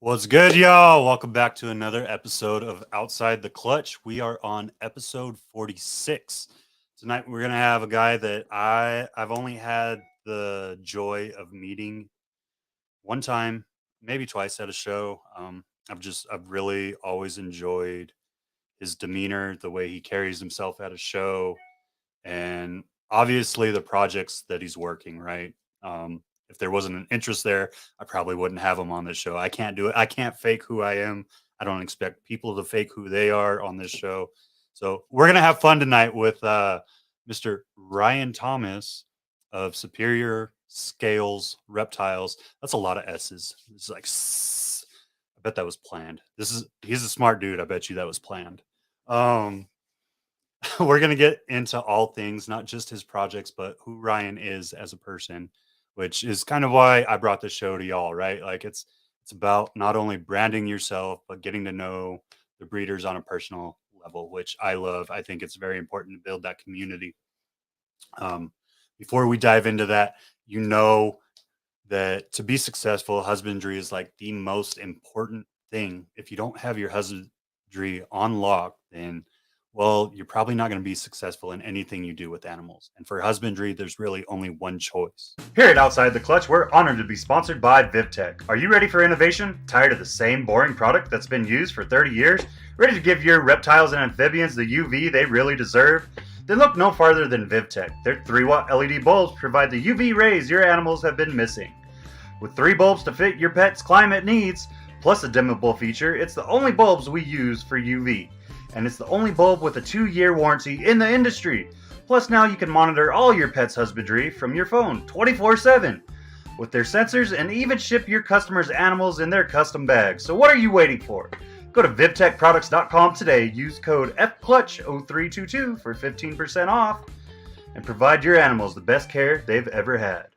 What's good, y'all? Welcome back to another episode of Outside the Clutch. We are on episode 46. Tonight we're gonna have a guy that I've only had the joy of meeting one time, maybe twice at a show. I've really always enjoyed his demeanor, the way he carries himself at a show, and obviously the projects that he's working, right? If there wasn't an interest there, I probably wouldn't have him on this show. I can't do it. I can't fake who I am. I don't expect people to fake who they are on this show. So we're gonna have fun tonight with Mr. Ryan Thomas of Superior Scales Reptiles. That's a lot of S's. It's like I bet that was planned. He's a smart dude. I bet you that was planned. Um, we're going to get into all things, not just his projects, but who Ryan is as a person, which is kind of why I brought this show to y'all, right? Like it's about not only branding yourself, but getting to know the breeders on a personal level, which I love. I think it's very important to build that community. Um, Before we dive into that, you know that to be successful, husbandry is like the most important thing. If you don't have your husbandry on lock, then well, you're probably not going to be successful in anything you do with animals. And for husbandry, there's really only one choice. Here at Outside the Clutch, we're honored to be sponsored by VivTech. Are you ready for innovation? Tired of the same boring product that's been used for 30 years? Ready to give your reptiles and amphibians the UV they really deserve? Then look no farther than VivTech. Their 3-watt LED bulbs provide the UV rays your animals have been missing. With 3 bulbs to fit your pet's climate needs, plus a dimmable feature, it's the only bulbs we use for UV. And it's the only bulb with a 2-year warranty in the industry. Plus now you can monitor all your pet's husbandry from your phone 24/7 with their sensors and even ship your customers' animals in their custom bags. So what are you waiting for? Go to vivtechproducts.com today, use code FCLUTCH0322 for 15% off, and provide your animals the best care they've ever had.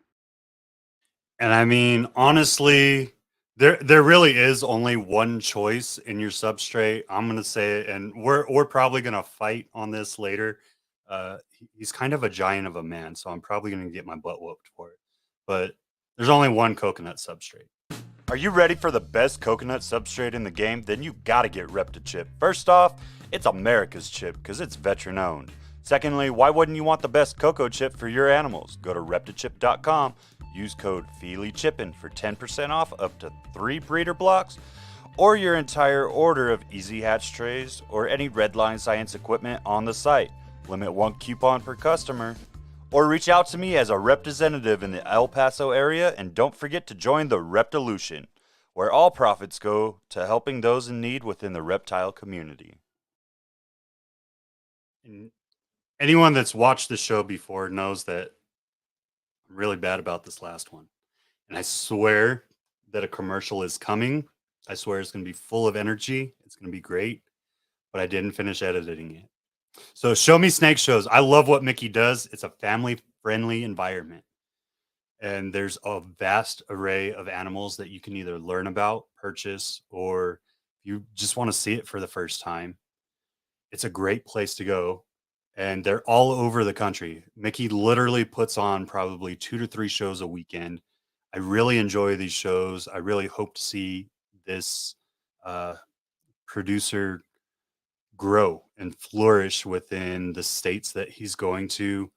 And I mean, honestly, there really is only one choice in your substrate. I'm gonna say it, and we're probably gonna fight on this later. He's kind of a giant of a man, so I'm probably gonna get my butt whooped for it. But there's only one coconut substrate. Are you ready for the best coconut substrate in the game? Then you gotta get ReptiChip. First off, it's America's chip because it's veteran owned. Secondly, why wouldn't you want the best cocoa chip for your animals? Go to reptichip.com, use code FEELYCHIPPIN for 10% off up to 3 breeder blocks or your entire order of Easy Hatch trays or any Redline Science equipment on the site. Limit 1 coupon per customer. Or reach out to me as a representative in the El Paso area, and don't forget to join the Reptilution, where all profits go to helping those in need within the reptile community. And anyone that's watched the show before knows that I'm really bad about this last one. And I swear that a commercial is coming. I swear it's going to be full of energy. It's going to be great. But I didn't finish editing it. So Show Me Snake Shows. I love what Mickey does. It's a family-friendly environment. And there's a vast array of animals that you can either learn about, purchase, or you just want to see it for the first time. It's a great place to go. And they're all over the country. Mickey literally puts on probably 2 to 3 shows a weekend. I really enjoy these shows. I really hope to see this producer grow and flourish within the states that he's going to.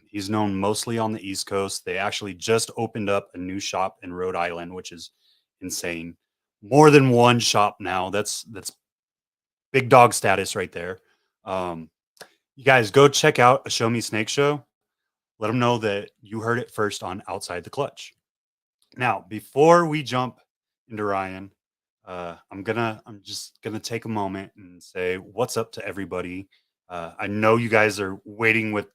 He's known mostly on the East Coast. They actually just opened up a new shop in Rhode Island, which is insane. More than one shop now. That's big dog status right there. You guys go check out a Show Me Snake show. Let them know that you heard it first on Outside the Clutch. Now, before we jump into Ryan, I'm just gonna take a moment and say what's up to everybody. I know you guys are waiting with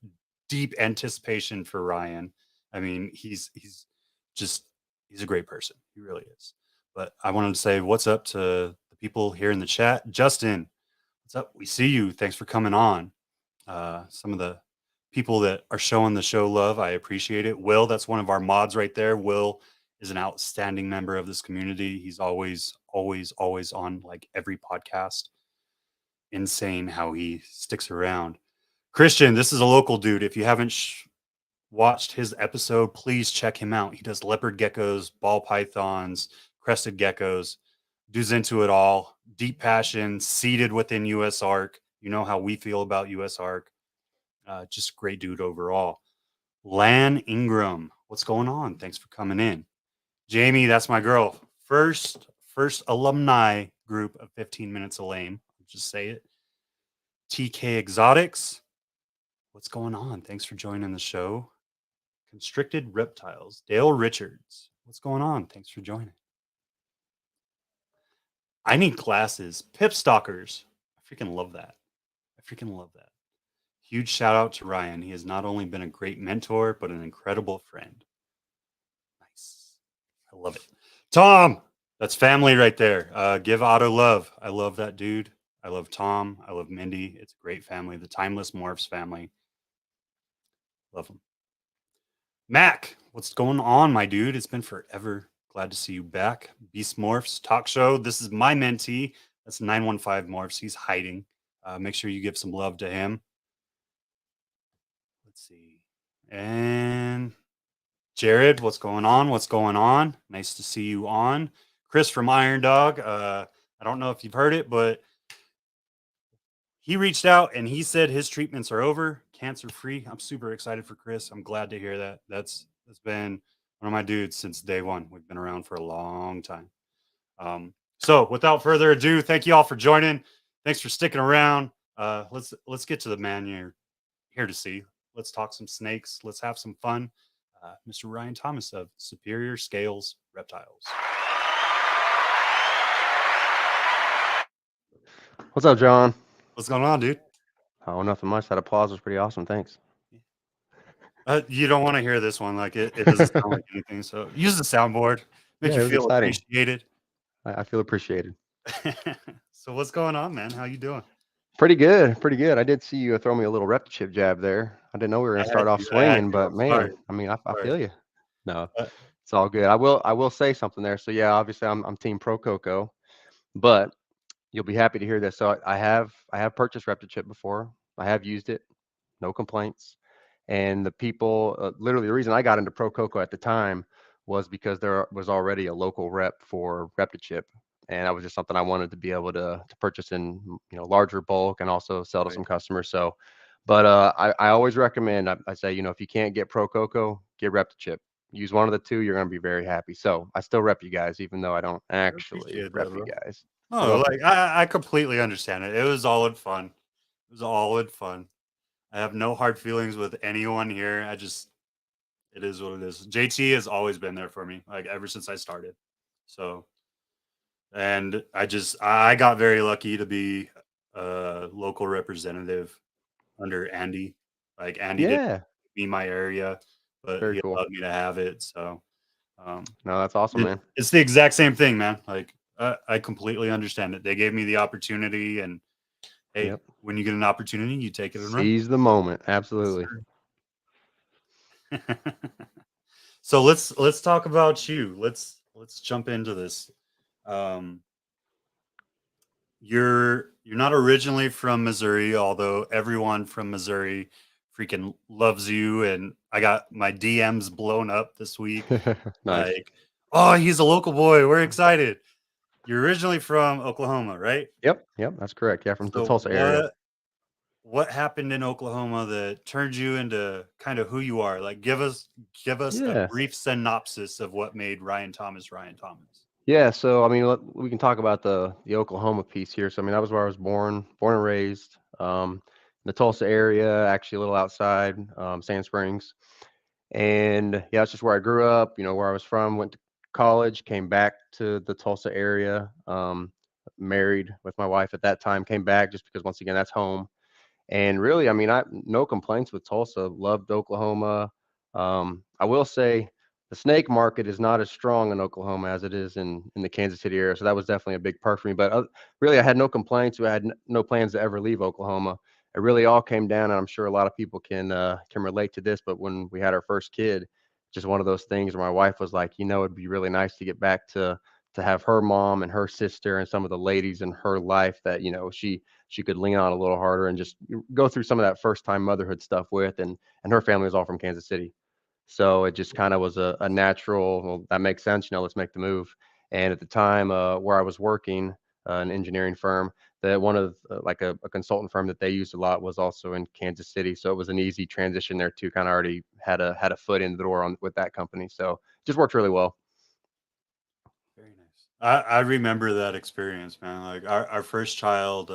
deep anticipation for Ryan. I mean, he's a great person. He really is. But I wanted to say what's up to the people here in the chat. Justin, what's up? We see you. Thanks for coming on. Some of the people that are showing the show love, I appreciate it. Will, that's one of our mods right there. Will is an outstanding member of this community. He's always on like every podcast. Insane how he sticks around. Christian, this is a local dude. If you haven't watched his episode, please check him out. He does leopard geckos, ball pythons, crested geckos. dude's into it all. Deep passion, seated within USARK. You know how we feel about USARK. Just great dude overall. Lan Ingram, what's going on? Thanks for coming in. Jamie, that's my girl. First alumni group of 15 Minutes of Lame. I'll just say it. TK Exotics, what's going on? Thanks for joining the show. Constricted Reptiles. Dale Richards, what's going on? Thanks for joining. I need glasses. Pip Stalkers. I freaking love that. Huge shout out to Ryan. He has not only been a great mentor, but an incredible friend. Nice. I love it. Tom, that's family right there. Give Otto love. I love that dude. I love Tom. I love Mindy. It's a great family. The Timeless Morphs family. Love them. Mac, what's going on, my dude? It's been forever. Glad to see you back. Beast Morphs Talk Show. This is my mentee. That's 915 Morphs. He's hiding. Make sure you give some love to him. Let's see. And Jared, what's going on? What's going on? Nice to see you on. Chris from Iron Dog. I don't know if you've heard it, but he reached out and he said his treatments are over, cancer free. I'm super excited for Chris. I'm glad to hear that. That's been one of my dudes since day one. We've been around for a long time. So without further ado, thank you all for joining. Thanks for sticking around. Let's get to the man you're here to see. Let's talk some snakes. Let's have some fun. Mr. Ryan Thomas of Superior Scales Reptiles. What's up, John? What's going on, dude? Oh, nothing much. That applause was pretty awesome. Thanks. You don't want to hear this one. Like it doesn't sound like anything. So use the soundboard. Make you feel exciting. appreciated. I feel appreciated. So what's going on, man? How you doing? Pretty good. Pretty good. I did see you throw me a little reptile jab there. I didn't know we were going to start off swinging, but man, I mean, I feel you. No, it's all good. I will say something there. So yeah, obviously I'm Team Pro Coco, but you'll be happy to hear this. So I have purchased reptile before. I have used it. No complaints. And the people, literally the reason I got into Pro Coco at the time was because there was already a local rep for reptile, and that was just something I wanted to be able to purchase in larger bulk and also sell to some customers. So, but I always recommend, I say, if you can't get Pro Coco, get reptile. Use one of the two, you're going to be very happy. So I still rep you guys, even though I don't actually rep you guys. Oh, like I completely understand it. It was all in fun. I have no hard feelings with anyone here. It is what it is. JT has always been there for me, like ever since I started. So, and I got very lucky to be a local representative under Andy. Like Andy didn't be my area, but he allowed me to have it. So, no, that's awesome, man. It's the exact same thing, man. Like I completely understand it. They gave me the opportunity, and hey, when you get an opportunity, you take it and seize the moment. Absolutely. So let's talk about you. Let's jump into this. You're not originally from Missouri, although everyone from Missouri freaking loves you, and I got my DMs blown up this week. Nice. Like, oh, he's a local boy. We're excited. You're originally from Oklahoma, right? Yep, that's correct. Yeah, from the Tulsa area. What happened in Oklahoma that turned you into kind of who you are? Like, give us a brief synopsis of what made Ryan Thomas Ryan Thomas. Yeah, so I mean, we can talk about the Oklahoma piece here. So I mean, that was where I was born and raised. The Tulsa area, actually a little outside Sand Springs, and yeah, that's just where I grew up. Where I was from. Went to college, came back to the Tulsa area. Married with my wife at that time. Came back just because once again that's home. And really, I mean, no complaints with Tulsa. Loved Oklahoma. I will say the snake market is not as strong in Oklahoma as it is in the Kansas City area. So that was definitely a big perk for me. But really, I had no complaints. I had no plans to ever leave Oklahoma. It really all came down, and I'm sure a lot of people can relate to this. But when we had our first kid, just one of those things where my wife was like, it'd be really nice to get back to have her mom and her sister and some of the ladies in her life that she could lean on a little harder and just go through some of that first time motherhood stuff with. And her family was all from Kansas City. So it just kind of was a natural, well, that makes sense. Let's make the move. And at the time, where I was working, an engineering firm, that one of like a consultant firm that they used a lot was also in Kansas City. So it was an easy transition there too. Kind of already had a foot in the door on with that company. So just worked really well. Very nice. I remember that experience, man. Like our first child,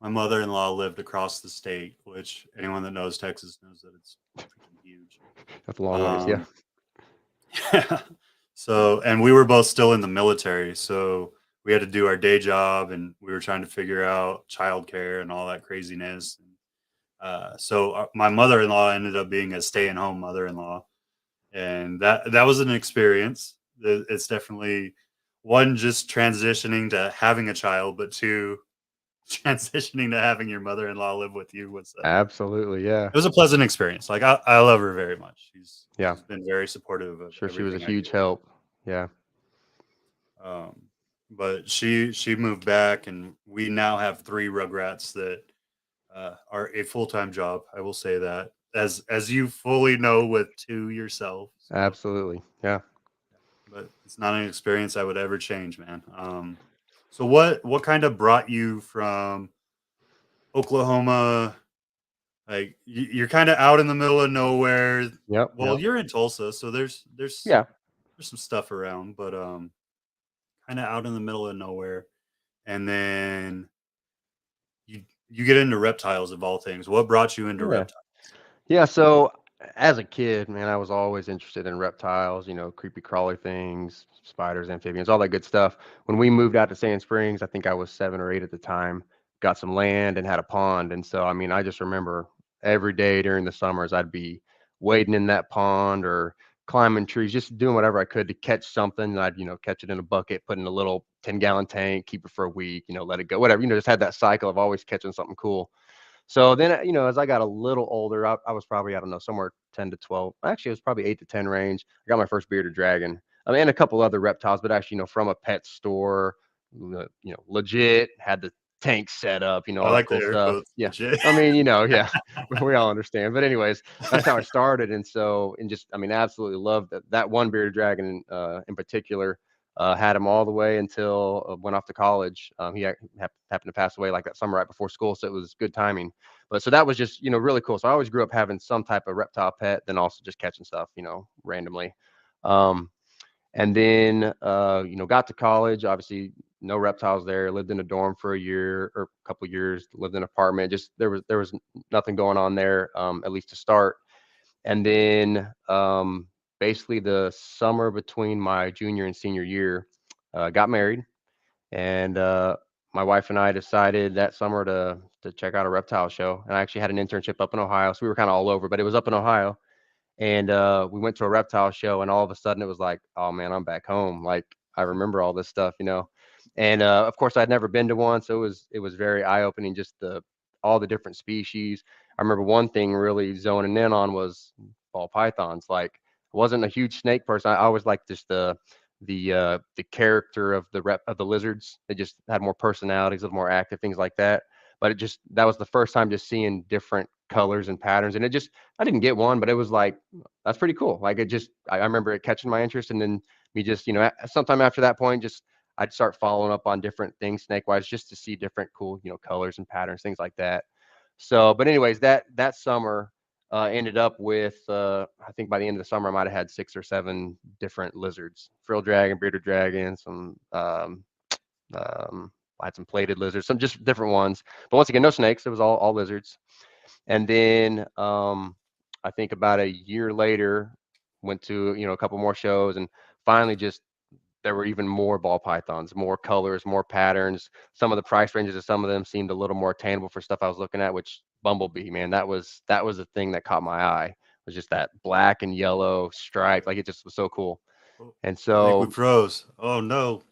my mother-in-law lived across the state, which anyone that knows Texas knows that it's freaking huge. That's a long ways. Yeah. Um, yeah. So, and we were both still in the military, so we had to do our day job, and we were trying to figure out childcare and all that craziness. My mother-in-law ended up being a stay-at-home mother-in-law, and that was an experience. It's definitely one, just transitioning to having a child, but two, transitioning to having your mother-in-law live with you was Absolutely. Yeah. it was a pleasant experience. Like I love her very much. Yeah. She's been very supportive of Sure. She was a everything I huge do. help. Yeah. Um, but she moved back, and we now have three rugrats that are a full-time job. I will say that, as you fully know with two yourself. So, Absolutely. Yeah. but it's not an experience I would ever change, man. So what kind of brought you from Oklahoma? Like you're kind of out in the middle of nowhere. Yep. Well, Yep. you're in Tulsa, so Yeah. there's some stuff around, but kind of out in the middle of nowhere. And then you get into reptiles of all things. What brought you into Yeah. reptiles? Yeah, so as a kid, man, I was always interested in reptiles, creepy crawly things, spiders, amphibians, all that good stuff. When we moved out to Sand Springs, I think I was 7 or 8 at the time, got some land and had a pond. And so, I mean, I just remember every day during the summers, I'd be wading in that pond or climbing trees, just doing whatever I could to catch something. I'd, catch it in a bucket, put in a little 10-gallon tank, keep it for a week, let it go, whatever, just had that cycle of always catching something cool. So then, as I got a little older, I was probably, I don't know, somewhere 10 to 12. Actually, it was probably 8 to 10 range. I got my first bearded dragon. I mean, and a couple other reptiles, but actually, from a pet store, legit, had the tank set up, I all that like the cool air stuff. quotes, Yeah. legit. I mean, yeah, we all understand. But anyways, that's how I started. And so, and just, I mean, absolutely loved that one bearded dragon in particular. Had him all the way until went off to college. He happened to pass away like that summer right before school, so it was good timing. But so that was just, really cool. So I always grew up having some type of reptile pet, then also just catching stuff, randomly. Um, and then, got to college, obviously no reptiles there, lived in a dorm for a year or a couple of years, lived in an apartment. Just there was nothing going on there, at least to start. And then, basically the summer between my junior and senior year, got married, and my wife and I decided that summer to check out a reptile show. And I actually had an internship up in Ohio, so we were kind of all over, but it was up in Ohio. And we went to a reptile show, and all of a sudden it was like, oh man, I'm back home. Like I remember all this stuff. And of course, I'd never been to one, so it was very eye opening. Just the all the different species. I remember one thing really zoning in on was ball pythons. Like I wasn't a huge snake person. I always liked just the character of the lizards. They just had more personalities, a little more active, things like that. But that was the first time just seeing different colors and patterns, and I didn't get one, but it was like that's pretty cool. Like I remember it catching my interest, and then me just sometime after that point, just I'd start following up on different things snake wise, just to see different cool colors and patterns, things like that. So, but anyways, that summer ended up with I think by the end of the summer I might have had 6 or 7 different lizards, frill dragon, bearded dragon, some I had some plated lizards, some just different ones. But once again, no snakes. It was all lizards. And then I think about a year later, went to a couple more shows, and finally just there were even more ball pythons, more colors, more patterns. Some of the price ranges of some of them seemed a little more attainable for stuff I was looking at. Which bumblebee, man, that was the thing that caught my eye. It was just that black and yellow stripe, like it just was so cool. Oh, And I think we so froze. Oh no,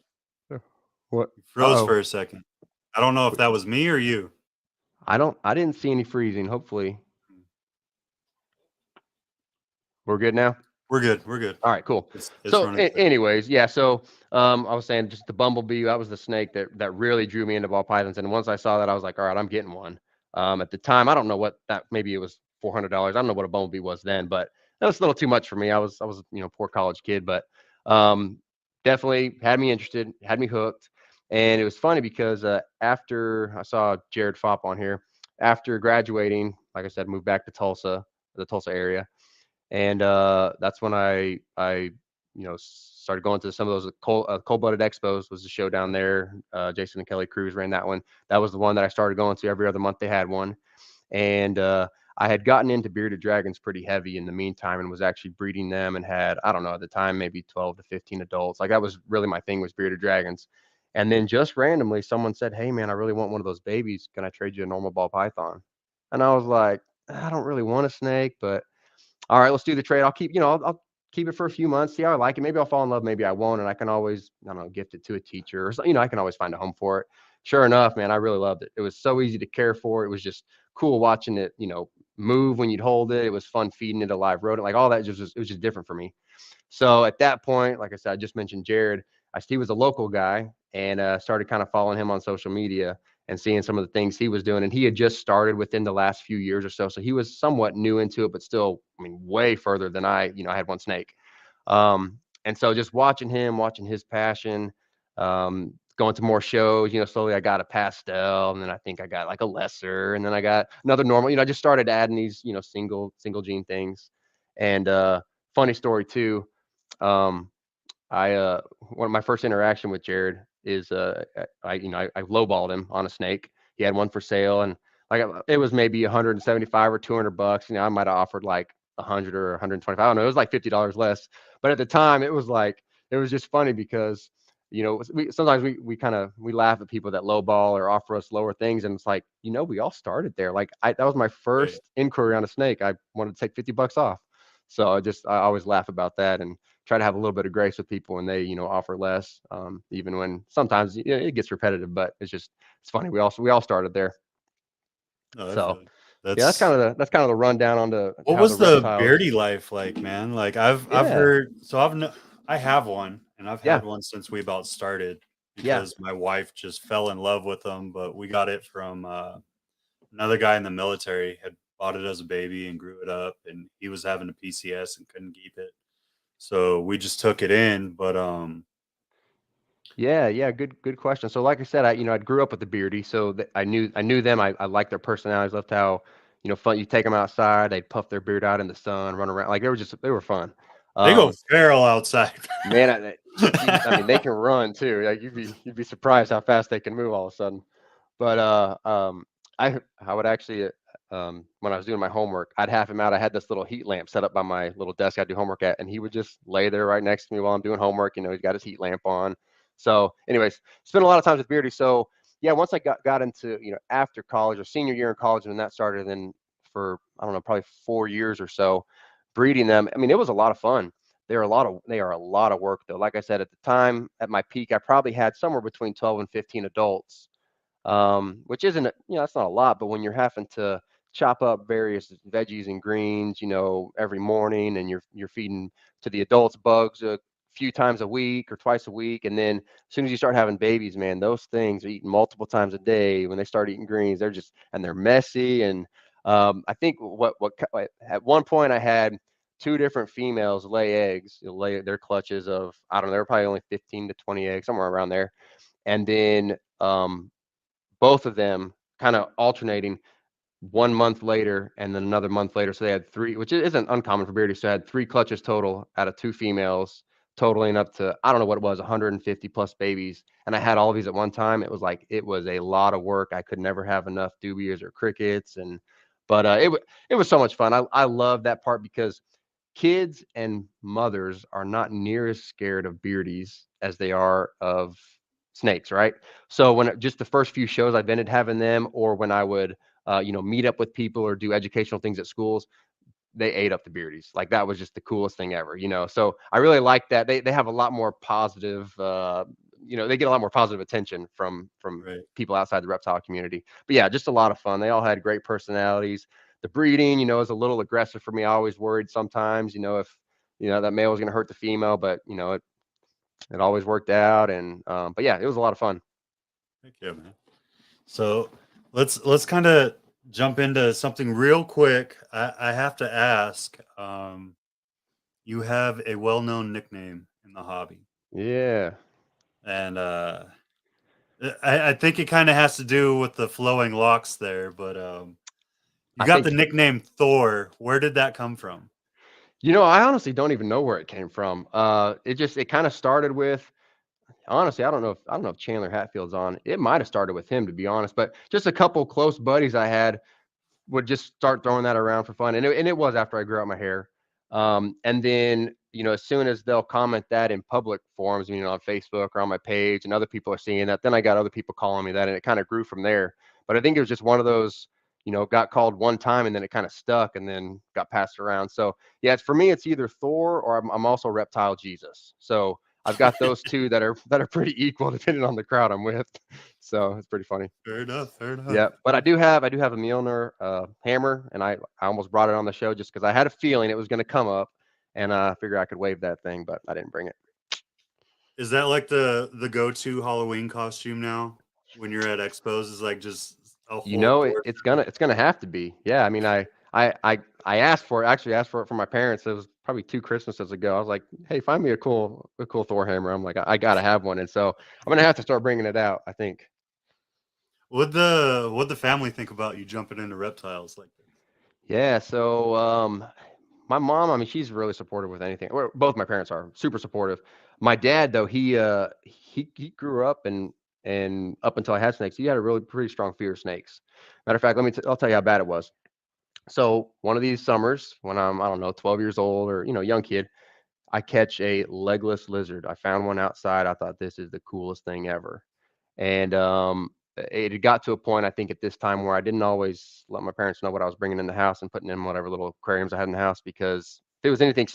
what? we Uh froze oh. for a second. I don't know if that was me or you. I didn't see any freezing. Hopefully we're good now. We're good. We're good. All right, cool. It's So, running clear. anyways, yeah. So, I was saying just the bumblebee. That was the snake that really drew me into ball pythons. And once I saw that, I was like, all right, I'm getting one. At the time, I don't know what that. Maybe it was $400. I don't know what a bumblebee was then, but that was a little too much for me. I was poor college kid, but um, definitely had me interested, had me hooked. And it was funny because after I saw Jared Fopp on here, after graduating, like I said, moved back to Tulsa, the Tulsa area, and that's when I started going to some of those cold-blooded expos. Was the show down there. Jason and Kelly Cruz ran that one. That was the one that I started going to every other month. They had one, and I had gotten into bearded dragons pretty heavy in the meantime, and was actually breeding them, and had, I don't know, at the time maybe 12 to 15 adults. Like that was really my thing, was bearded dragons. And then just randomly, someone said, "Hey man, I really want one of those babies. Can I trade you a normal ball python?" And I was like, "I don't really want a snake, but all right, let's do the trade. I'll keep, I'll keep it for a few months, see how I like it. Maybe I'll fall in love, maybe I won't, and I can always, I don't know, gift it to a teacher or something. I can always find a home for it." Sure enough, man, I really loved it. It was so easy to care for. It was just cool watching it, move when you'd hold it. It was fun feeding it a live rodent, like all that. It was just different for me. So at that point, like I said, I just mentioned Jared. He was a local guy, and started kind of following him on social media and seeing some of the things he was doing. And he had just started within the last few years or so. So he was somewhat new into it, but still, I mean, way further than I had one snake. And so just watching him, watching his passion, going to more shows, slowly I got a pastel, and then I think I got like a lesser, and then I got another normal. I just started adding these, single gene things. And funny story too. Um, One of my first interaction with Jared is I lowballed him on a snake. He had one for sale, and like it was maybe 175 or $200. I might have offered like 100 or 125. I don't know. It was like $50 less. But at the time, it was like, it was just funny because sometimes we kind of we laugh at people that lowball or offer us lower things, and it's like, we all started there. Like that was my Right. first inquiry on a snake. I wanted to take $50 off. So I always laugh about that, and try to have a little bit of grace with people when they, offer less, even when sometimes it gets repetitive. But it's funny. We all started there. No, I So feel you. yeah, That's that's kind of the rundown on to what how the was the reptiles. Beardy life like, man? Like I've Yeah, heard, so I have one, and I've yeah, had one since we about started yeah, because my wife just fell in love with them, but we got it from another guy in the military had bought it as a baby and grew it up, and he was having a PCS and couldn't keep it. So we just took it in, but yeah. Good question. So like I said, I grew up with the Beardy, so I knew them. I liked their personalities. Loved how fun. You take them outside, they'd puff their beard out in the sun, run around. Like they were fun. they go Um, feral outside. Man, I mean, they can run too. Like you'd be surprised how fast they can move all of a sudden. But I would actually, when I was doing my homework, I'd have him out. I had this little heat lamp set up by my little desk I do homework at, and he would just lay there right next to me while I'm doing homework. He's got his heat lamp on. So, anyways, spent a lot of time with Beardy. So yeah, once I got into after college or senior year in college, and then that started, then for I don't know, probably 4 years or so, breeding them. I mean, it was a lot of fun. They are a lot of work though. Like I said, at the time, at my peak, I probably had somewhere between 12 and 15 adults, which isn't, that's not a lot. But when you're having to chop up various veggies and greens, every morning, and you're feeding to the adults bugs a few times a week or twice a week, and then as soon as you start having babies, man, those things are eating multiple times a day. When they start eating greens, they're messy. And I think at one point I had two different females lay eggs, lay their clutches of, I don't know, they were probably only 15 to 20 eggs, somewhere around there. And then both of them kind of alternating 1 month later and then another month later. So they had three, which isn't uncommon for beardies. So I had three clutches total out of two females, totaling up to, I don't know what it was, 150 plus babies. And I had all of these at one time. It was a lot of work. I could never have enough dubias or crickets. But it was so much fun. I love that part because kids and mothers are not near as scared of beardies as they are of snakes, right? So just the first few shows I've ended having them, or when I would, meet up with people or do educational things at schools, they ate up the beardies. Like that was just the coolest thing ever. So I really like that. They have a lot more positive, they get a lot more positive attention from Right. people outside the reptile community. But yeah, just a lot of fun. They all had great personalities. The breeding, is a little aggressive for me. I always worried sometimes, if that male was going to hurt the female, but it always worked out. And but yeah, it was a lot of fun. Heck yeah, man. So let's kind of jump into something real quick. I have to ask. You have a well-known nickname in the hobby. Yeah. And I think it kind of has to do with the flowing locks there, but you I got the think, nickname Thor. Where did that come from? I honestly don't even know where it came from. It kind of started with, honestly, I don't know if Chandler Hatfield's on. It might have started with him, to be honest, but just a couple close buddies I had would just start throwing that around for fun. And it was after I grew out my hair. And then, as soon as they'll comment that in public forums, on Facebook or on my page, and other people are seeing that, then I got other people calling me that, and it kind of grew from there. But I think it was just one of those, got called one time and then it kind of stuck and then got passed around. So yeah, for me, it's either Thor or I'm also Reptile Jesus. So I've got those two that are pretty equal depending on the crowd I'm with. So it's pretty funny. Fair enough. Fair enough. Yeah, but I do have a Mjolnir hammer, and I almost brought it on the show just because I had a feeling it was going to come up, and I figured I could wave that thing, but I didn't bring it. Is that like the go-to Halloween costume now when you're at expos? Is like just a whole Thor It's gonna have to be. Yeah, I mean, I asked for it. Actually, asked for it from my parents. It was probably 2 Christmases ago. I was like, "Hey, find me a cool Thor hammer." I'm like, I gotta have one, and so I'm gonna have to start bringing it out, I think. What'd the family think about you jumping into reptiles like this? Yeah, so my mom, I mean, she's really supportive with anything. Well, both my parents are super supportive. My dad, though, he grew up and up until I had snakes, he had a really pretty strong fear of snakes. Matter of fact, I'll tell you how bad it was. So one of these summers, when I'm, I don't know, 12 years old or young kid, I catch a legless lizard. I found one outside. I thought this is the coolest thing ever. And it had got to a point, I think, at this time where I didn't always let my parents know what I was bringing in the house and putting in whatever little aquariums I had in the house, because if it was anything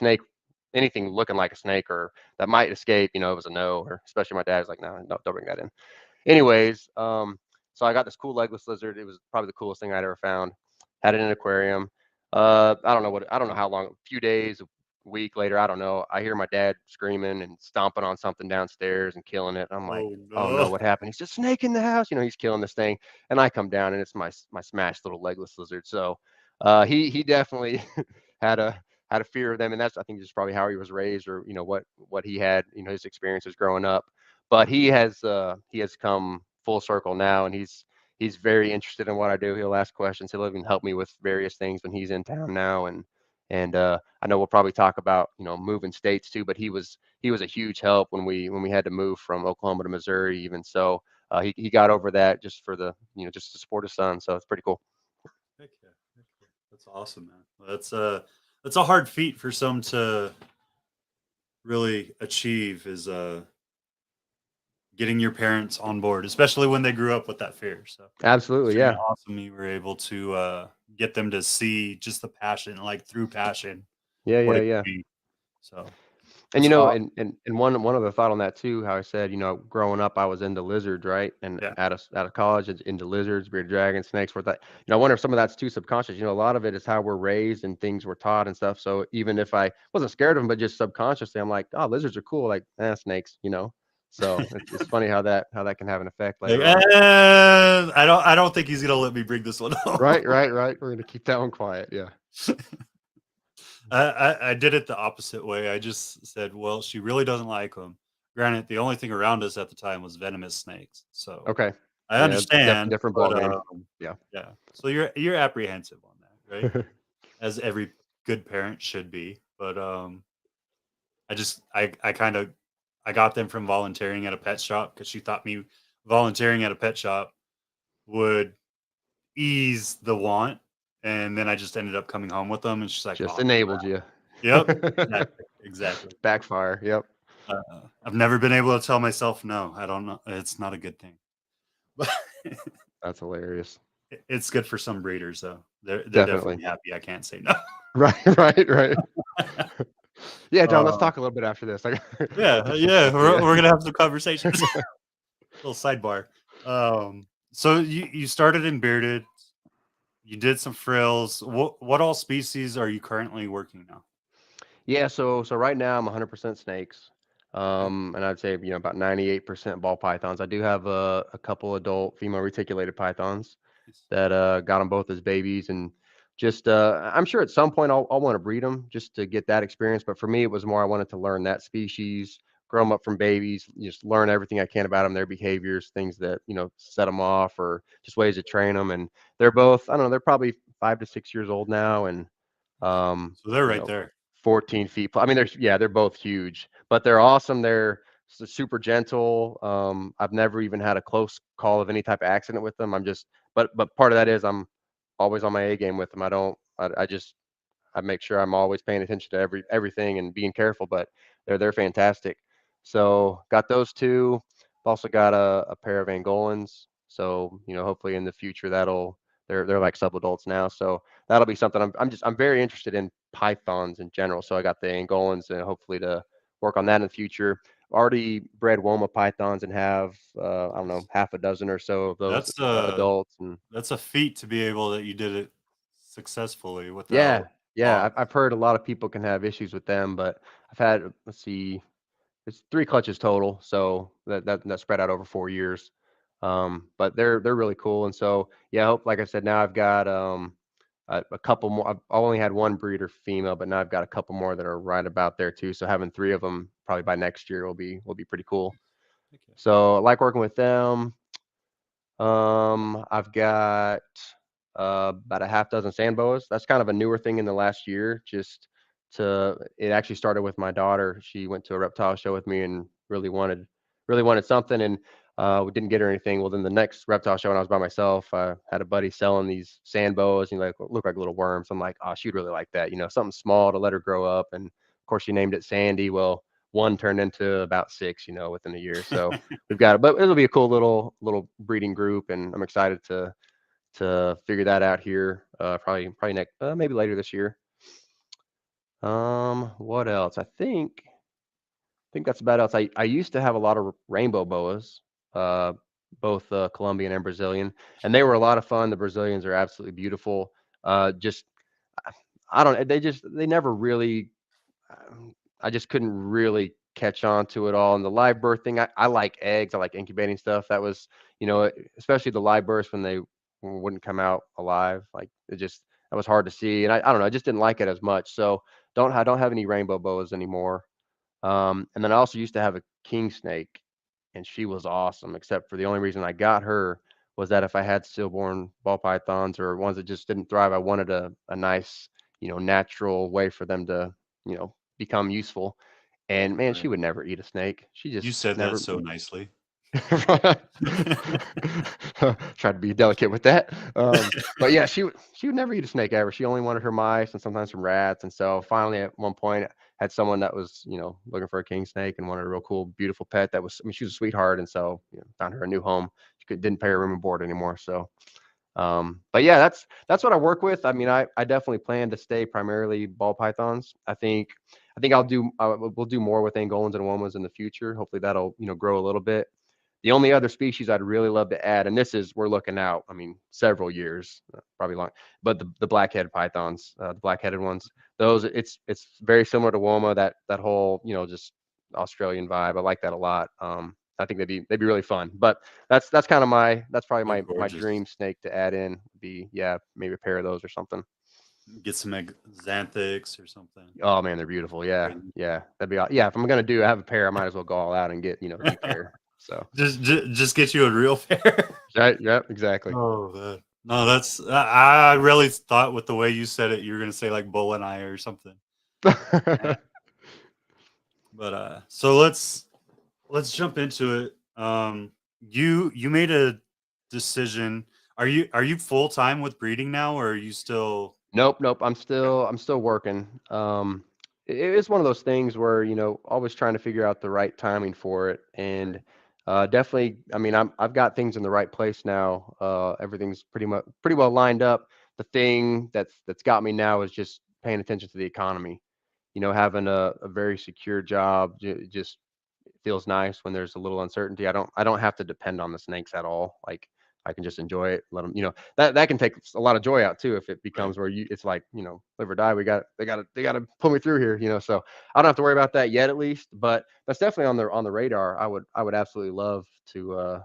looking like a snake or that might escape, it was a no. Or especially my dad's like, no, no, don't bring that in. Anyways, so I got this cool legless lizard. It was probably the coolest thing I'd ever found. Had it in an aquarium. I don't know how long, a few days, a week later, I don't know. I hear my dad screaming and stomping on something downstairs and killing it. I'm like, Oh oh no, no. what happened? He's just snake in the house. He's killing this thing. And I come down and it's my smashed little legless lizard. So he definitely had a fear of them, and that's, I think, just probably how he was raised, or what he had, his experiences growing up. But he has come full circle now, and he's very interested in what I do. He'll ask questions. He'll even help me with various things when he's in town now. And I know we'll probably talk about moving states too. But he was a huge help when we had to move from Oklahoma to Missouri. Even so, he got over that just for the just to support his son. So it's pretty cool. Heck yeah. Heck yeah. That's awesome, man. That's a hard feat for some to really achieve, is getting your parents on board, especially when they grew up with that fear. So Absolutely, extremely yeah, awesome you were able to get them to see just the passion, like through passion, yeah, what yeah, it could yeah. be. So And that's awesome. one other thought on that too, how I said, growing up I was into lizards, right? And Yeah. out of college, it's into lizards, bearded dragons, snakes, for that. I wonder if some of that's too subconscious. A lot of it is how we're raised and things we're taught and stuff. So even if I wasn't scared of them, but just subconsciously, I'm like, oh, lizards are cool, like snakes. So it's funny how that can have an effect Like, later on. I don't think he's gonna let me bring this one home. Right, right, right. We're gonna keep that one quiet. Yeah. I did it the opposite way. I just said, well, she really doesn't like them. Granted, the only thing around us at the time was venomous snakes, so Okay. I Yeah. understand. Different ball But game. Yeah. yeah, so you're apprehensive on that, right? As every good parent should be. But I kind of I got them from volunteering at a pet shop because she thought me volunteering at a pet shop would ease the want, and then I just ended up coming home with them, and she's like, Just "Oh, enabled you. yep, exactly, exactly." Backfire. Yep. I've never been able to tell myself no. I don't know. It's not a good thing, but That's hilarious. it's good for some breeders, though. They're Definitely. definitely happy. I can't say no. Right, right, right. Yeah, John, let's uh, talk a little bit after this. yeah, Get some yeah, stuff for you. we're gonna have some conversations. Little sidebar. So you started in bearded. You did some frills. What all species are you currently working now? Yeah, so right now I'm 100% snakes. Okay. And I'd say, about 98% ball pythons. I do have a couple adult female reticulated pythons Nice. that got them both as babies, and just I'm sure at some point I'll want to breed them just to get that experience. But for me, it was more I wanted to learn that species, grow them up from babies, just learn everything I can about them, their behaviors, things that, set them off, or just ways to train them. And they're both, I don't know, they're probably 5 to 6 years old now, and um, So they're you right know, there. 14 feet. I mean, they're both huge, but they're awesome. They're super gentle. I've never even had a close call of any type of accident with them. But part of that is I'm always on my A game with them. I make sure I'm always paying attention to everything and being careful, but they're fantastic. So got those two. Also got a pair of Angolans. So, hopefully in the future they're like subadults now. So that'll be something I'm very interested in pythons in general. So I got the Angolans and hopefully to work on that in the future. Already bred Woma pythons and have I don't know, Nice. half a dozen or so of those adults. And That's a feat to be able that you did it successfully yeah, without yeah, loss. I've heard a lot of people can have issues with them, but I've had, let's see, it's 3 clutches total, so that spread out over 4 years. But they're really cool, and so, yeah, I hope, like I said, now I've got, a couple more. I've only had 1 breeder female, but now I've got a couple more that are right about there too, so having 3 of them probably by next year will be pretty cool. Okay. So, I like working with them. I've got about a half dozen sand boas. That's kind of a newer thing in the last year. It actually started with my daughter. She went to a reptile show with me and really wanted something, and we didn't get her anything. Well, then the next reptile show when I was by myself, I had a buddy selling these sand boas, and look like little worms. I'm like, oh, she'd really like that, something small to let her grow up. And of course, she named it Sandy. Well, one turned into about 6, within a year. So we've got it, but it'll be a cool little breeding group, and I'm excited to figure that out here. Probably next, maybe later this year. What else? I think that's about else. I used to have a lot of rainbow boas, uh, both Colombian and Brazilian, and they were a lot of fun. The Brazilians are absolutely beautiful. Just I don't. They never really I just couldn't really catch on to it all. And the live birth thing, I like eggs. I like incubating stuff. That was, especially the live births when they wouldn't come out alive. Like that was hard to see. And I don't know, I just didn't like it as much. So I don't have any rainbow boas anymore. And then I also used to have a king snake, and she was awesome, except for the only reason I got her was that if I had stillborn ball pythons or ones that just didn't thrive, I wanted a nice, natural way for them to, become useful. And man, she Right. would never eat a snake. She You just said that never. so nicely. Tried to be delicate with that. But yeah, she would never eat a snake ever. She only wanted her mice and sometimes some rats. And so finally, at one point, had someone that was, looking for a king snake and wanted a real cool, beautiful pet. I mean, she was a sweetheart, and so found her a new home. Didn't pay her room and board anymore. So, but yeah, that's what I work with. I mean, I definitely plan to stay primarily ball pythons. I think we'll do more with Angolans and Womas in the future. Hopefully that'll grow a little bit. The only other species I'd really love to add, and we're looking out, I mean, several years, probably long, but the black-headed pythons, the black-headed ones, those, it's very similar to Woma, that whole, just Australian vibe. I like that a lot. I think they'd be really fun. But that's probably They're my gorgeous. dream snake to add in. Be, yeah, maybe a pair of those or something. Get some xanthics or something. Oh man, they're beautiful. Yeah, Right. yeah, yeah. If I'm gonna have a pair, I might as well go all out and get the pair. So just get you a real pair. right, yep, exactly. Oh, man. No, that's I really thought with the way you said it, you were gonna say like bull and I or something. Eh, But so let's jump into it. You made a decision. Are you full time with breeding now, or are you still? Nope, nope. Okay. I'm still working. It's one of those things where always trying to figure out the right timing for it, and Right. definitely. I mean, I've got things in the right place now. Everything's pretty well lined up. The thing that's got me now is just paying attention to the economy. Having a very secure job just feels nice when there's a little uncertainty. I don't have to depend on the snakes at all. Like I can just enjoy it, let them, that can take a lot of joy out too if it Right. becomes where it's like, live or die. They got to pull me through here, so I don't have to worry about that yet at least, but that's definitely on the radar. I would absolutely love to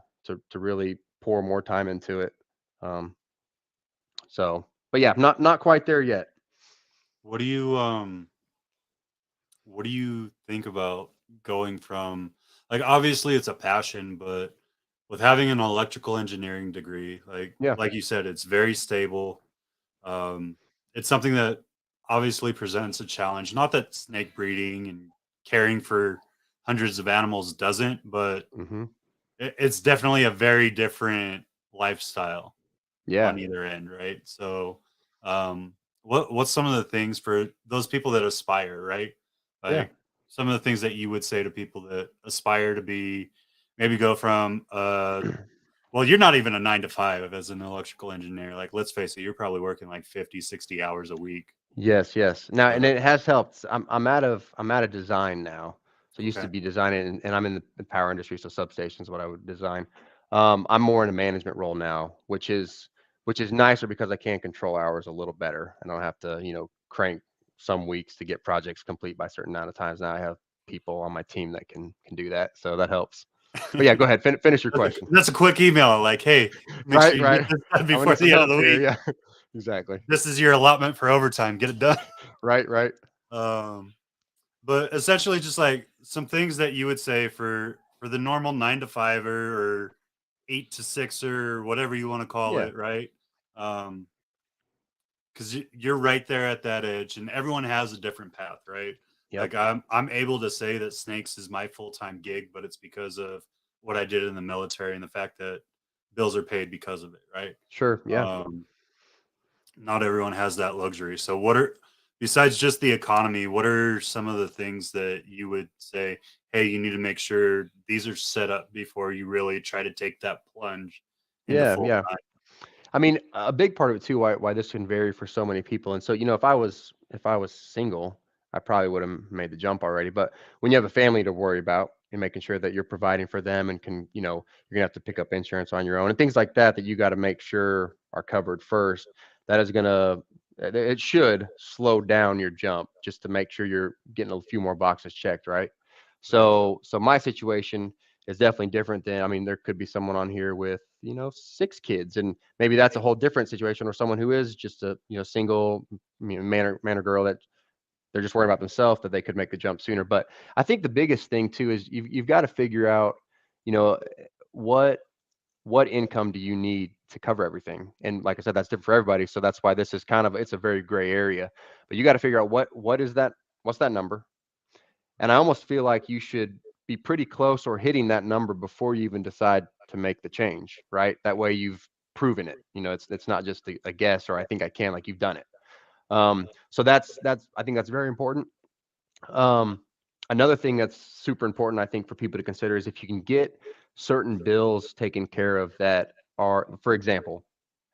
really pour more time into it. Um but yeah, not quite there yet. What do you think about going from, like, obviously it's a passion, but with having an electrical engineering degree, Yeah. like you said, it's very stable. Um, it's something that obviously presents a challenge. Not that snake breeding and caring for hundreds of animals doesn't, but Hmm. it's definitely a very different lifestyle Yeah. on either end, right? So, um, what's some of the things for those people that aspire, right? Yeah. Like some of the things that you would say to people that aspire to be, maybe go from well, you're not even a 9 to 5 as an electrical engineer. Like, let's face it, you're probably working like 50, 60 hours a week. Yes, yes. Now, and Uh, it has helped. I'm out of design now. So I used to okay. be designing, and I'm in the power industry, so substations is what I would design. I'm more in a management role now, which is nicer because I can control hours a little better. I don't have to, crank some weeks to get projects complete by a certain amount of times. Now I have people on my team that can do that, so that helps. But yeah, go ahead. Finish your question. That's a quick email. Like, hey, make sure Right, you get right. this done I'm gonna before need some the end of help the here. week. Yeah, exactly. This is your allotment for overtime. Get it done. Right, right. Um, but essentially, just like some things that you would say for the normal 9 to 5 or 8 to 6 or whatever you want to call Yeah. it, right? Um, because you're right there at that edge, and everyone has a different path, right? Yep. Like I'm able to say that snakes is my full time gig, but it's because of what I did in the military and the fact that bills are paid because of it, right? Sure. Yeah. Um, not everyone has that luxury. So what are, besides just the economy, what are some of the things that you would say, hey, you need to make sure these are set up before you really try to take that plunge into Yeah. full Yeah. time? I mean, a big part of it too, why this can vary for so many people. And so, if I was single, I probably would have made the jump already. But when you have a family to worry about and making sure that you're providing for them and you're gonna have to pick up insurance on your own and things like that that you got to make sure are covered first. That is gonna it should slow down your jump just to make sure you're getting a few more boxes checked, right? Right. So my situation is definitely different than, I mean, there could be someone on here with, 6 kids, and maybe that's a whole different situation, or someone who is just a, single, man or girl that they're just worried about themselves, that they could make the jump sooner. But I think the biggest thing too is you've got to figure out, you know, what income do you need to cover everything? And like I said, that's different for everybody. So that's why this is it's a very gray area. But you got to figure out what is that, what's that number? And I almost feel like you should be pretty close or hitting that number before you even decide to make the change, right? That way you've proven it. It's not just a guess, or I think I can, like you've done it. So that's I think that's very important. Um, Another thing that's super important, I think, for people to consider is if you can get certain bills taken care of that are, for example,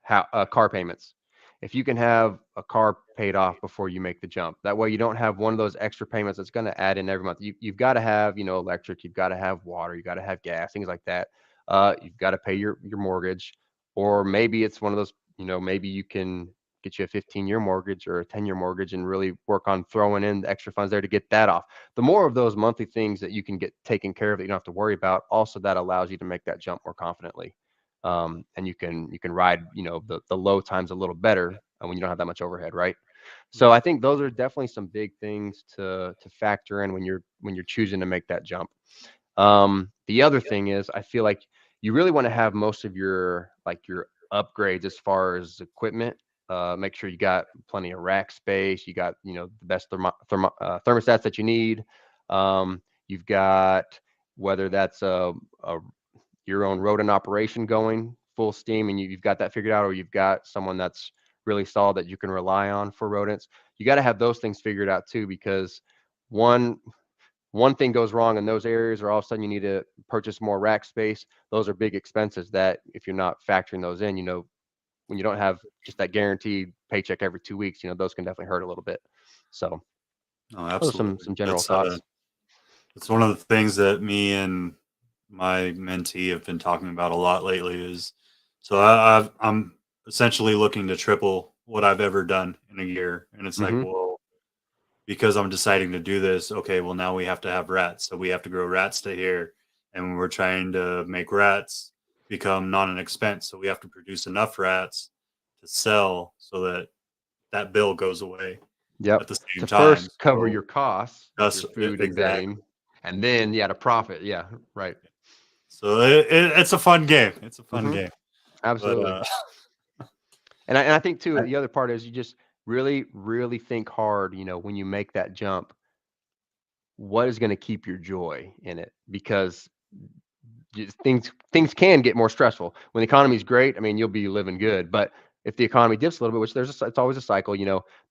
how car payments. If you can have a car paid off before you make the jump, that way you don't have one of those extra payments that's going to add in every month. You've got to have, electric, you've got to have water, you got to have gas, things like that. You've got to pay your mortgage, or maybe it's one of those, maybe you can get you a 15-year mortgage or a 10-year mortgage and really work on throwing in the extra funds there to get that off. The more of those monthly things that you can get taken care of that you don't have to worry about, also that allows you to make that jump more confidently. And you can ride, the low times a little better when you don't have that much overhead, right? So Mhm. I think those are definitely some big things to factor in when you're choosing to make that jump. The other thing is, I feel like you really want to have most of your upgrades as far as equipment. Make sure you got plenty of rack space. You got, the best thermostats that you need. You've got, whether that's a your own rodent operation going full steam, and you've got that figured out, or you've got someone that's really solid that you can rely on for rodents. You got to have those things figured out too, because one one thing goes wrong in those areas, or all of a sudden you need to purchase more rack space. Those are big expenses that, if you're not factoring those in, when you don't have just that guaranteed paycheck every 2 weeks, those can definitely hurt a little bit. So Oh, those are some absolutely. some general thoughts. That's one of the things that me and my mentee have been talking about a lot lately. Is so I'm essentially looking to triple what I've ever done in a year, and it's like, Hmm. well, because I'm deciding to do this, okay, well, now we have to have rats. So we have to grow rats to here. And we're trying to make rats become not an expense. So we have to produce enough rats to sell so that that bill goes away Yep. at the same To time. first cover So your costs, like that's your food and exactly. bedding. And then to profit. Yeah, right. So it's a fun game. It's a fun Hmm. game. But Absolutely. And I think too, the other part is you just really, really think hard, when you make that jump, what is going to keep your joy in it? Because things can get more stressful. When the economy's great, I mean, you'll be living good. But if the economy dips a little bit, which it's always a cycle,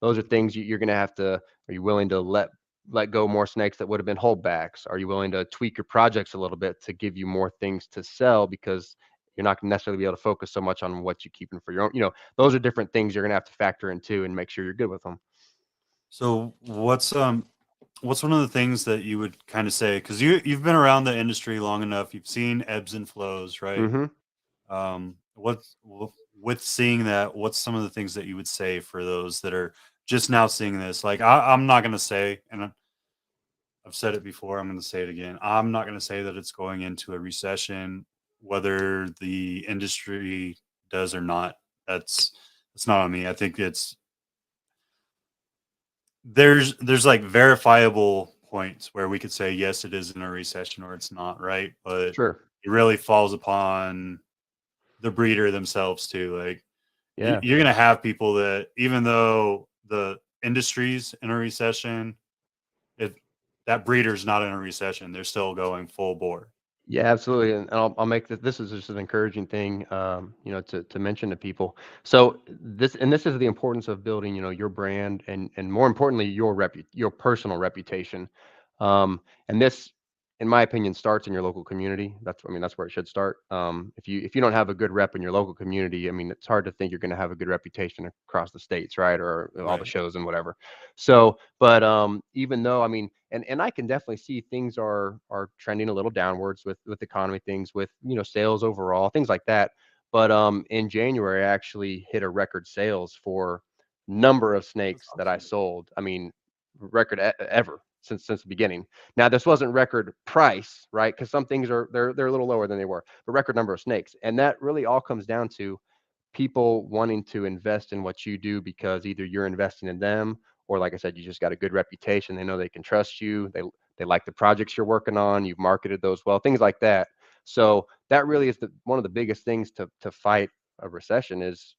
those are things you're going to have to. Are you willing to let go more snakes that would have been holdbacks? Are you willing to tweak your projects a little bit to give you more things to sell because you're not going to necessarily be able to focus so much on what you're keeping for your own? Those are different things you're going to have to factor in too and make sure you're good with them. so what's one of the things that you would kind of say, because you've been around the industry long enough, you've seen ebbs and flows, right? Mm-hmm. With seeing that, what's some of the things that you would say for those that are just now seeing this? Like I'm not going to say, and I've said it before, I'm going to say it again, I'm not going to say that it's going into a recession, whether the industry does or not. That's not on me. I think there's like verifiable points where we could say yes, it is in a recession or it's not, right? But Sure. it really falls upon the breeder themselves too. Like Yeah. you're gonna have people that, even though the industry's in a recession, if that breeder's not in a recession, they're still going full bore. Yeah, absolutely. And I'll make this is just an encouraging thing, to mention to people. So this is the importance of building, your brand and more importantly, your personal reputation. And this, in my opinion, starts in your local community. That's where it should start. If you don't have a good rep in your local community, I mean, it's hard to think you're going to have a good reputation across the states, right? Or all the Right. shows and whatever. So, but even though, I mean, and I can definitely see things are trending a little downwards with economy things, with sales overall, things like that. But in January, I actually hit a record sales for number of That's snakes that I awesome. sold. I mean, record ever since the beginning. Now this wasn't record price, right? Because some things they're a little lower than they were, but record number of snakes, and that really all comes down to people wanting to invest in what you do because either you're investing in them, or like I said, you just got a good reputation. They know they can trust you. They like the projects you're working on. You've marketed those well, things like that. So that really is one of the biggest things to fight a recession is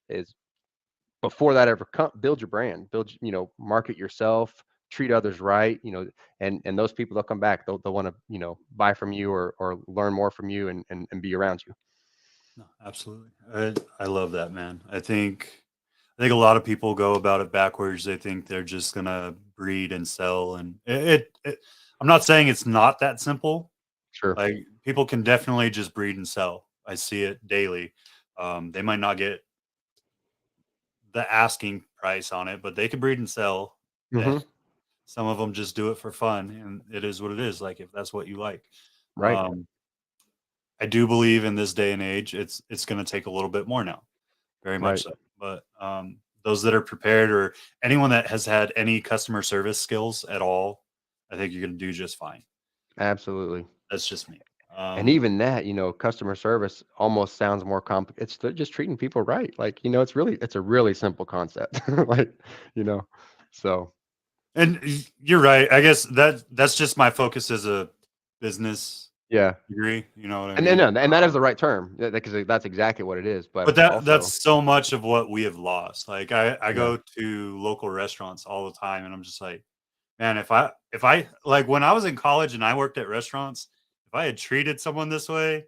before that ever build your brand, market yourself, treat others right, and those people, they'll come back. They'll want to buy from you or learn more from you and be around you. No, absolutely. I love that, man. I think a lot of people go about it backwards. They think they're just gonna breed and sell, and I'm not saying it's not that simple. Sure. Like people can definitely just breed and sell. I see it daily. They might not get the asking price on it, but they can breed and sell. And Hmm. some of them just do it for fun, and it is what it is. Like if that's what you like. Right. Um, I do believe in this day and age, it's going to take a little bit more now, very much Right. so. But those that are prepared, or anyone that has had any customer service skills at all, I think you're going to do just fine. Absolutely. That's just me. And even that, customer service almost sounds more complicated. It's just treating people right. Like, it's a really simple concept. Like, you know, so And you're right. I guess that's just my focus as a business yeah. degree. You know what I And then, mean? no, and that is the right term because that's exactly what it is. But But that's also, so much of what we have lost. Like I yeah, go to local restaurants all the time, and I'm just like, man, if I like when I was in college and I worked at restaurants, if I had treated someone this way,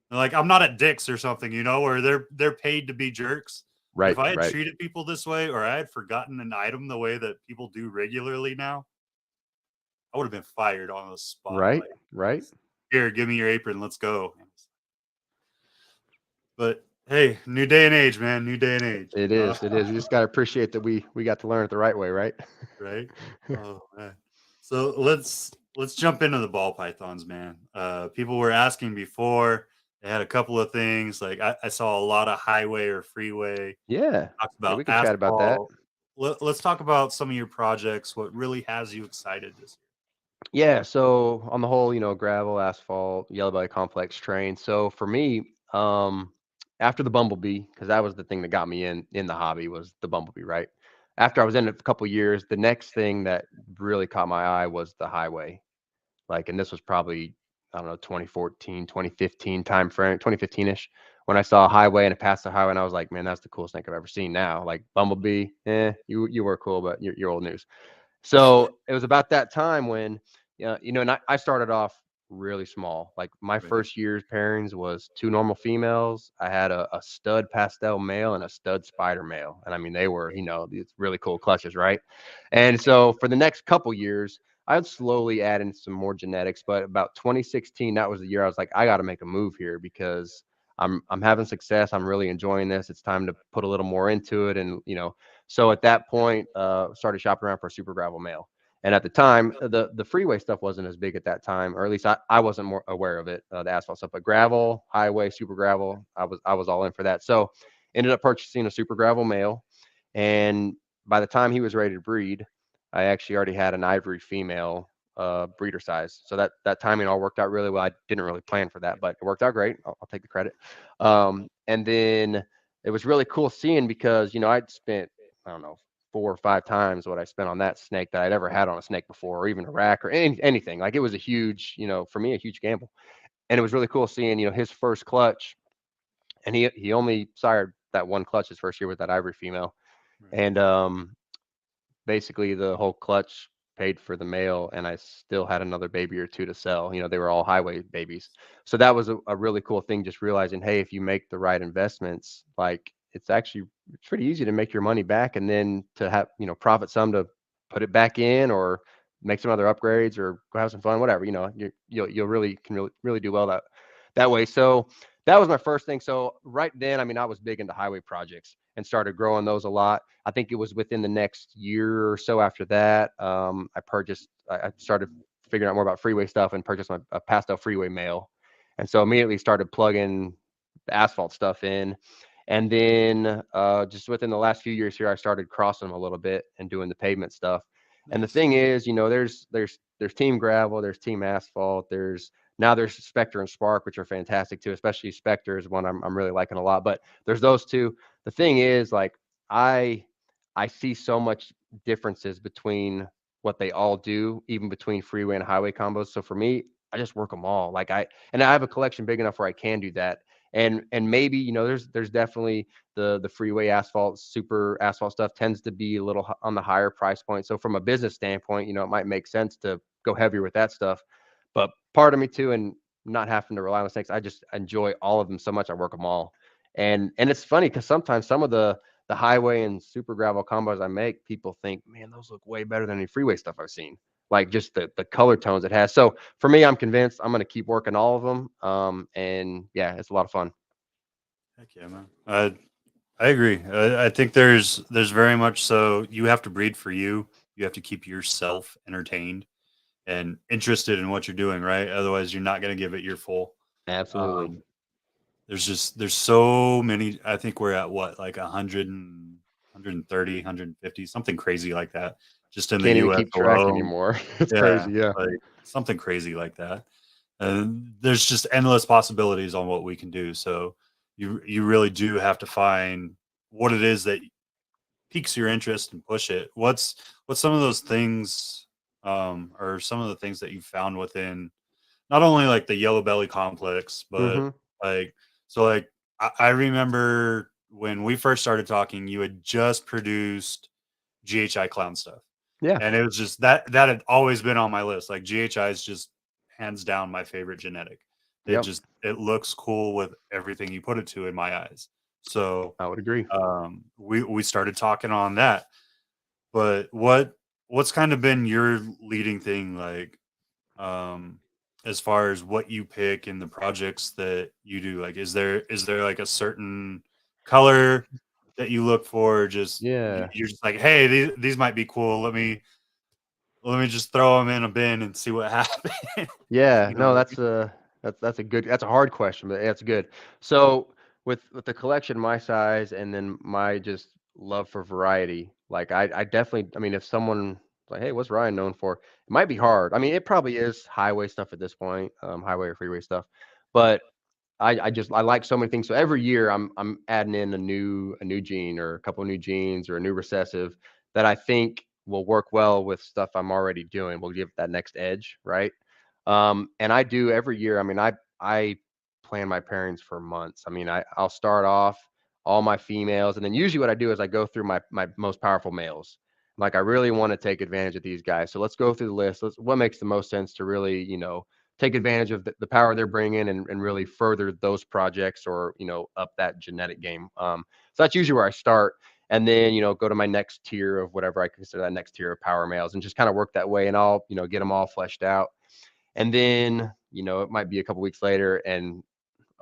like I'm not at Dick's or something, where they're paid to be jerks. But if right, I had right, treated people this way, or I had forgotten an item the way that people do regularly now, I would have been fired on the spot. right, Like, right. here, give me your apron, let's go. But hey, new day and age, man, new day and age. It is. It is. You just got to appreciate that we got to learn it the right way, right? Right? Oh man. So let's jump into the ball pythons, man. People were asking before. They had a couple of things. Like I saw a lot of highway or freeway. Yeah. Talked Yeah, about we can chat about that. asphalt. Let's talk about some of your projects. What really has you excited this Yeah, so on the whole, gravel, asphalt, yellow belly complex train. So for me, after the bumblebee, because that was the thing that got me in the hobby, was the bumblebee, right? After I was in it for a couple years, the next thing that really caught my eye was the highway. Like, and this was probably, I don't know, 2014, 2015 time frame, 2015-ish, when I saw a highway and it passed the highway, and I was like, man, that's the coolest snake I've ever seen. Now, like Bumblebee, you were cool, but you're old news. So it was about that time when, and I started off really small. Like my Right. first year's pairings was two normal females. I had a stud pastel male and a stud spider male. And I mean, they were, these really cool clutches, right? And so for the next couple years, I'd slowly add in some more genetics. But about 2016, that was the year I was like, I got to make a move here because I'm having success. I'm really enjoying this. It's time to put a little more into it. And, so at that point, started shopping around for a super gravel male. And at the time, the freeway stuff wasn't as big at that time, or at least I wasn't more aware of it, the asphalt stuff. But gravel, highway, super gravel, I was all in for that. So ended up purchasing a super gravel male, and by the time he was ready to breed, I actually already had an ivory female breeder size. So that timing all worked out really well. I didn't really plan for that, but it worked out great. I'll take the credit. And then it was really cool seeing because I'd spent, I don't know, 4 or 5 times what I spent on that snake that I'd ever had on a snake before, or even a rack or anything. Like it was a huge, for me, a huge gamble. And it was really cool seeing, his first clutch, and he only sired that one clutch his first year with that ivory female. Right. And basically the whole clutch paid for the male, and I still had another baby or two to sell. They were all highway babies. So that was a really cool thing, just realizing, hey, if you make the right investments, like it's pretty easy to make your money back, and then to have, profit some to put it back in, or make some other upgrades, or go have some fun, whatever. You'll really can really do well that way. So that was my first thing. So right then, I mean, I was big into highway projects and started growing those a lot. I think it was within the next year or so after that, I started figuring out more about freeway stuff and purchased a pastel freeway male. And so immediately started plugging the asphalt stuff in. And then just within the last few years here, I started crossing them a little bit and doing the pavement stuff. And the Nice. thing is, there's team gravel, there's team asphalt, there's Spectre and Spark, which are fantastic too. Especially Spectre is one I'm really liking a lot. But there's those two. The thing is, like, I I see so much differences between what they all do, even between freeway and highway combos. So for me, I just work them all. And I have a collection big enough where I can do that. And maybe, there's definitely the freeway asphalt, super asphalt stuff tends to be a little on the higher price point. So from a business standpoint, it might make sense to go heavier with that stuff. But part of me too, and not having to rely on snakes, I just enjoy all of them so much. I work them all. And it's funny because sometimes some of the highway and super gravel combos I make, people think, man, those look way better than any freeway stuff I've seen. Like just the color tones it has. So for me, I'm convinced I'm going to keep working all of them. And yeah, it's a lot of fun. Heck yeah, man. I agree. I think there's very much so you have to breed for you. You have to keep yourself entertained and interested in what you're doing, right? Otherwise, you're not going to give it your full. Absolutely. Um, there's so many. I think we're at what, like 130, something crazy like that, just in the Can't even U.S. keep track alone. anymore. It's Yeah, crazy. Yeah. like something crazy like that. And there's just endless possibilities on what we can do. So you really do have to find what it is that piques your interest and push it. What's some of those things, or some of the things that you found within not only like the yellow belly complex, but Hmm. like like I remember when we first started talking, you had just produced GHI clown stuff. Yeah. And it was just that had always been on my list. Like GHI is just hands down my favorite genetic. Yep. It looks cool with everything you put it to in my eyes. So I would agree. we started talking on that. But what's kind of been your leading thing, like, um as far as what you pick in the projects that you do? Like, is there like a certain color that you look for? Just Yeah. you're just like, hey, these might be cool. Let me just throw them in a bin and see what happens. Yeah, You know no, what I that's mean? a hard question, but that's good. So with the collection my size and then my just love for variety, like I definitely, I mean, if someone like, hey, what's Ryan known for? It might be hard. I mean, it probably is highway stuff at this point, highway or freeway stuff, but I like so many things. So every year I'm adding in a new gene or a couple of new genes or a new recessive that I think will work well with stuff I'm already doing. Will give it that next edge, right? And I do every year. I mean, I plan my pairings for months. I mean, I'll start off all my females, and then usually what I do is I go through my most powerful males. Like, I really want to take advantage of these guys, so let's go through the list. What makes the most sense to really, take advantage of the power they're bringing, and really further those projects, or up that genetic game. So that's usually where I start, and then go to my next tier of whatever I consider that next tier of power males, and just kind of work that way, and I'll get them all fleshed out. And then it might be a couple weeks later, and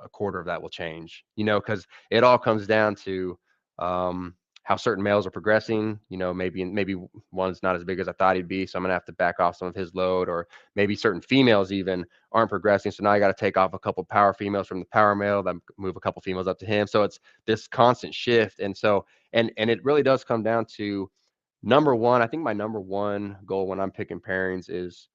a quarter of that will change, because it all comes down to how certain males are progressing. Maybe one's not as big as I thought he'd be, so I'm gonna have to back off some of his load, or maybe certain females even aren't progressing, so now I got to take off a couple power females from the power male, then move a couple females up to him. So it's this constant shift. And so and it really does come down to, number one, I think my number one goal when I'm picking pairings is,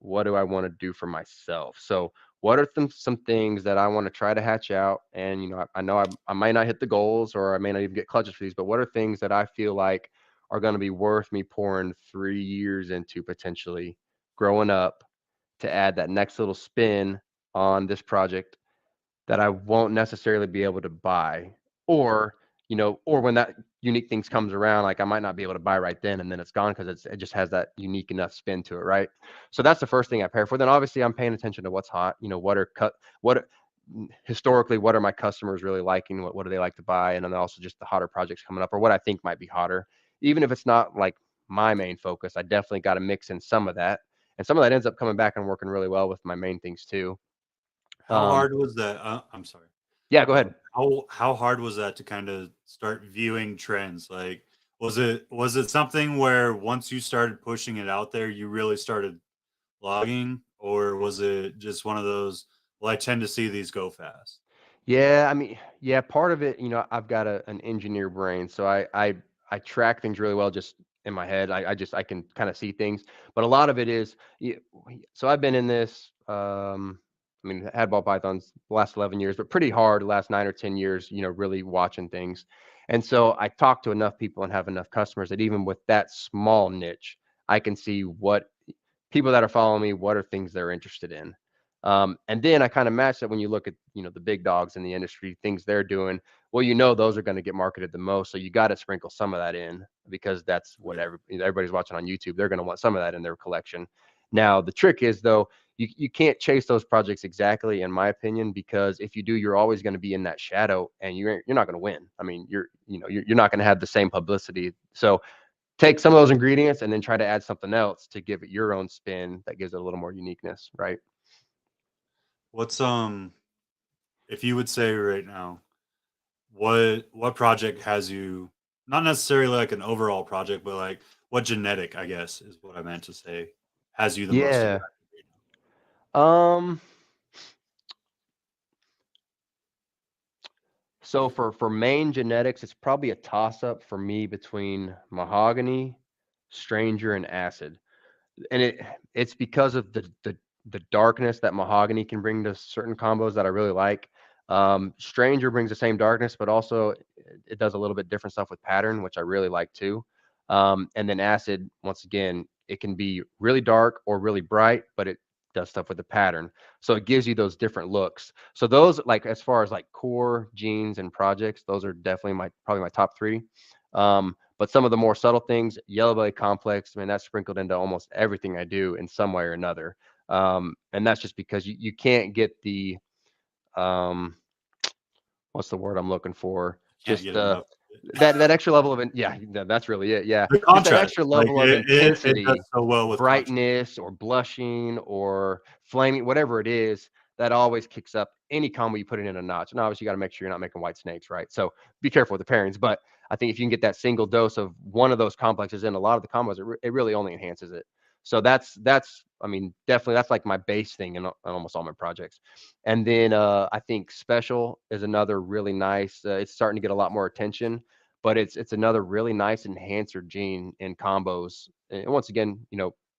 what do I want to do for myself? So what are some things that I want to try to hatch out? And, I know I might not hit the goals, or I may not even get clutches for these, but what are things that I feel like are going to be worth me pouring 3 years into, potentially growing up, to add that next little spin on this project that I won't necessarily be able to buy, or or when that unique things comes around, like I might not be able to buy right then, and then it's gone because it just has that unique enough spin to it, right? So that's the first thing I pair for. Then obviously I'm paying attention to what's hot. What historically, what are my customers really liking? What do they like to buy? And then also just the hotter projects coming up, or what I think might be hotter, even if it's not like my main focus. I definitely got to mix in some of that, and some of that ends up coming back and working really well with my main things too. How hard was that? I'm sorry. Yeah, go ahead. How hard was that to kind of start viewing trends? Like, was it something where once you started pushing it out there, you really started logging, or was it just one of those? Well, I tend to see these go fast. Yeah, I mean, yeah, part of it, I've got an engineer brain, so I track things really well just in my head. I can kind of see things, but a lot of it is, so I've been in this, I mean, had ball pythons the last 11 years, but pretty hard the last 9 or 10 years, really watching things. And so I talk to enough people and have enough customers that even with that small niche, I can see what people that are following me, what are things they're interested in. And then I kind of match that when you look at, the big dogs in the industry, things they're doing. Well, those are going to get marketed the most. So you got to sprinkle some of that in, because that's what Yeah. everybody's watching on YouTube. They're going to want some of that in their collection. Now, the trick is, though, you can't chase those projects exactly, in my opinion, because if you do, you're always going to be in that shadow, and you're not going to win. I mean, you're not going to have the same publicity. So take some of those ingredients and then try to add something else to give it your own spin that gives it a little more uniqueness, right? What's if you would say right now, what project has you, not necessarily like an overall project, but like what genetic, I guess, is what I meant to say, has you the most Yeah. excited right Um, so for main genetics, it's probably a toss up for me between mahogany, stranger, and acid. And it's because of the darkness that mahogany can bring to certain combos that I really like. Stranger brings the same darkness, but also it does a little bit different stuff with pattern, which I really like too. And then acid, once again, it can be really dark or really bright, but it does stuff with the pattern. So it gives you those different looks. So those, like, as far as like core genes and projects, those are definitely probably my top three. But some of the more subtle things, yellow belly complex, I mean, that's sprinkled into almost everything I do in some way or another. And that's just because you can't get the, um, what's the word I'm looking for? now? Can't Just get enough. that extra level of, yeah, that's really it. Yeah. The Just that contrast, extra like level of it does intensity, so well with contrast. brightness or blushing or flaming, whatever it is, that always kicks up any combo you put it in a notch. And obviously you got to make sure you're not making white snakes, right? So be careful with the pairings. But I think if you can get that single dose of one of those complexes in a lot of the combos, it really only enhances it. So that's I mean, definitely that's like my base thing in almost all my projects. And then I think special is another really nice. It's starting to get a lot more attention, but it's another really nice enhancer gene in combos. And once again,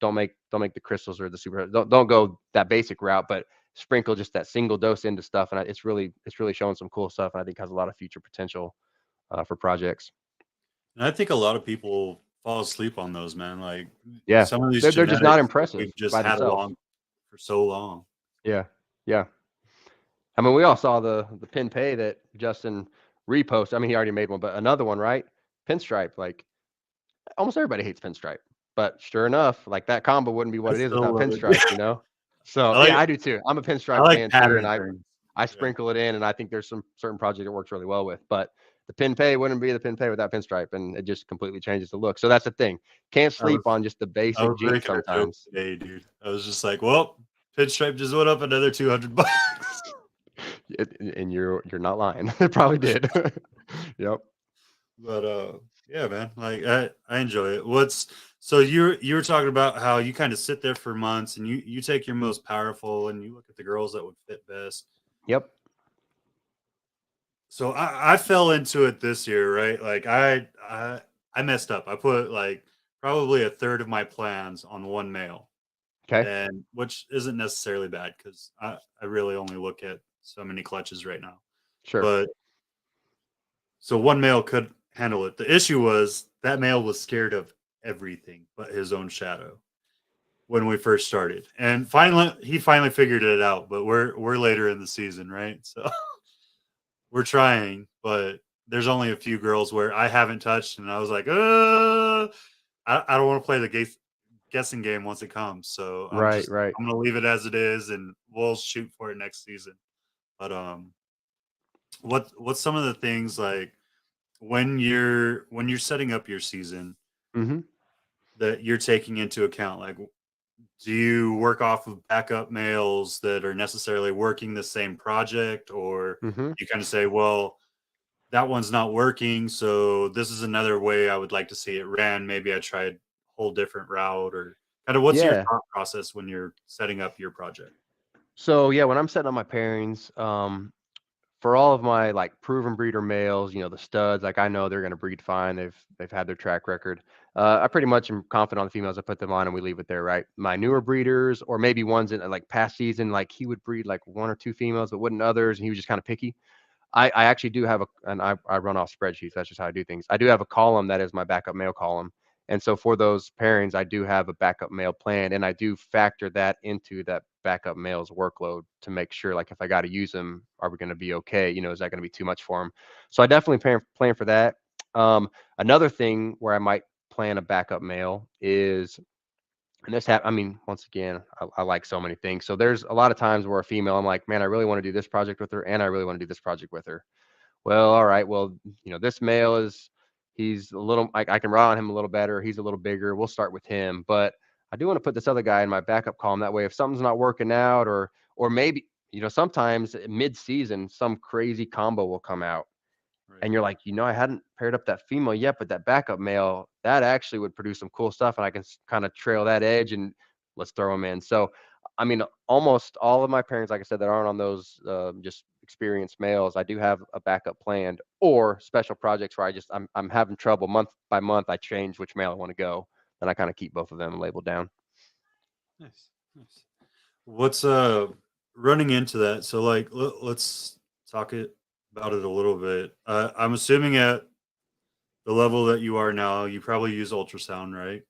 don't make the crystals or the super. Don't go that basic route, but sprinkle just that single dose into stuff, and it's really showing some cool stuff, and I think has a lot of future potential for projects. And I think a lot of people fall asleep on those, man. Like Yeah, some of these they're just not genetics that impressive we've just by had themselves. along for so long. Yeah. Yeah. I mean, we all saw the pin pay that Justin reposted. I mean, he already made one, but another one, right? Pinstripe. Like almost everybody hates pinstripe, but sure enough, like that combo wouldn't be I what it is still without love pinstripe, it. you know? So I yeah, like I do too. I'm a I pinstripe like fan too, and pattern I things. I Yeah. sprinkle it in, and I think there's some certain project it works really well with. But the pin pay wouldn't be the pin pay without pinstripe, and it just completely changes the look. So that's the thing. Can't I was sleep on just the I basic was jeans making a joke sometimes. today, dude. I was just like, well, pinstripe just went up another $200. And you're not lying. It probably did. Yep. But yeah, man. Like I enjoy it. What's so you were talking about how you kind of sit there for months and you take your most powerful and you look at the girls that would fit best. Yep. So I fell into it this year, right? Like I messed up. I put like probably a third of my plans on one male, Okay. and which isn't necessarily bad because I really only look at so many clutches right now. Sure. But so one male could handle it. The issue was that male was scared of everything but his own shadow when we first started. And finally he finally figured it out, but we're later in the season, right? So we're trying, but there's only a few girls where I haven't touched and I was like, I don't want to play the guessing game once it comes. So Right. Right. I'm gonna leave it as it is and we'll shoot for it next season. But what's some of the things like when you're setting up your season Mm-hmm. that you're taking into account? Like, do you work off of backup males that are necessarily working the same project, or Mm-hmm. you kind of say, well, that one's not working, so this is another way I would like to see it ran. Maybe I tried a whole different route, or kind of what's your Yeah. thought process when you're setting up your project? So yeah, when I'm setting up my pairings, for all of my like proven breeder males, the studs, like I know they're going to breed fine. They've had their track record. I pretty much am confident on the females. I put them on and we leave it there, right? My newer breeders, or maybe ones in like past season, like he would breed like one or two females, but wouldn't others, and he was just kind of picky. I actually do have and I run off spreadsheets. That's just how I do things. I do have a column that is my backup male column. And so for those pairings, I do have a backup male plan, and I do factor that into that backup male's workload to make sure, like, if I got to use them, are we going to be okay? Is that going to be too much for them? So I definitely plan for that. Another thing where I might plan a backup male is, and I mean, once again, I like so many things. So there's a lot of times where a female, I'm like, man, I really want to do this project with her, and I really want to do this project with her. Well, all right. Well, this male he's a little, I can rely on him a little better. He's a little bigger. We'll start with him. But I do want to put this other guy in my backup column. That way, if something's not working out, or maybe, sometimes mid-season, some crazy combo will come out. Right. And you're like, I hadn't paired up that female yet, but that backup male, that actually would produce some cool stuff. And I can kind of trail that edge and let's throw him in. So, I mean, almost all of my pairings, like I said, that aren't on those just experienced males, I do have a backup planned, or special projects where I'm having trouble month by month. I change which male I want to go. Then I kind of keep both of them labeled down. Nice. Nice. What's running into that? So like let's talk about it a little bit. I'm assuming at the level that you are now, you probably use ultrasound, right?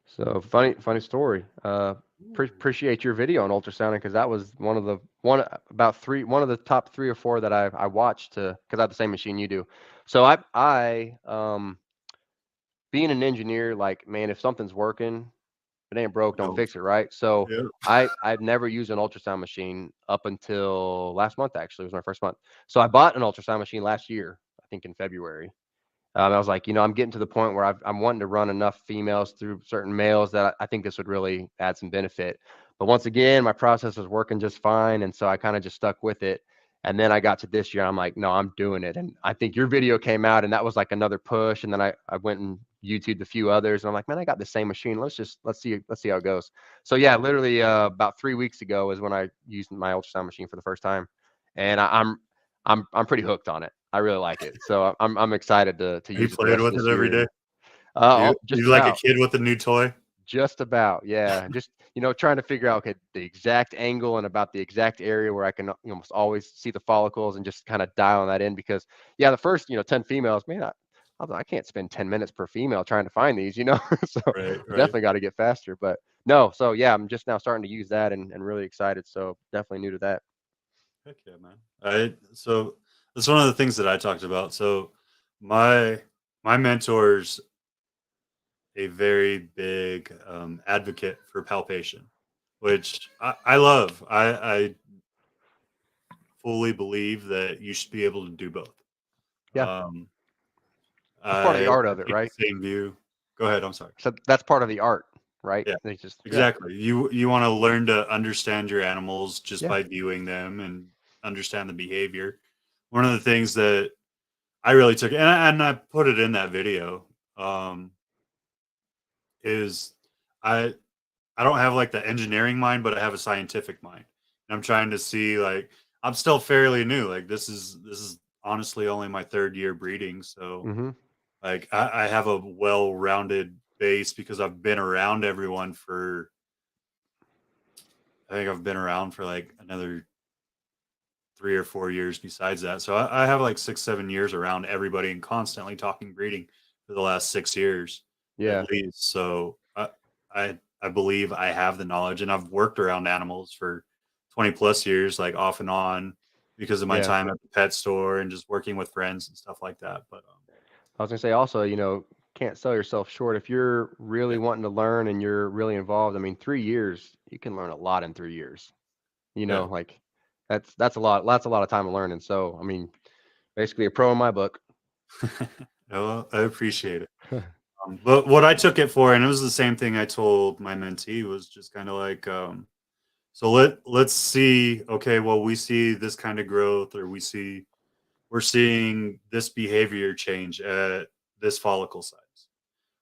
So funny story. Ooh. Appreciate your video on ultrasounding, because that was one of the top 3 or 4 that I watched, because I have the same machine you do. So being an engineer, like, man, if something's working, if it ain't broke, don't No. fix it, right? So Yeah. I've never used an ultrasound machine up until last month. Actually, it was my first month. So I bought an ultrasound machine last year, I think in February. I was like, I'm getting to the point where I'm wanting to run enough females through certain males that I think this would really add some benefit. But once again, my process was working just fine, and so I kind of just stuck with it. And then I got to this year, I'm like, no, I'm doing it. And I think your video came out, and that was like another push. And then I went and YouTubed a few others, and I'm like, man, I got the same machine. Let's see how it goes. So yeah, literally about 3 weeks ago is when I used my ultrasound machine for the first time, and I'm pretty hooked on it. I really like it. So I'm excited to Are you use it the playing rest of with it this every year. day? And You just like a about, kid with a new toy? yeah. Just trying to figure out, okay, the exact angle and about the exact area where I can almost always see the follicles, and just kind of dial on that in. Because yeah, the first 10 females, man, I can't spend 10 minutes per female trying to find these. So Right, right. definitely got to get faster. But No, so yeah, I'm just now starting to use that and really excited. So definitely new to that. Heck yeah, man. So that's one of the things that I talked about. So my my mentor's a very big advocate for palpation, which I love. I fully believe that you should be able to do both. Yeah, Um, that's part of the art I of it, take right? the same view. Go ahead. I'm sorry. So that's part of the art, right? Yeah, They just yeah, exactly. You want to learn to understand your animals just yeah. by viewing them and understand the behavior. One of the things that I really took, and I put it in that video, um, is I I don't have like the engineering mind, but I have a scientific mind. And I'm trying to see like I'm still fairly new. Like this is honestly only my third year breeding, so Mm-hmm. like I have a well-rounded base because I've been around everyone for I think I've been around for like another 3 or 4 years besides that. So I have like 6, 7 years around everybody and constantly talking breeding for the last 6 years at Yeah, least. So I believe I have the knowledge and I've worked around animals for 20 plus years, like off and on because of my yeah. time at the pet store and just working with friends and stuff like that. But I was gonna say also, can't sell yourself short if you're really yeah, wanting to learn and you're really involved. I mean, 3 years, you can learn a lot in 3 years. yeah. Like that's a lot. That's a lot of time learning. So, I mean, basically a pro in my book. Well, I appreciate it. But what I took it for, and it was the same thing I told my mentee, was just kind of like, so let's see. Okay, well, we see this kind of growth, or we're seeing this behavior change at this follicle size,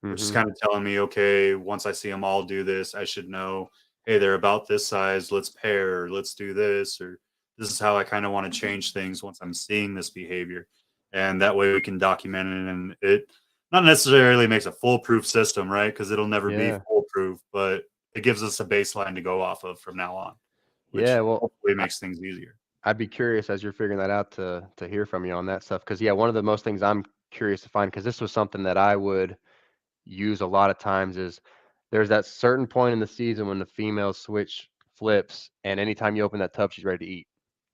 which is Mm-hmm. kind of telling me, okay, once I see them all do this, I should know, hey, they're about this size. Let's pair. Or let's do this, or this is how I kind of want to change things once I'm seeing this behavior, and that way we can document it, and it not necessarily makes a foolproof system, right? Because it'll never be Yeah. foolproof, but it gives us a baseline to go off of from now on, Yeah. which Well, hopefully I, makes things easier. I'd be curious as you're figuring that out to hear from you on that stuff. Because yeah, one of the most things I'm curious to find, because this was something that I would use a lot of times, is there's that certain point in the season when the female switch flips, and anytime you open that tub, she's ready to eat.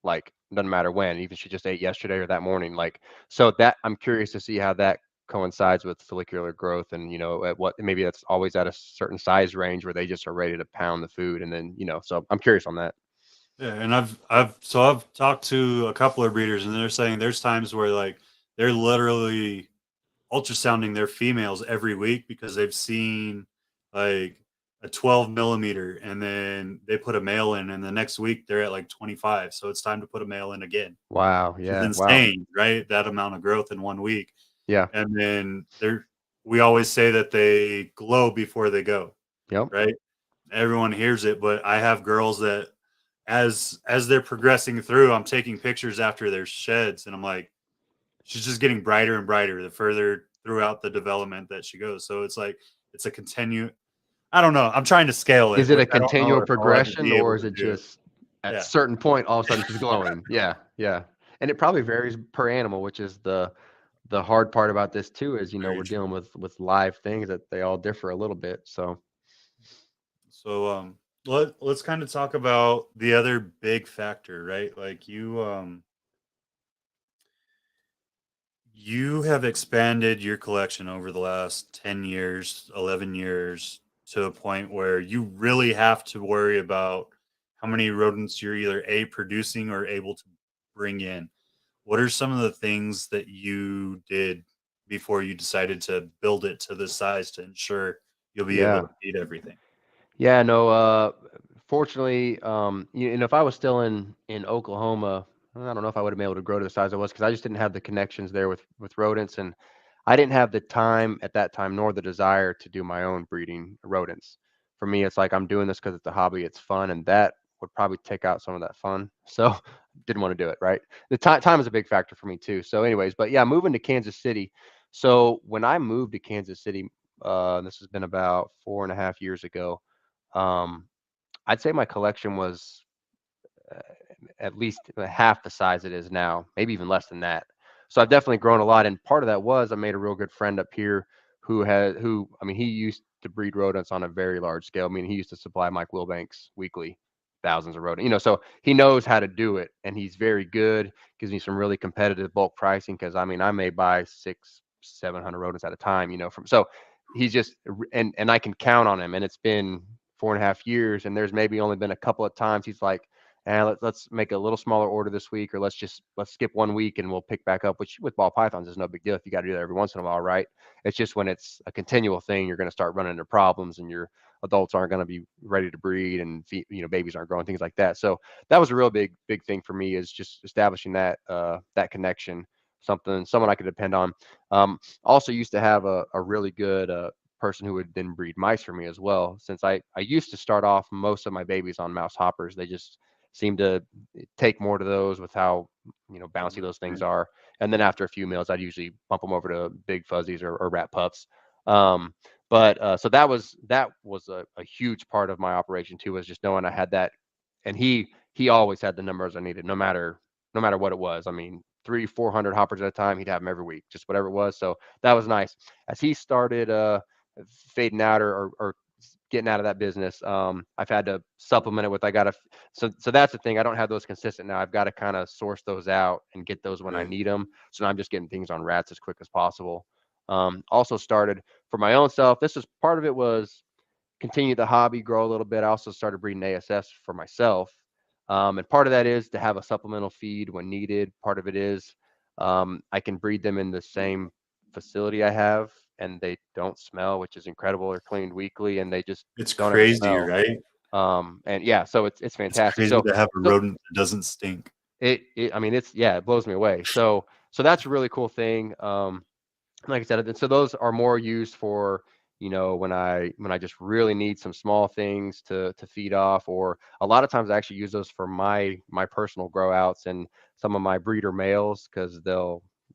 Like, doesn't matter when, even she just ate yesterday or that morning. Like, so that I'm curious to see how that coincides with follicular growth, and at what maybe that's always at a certain size range where they just are ready to pound the food, and then so I'm curious on that. Yeah, and I've talked to a couple of breeders, and they're saying there's times where like they're literally ultrasounding their females every week because they've seen like a 12 millimeter, and then they put a male in, and the next week they're at like 25. So it's time to put a male in again, Wow. which is Yeah. Wow. insane, right? That amount of growth in one week. Yeah. And then we always say that they glow before they go, Yep. right? Everyone hears it, but I have girls that as they're progressing through, I'm taking pictures after their sheds, and I'm like, she's just getting brighter and brighter the further throughout the development that she goes. So it's like it's a continue. I don't know. I'm trying to scale Is it, it which a I don't know continual if I'll ever progression, be able or is to it do. just at Yeah, certain point all of a sudden she's glowing? Yeah, yeah. And it probably varies per animal, which is the hard part about this too, is very we're true. dealing with live things that they all differ a little bit. So So let's kind of talk about the other big factor, right? Like you have expanded your collection over the last 10 years, 11 years to a point where you really have to worry about how many rodents you're either A, producing or able to bring in. What are some of the things that you did before you decided to build it to this size to ensure you'll be able yeah. to feed everything? Yeah, no, fortunately, and if I was still in Oklahoma, I don't know if I would have been able to grow to the size I was, because I just didn't have the connections there with rodents, and I didn't have the time at that time nor the desire to do my own breeding rodents. For me, it's like I'm doing this because it's a hobby, it's fun, and that would probably take out some of that fun. So didn't want to do it, right? The time is a big factor for me too. So, anyways, but yeah, moving to Kansas City. So when I moved to Kansas City, this has been about 4.5 years ago. um, I'd say my collection was uh, at least half the size it is now, maybe even less than that. So I've definitely grown a lot. And part of that was I made a real good friend up here I mean, he used to breed rodents on a very large scale. I mean, he used to supply Mike Wilbanks weekly thousands of rodents, so he knows how to do it, and he's very good. Gives me some really competitive bulk pricing because I mean, I may buy 600-700 rodents at a time, so he's just, and I can count on him, and it's been 4.5 years, and there's maybe only been a couple of times he's like, let's make a little smaller order this week, or let's skip 1 week and we'll pick back up, which with ball pythons is no big deal if you got to do that every once in a while, right? It's just when it's a continual thing, you're going to start running into problems, and your adults aren't going to be ready to breed, and babies aren't growing, things like that. So that was a real big thing for me, is just establishing that connection, someone I could depend on. Also used to have a really good person who would then breed mice for me as well, since I used to start off most of my babies on mouse hoppers. They just seem to take more to those with how bouncy those things are. And then after a few meals, I'd usually bump them over to big fuzzies or rat pups. But so that was a huge part of my operation too, was just knowing I had that. And he always had the numbers I needed, no matter what it was. I mean, 300-400 hoppers at a time, he'd have them every week, just whatever it was. So that was nice. As he started fading out, or getting out of that business, I've had to supplement it with, so that's the thing. I don't have those consistent now. I've got to kind of source those out and get those when I Right. need them. So now I'm just getting things on rats as quick as possible. Also started for my own self. This is part of it, was continue the hobby, grow a little bit. I also started breeding ASS for myself. And part of that is to have a supplemental feed when needed. Part of it is I can breed them in the same facility I have, and they don't smell, which is incredible. They're cleaned weekly, and they just It's don't ever crazy, smell. right? And yeah, so it's It's fantastic. crazy So to have a so rodent that doesn't stink. I mean, it blows me away. So that's a really cool thing. Like I said, so those are more used for, when I just really need some small things to feed off, or a lot of times I actually use those for my personal grow outs and some of my breeder males, because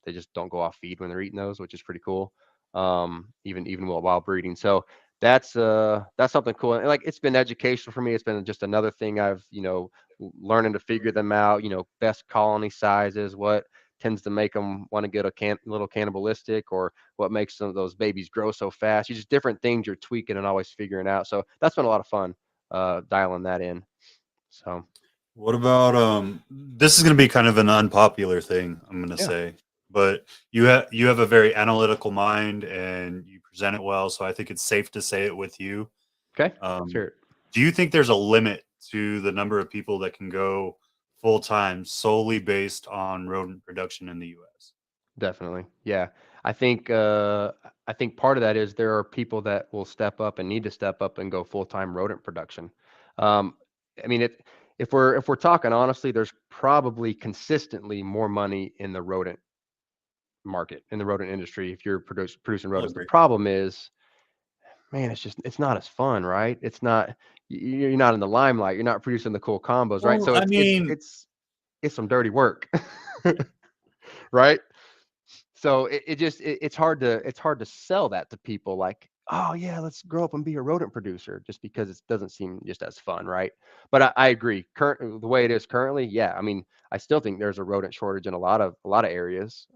they just don't go off feed when they're eating those, which is pretty cool. Even while breeding. So that's something cool. And like, it's been educational for me. It's been just another thing I've, learning to figure them out, best colony sizes, what tends to make them want to get a little cannibalistic, or what makes some of those babies grow so fast. Just different things you're tweaking and always figuring out. So that's been a lot of fun, dialing that in. So What about this is going to be kind of an unpopular thing, I'm going to yeah, say, but you have a very analytical mind and you present it well, so I think it's safe to say it with you. okay, let's hear Um, it. do you think there's a limit to the number of people that can go full time solely based on rodent production in the US? Definitely, yeah. I think I think part of that is there are people that will step up and need to step up and go full time rodent production. Um, I mean, if we're talking honestly, there's probably consistently more money in the rodent market, in the rodent industry, if you're producing I'll rodents. The agree. problem is, man, it's not as fun, right? It's not, you're not in the limelight. You're not producing the cool combos, right? Well, So I mean, it's some dirty work, right? So it's hard to sell that to people, like, oh yeah, let's grow up and be a rodent producer, just because it doesn't seem just as fun, right? But I agree. The way it is currently, yeah. I mean, I still think there's a rodent shortage in a lot of areas.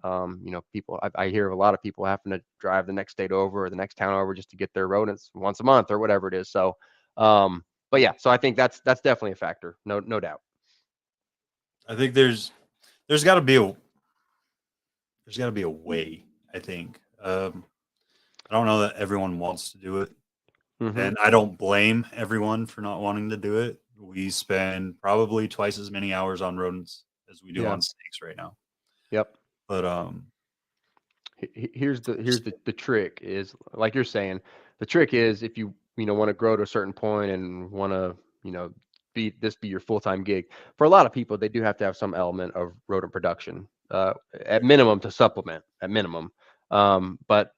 People, I hear of a lot of people having to drive the next state over, or the next town over, just to get their rodents once a month or whatever it is. So, but yeah, so I think that's definitely a factor, no doubt. I think there's got to be a there's got to be a way, I think. I don't know that everyone wants to do it. Hmm. And I don't blame everyone for not wanting to do it. We spend probably twice as many hours on rodents as we do Yeah. on snakes right now. Yep. But Here's the trick, is like you're saying. The trick is, if you want to grow to a certain point and want to, be your full-time gig. For a lot of people, they do have to have some element of rodent production, at minimum, to supplement, at minimum. But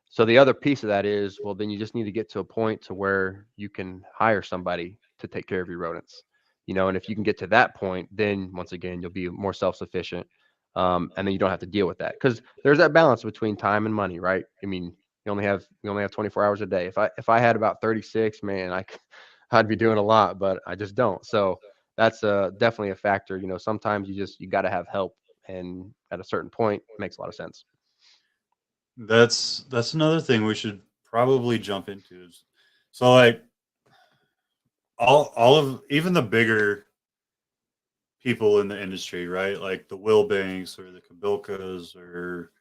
so the other piece of that is, well, then you just need to get to a point to where you can hire somebody to take care of your rodents. And if you can get to that point, then once again, you'll be more self-sufficient. And then you don't have to deal with that, because there's that balance between time and money, right? I mean, you only have 24 hours a day. If I had about 36, man, I'd be doing a lot, but I just don't. So that's definitely a factor. Sometimes you got to have help, and at a certain point, it makes a lot of sense. That's another thing we should probably jump into. Is so like all of even the bigger people in the industry, right? Like the Will Banks or the Kabilkas or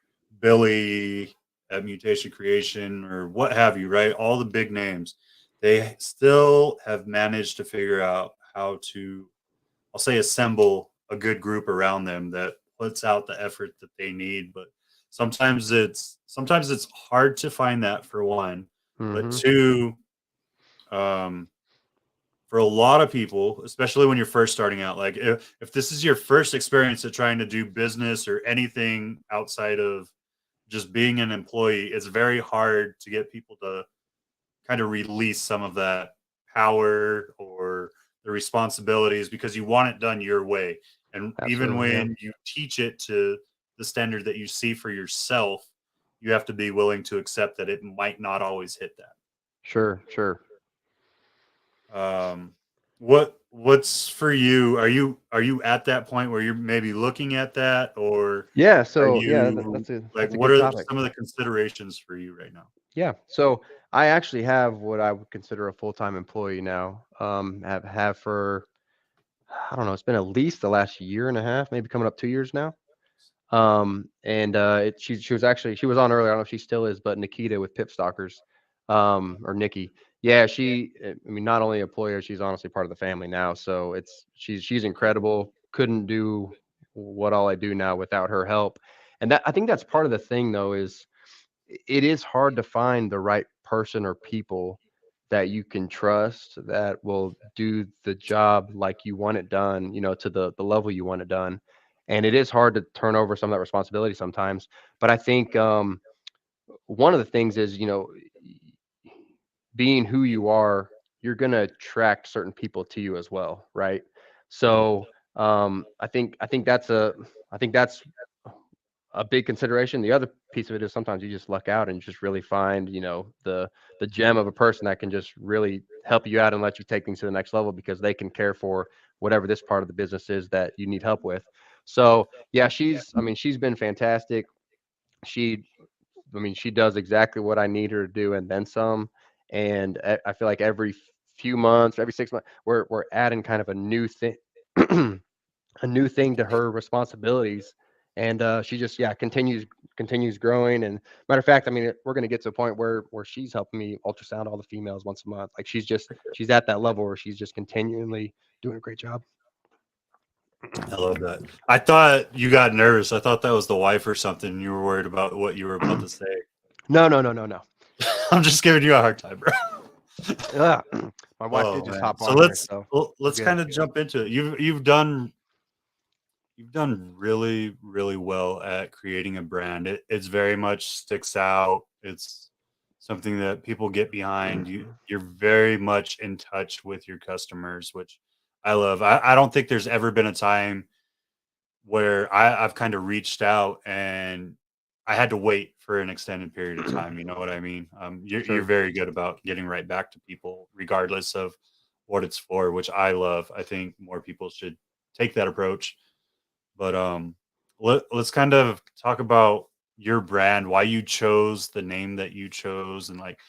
Billy at Mutation Creation or what have you, right? All the big names, they still have managed to figure out how to, I'll say, assemble a good group around them that puts out the effort that they need. But sometimes it's hard to find that, for one, but Mm-hmm. two, um, for a lot of people, especially when you're first starting out, like if this is your first experience at trying to do business or anything outside of just being an employee, it's very hard to get people to kind of release some of that power or the responsibilities because you want it done your way. And even Absolutely. Yeah. when you teach it to the standard that you see for yourself, you have to be willing to accept that it might not always hit that. Sure. Sure. Um, what's for you? Are you at that point where you're maybe looking at that, or Yeah. are So yeah, you like that's a what good are topic. some of the considerations for you right now? Yeah. So I actually have what I would consider a full-time employee now. Have for I don't know. It's been at least the last year and a half, maybe coming up 2 years now. And she was actually she was on earlier. I don't know if she still is, but Nikita with Pip Stalkers, or Nikki. Yeah, I mean, not only a employer, she's honestly part of the family now. So she's incredible. Couldn't do what all I do now without her help. And that I think that's part of the thing though is it is hard to find the right person or people that you can trust that will do the job like you want it done, to the level you want it done. And it is hard to turn over some of that responsibility sometimes. But I think one of the things is, being who you are, you're going to attract certain people to you as well, right? So I think that's a big consideration. The other piece of it is sometimes you just luck out and just really find, the gem of a person that can just really help you out and let you take things to the next level because they can care for whatever this part of the business is that you need help with. So yeah, I mean, she's been fantastic. She, I mean, she does exactly what I need her to do and then some. And I feel like every few months, every 6 months, we're adding kind of a new thing, a new thing to her responsibilities. And she just continues growing. And matter of fact, I mean, we're going to get to a point where she's helping me ultrasound all the females once a month. Like she's at that level where she's just continually doing a great job. I love that. I thought you got nervous. I thought that was the wife or something. You were worried about what you were about to say. No, no, no, no, no. I'm just giving you a hard time, bro. Ugh. My wife Oh did just man. hop So on here, let's so we're let's good. kind of jump into it. You've done really, really well at creating a brand. It's very much sticks out. It's something that people get behind. You're very much in touch with your customers, which I love. I don't think there's ever been a time where I've kind of reached out and I had to wait for an extended period of time. You know what I mean? You're Sure. very good about getting right back to people, regardless of what it's for, which I love. I think more people should take that approach. But let's kind of talk about your brand, why you chose the name that you chose, and like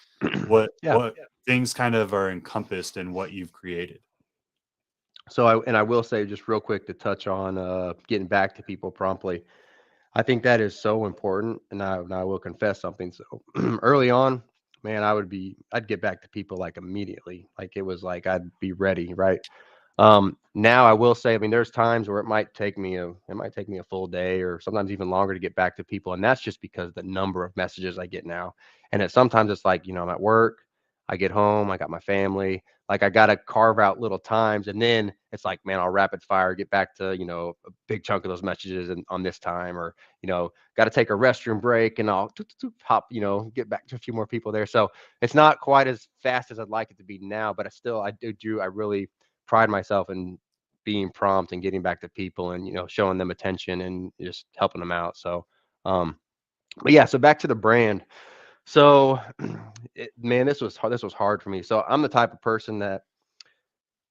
what Yeah. things kind of are encompassed in what you've created. So I will say just real quick to touch on getting back to people promptly. I think that is so important, and I will confess something. So early on, man, I'd get back to people like immediately, like it was like I'd be ready, right? Now I will say, I mean, there's times where it might take me a full day or sometimes even longer to get back to people, and that's just because the number of messages I get now, and sometimes it's like, I'm at work, I get home, I got my family, like I gotta carve out little times, and then it's like, man, I'll rapid fire get back to a big chunk of those messages on this time, or got to take a restroom break, and I'll hop, get back to a few more people there. So it's not quite as fast as I'd like it to be now, but I really pride myself in being prompt and getting back to people and showing them attention and just helping them out. So but yeah, so back to the brand. So man, this was hard for me. So I'm the type of person that,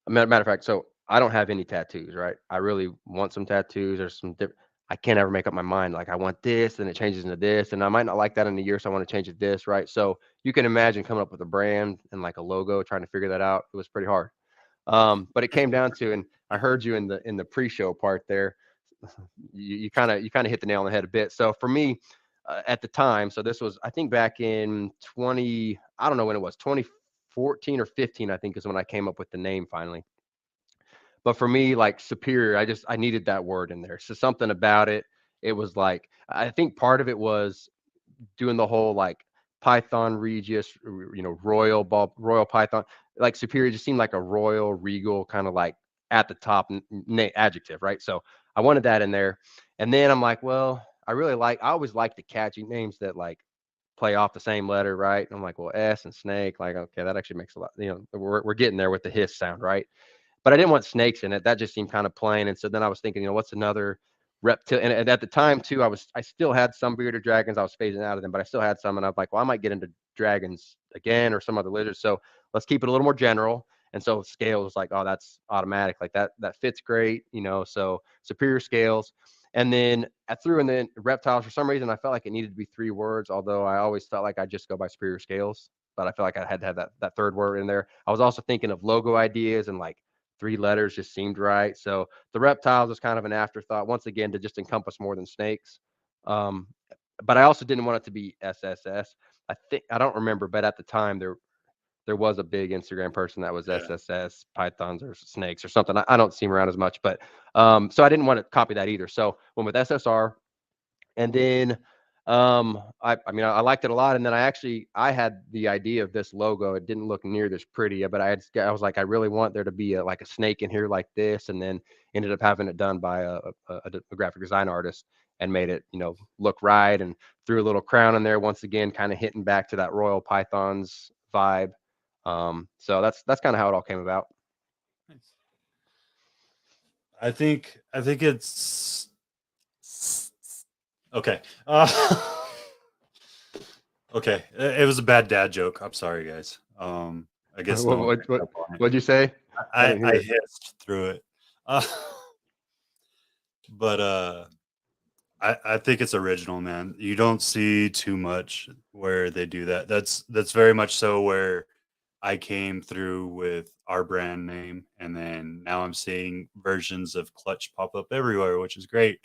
matter of fact, so I don't have any tattoos, right? I really want some tattoos or some different. I can't ever make up my mind. Like I want this, and it changes into this, and I might not like that in a year, so I want to change it to this, right? So you can imagine coming up with a brand and like a logo, trying to figure that out. It was pretty hard. But it came down to, and I heard you in the pre-show part there. You kind of hit the nail on the head a bit. So for me, at the time, so this was I think back in 20, I don't know when it was, 2014 or 15, I think is when I came up with the name finally. But for me, like superior, I needed that word in there. So something about it, it was like I think part of it was doing the whole like Python Regis, royal Python, like superior just seemed like a royal, regal kind of like at the top adjective, right? So I wanted that in there, and then I'm like, well, I always like the catchy names that like play off the same letter, right? And I'm like, well, S and snake, like okay, that actually makes a lot, we're getting there with the hiss sound, right? But I didn't want snakes in it. That just seemed kind of plain. And so then I was thinking, what's another reptile? And at the time too, I still had some bearded dragons. I was phasing out of them, but I still had some. And I was like, well, I might get into dragons again or some other lizards. So let's keep it a little more general. And so scale was like, oh, that's automatic. Like that fits great, So superior scales. And then I threw in the reptiles for some reason. I felt like it needed to be 3 words, although I always felt like I just go by superior scales. But I feel like I had to have that third word in there. I was also thinking of logo ideas and like 3 letters just seemed right. So the reptiles was kind of an afterthought once again to just encompass more than snakes. Um, but I also didn't want it to be SSS. I don't remember, but at the time there was a big Instagram person that was Yeah. SSS pythons or snakes or something. I don't see him around as much, but so I didn't want to copy that either. So went with SSR, and then I mean I liked it a lot, and then I had the idea of this logo. It didn't look near this pretty, but I was like I really want there to be like a snake in here like this, and then ended up having it done by a graphic design artist and made it look right, and threw a little crown in there once again, kind of hitting back to that royal pythons vibe. So that's kind of how it all came about. Nice. I think it's okay. Okay, it was a bad dad joke. I'm sorry, guys. I guess no one picked up on it. What'd you say? I didn't I hear. hissed through it. Uh, but I think it's original, man. You don't see too much where they do that. That's very much so where I came through with our brand name, and then now I'm seeing versions of Clutch pop up everywhere, which is great.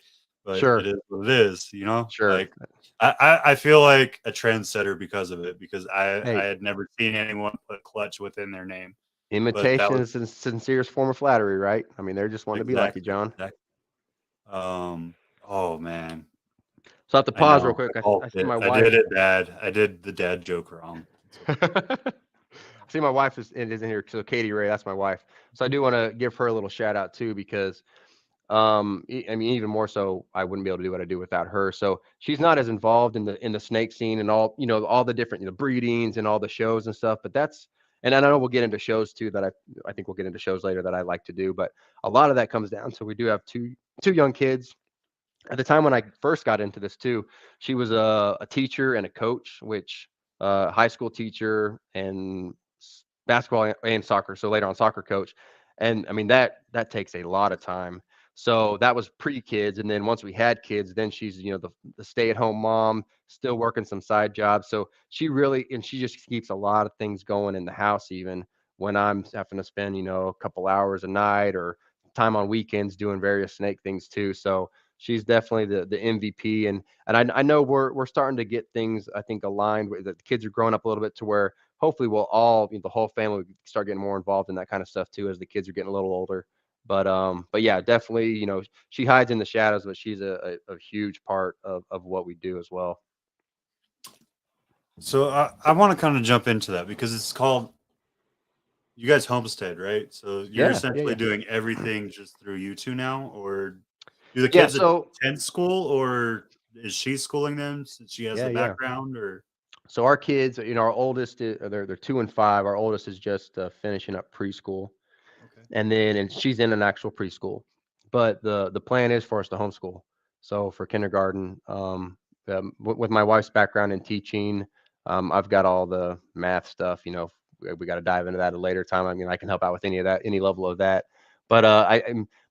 But it Sure, is what it is, sure. Like I feel like a trendsetter because of it, because I Hey, had never seen anyone put Clutch within their name. But that imitation was is the sincerest form of flattery, right? I mean, they're just wanting to be like you, exactly, John. exactly. Oh man, So I have to I pause real know. quick. I I see my did wife. it bad. I did the dad joke wrong. It's okay. I see my wife is in here. So Katie Ray, that's my wife. So I do want to give her a little shout out too, because I mean, even more so, I wouldn't be able to do what I do without her. So she's not as involved in the snake scene and all the different breedings and all the shows and stuff. But and I know we'll get into shows too that I think we'll get into shows later that I like to do. But a lot of that comes down. So we do have two young kids. At the time when I first got into this too, she was a teacher and a coach, which high school teacher and basketball and soccer. So later on, soccer coach, and I mean that takes a lot of time. So that was pre kids, and then once we had kids, then she's the stay at home mom, still working some side jobs. So she just keeps a lot of things going in the house, even when I'm having to spend a couple hours a night or time on weekends doing various snake things too. So she's definitely the MVP, and I know we're starting to get things I think aligned with the kids are growing up a little bit to where hopefully we'll all the whole family start getting more involved in that kind of stuff too as the kids are getting a little older. But yeah, definitely she hides in the shadows, but she's a huge part of what we do as well. So I want to kind of jump into that because it's called you guys homestead, right? So you're Yeah, yeah, essentially yeah. doing everything just through you two now, or do the Yeah, kids so attend school, or is she schooling them since she has yeah, the yeah. background? Or So our kids, our oldest, they're 2 and 5. Our oldest is just finishing up preschool, okay, and she's in an actual preschool. But the plan is for us to homeschool. So for kindergarten, with my wife's background in teaching, I've got all the math stuff. We got to dive into that at a later time. I mean, I can help out with any of that, any level of that. But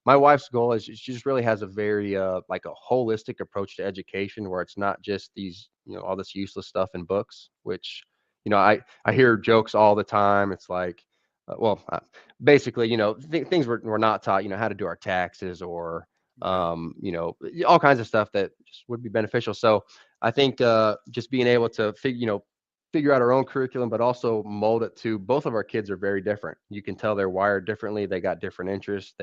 my wife's goal is she just really has a very like a holistic approach to education, where it's not just these, all this useless stuff in books, which, I hear jokes all the time. It's like, well, basically, things we're not taught, how to do our taxes, or Yeah. all kinds of stuff that just would be beneficial. So I think just being able to figure out our own curriculum, but also mold it to, both of our kids are very different. You can tell they're wired differently. They got different interests.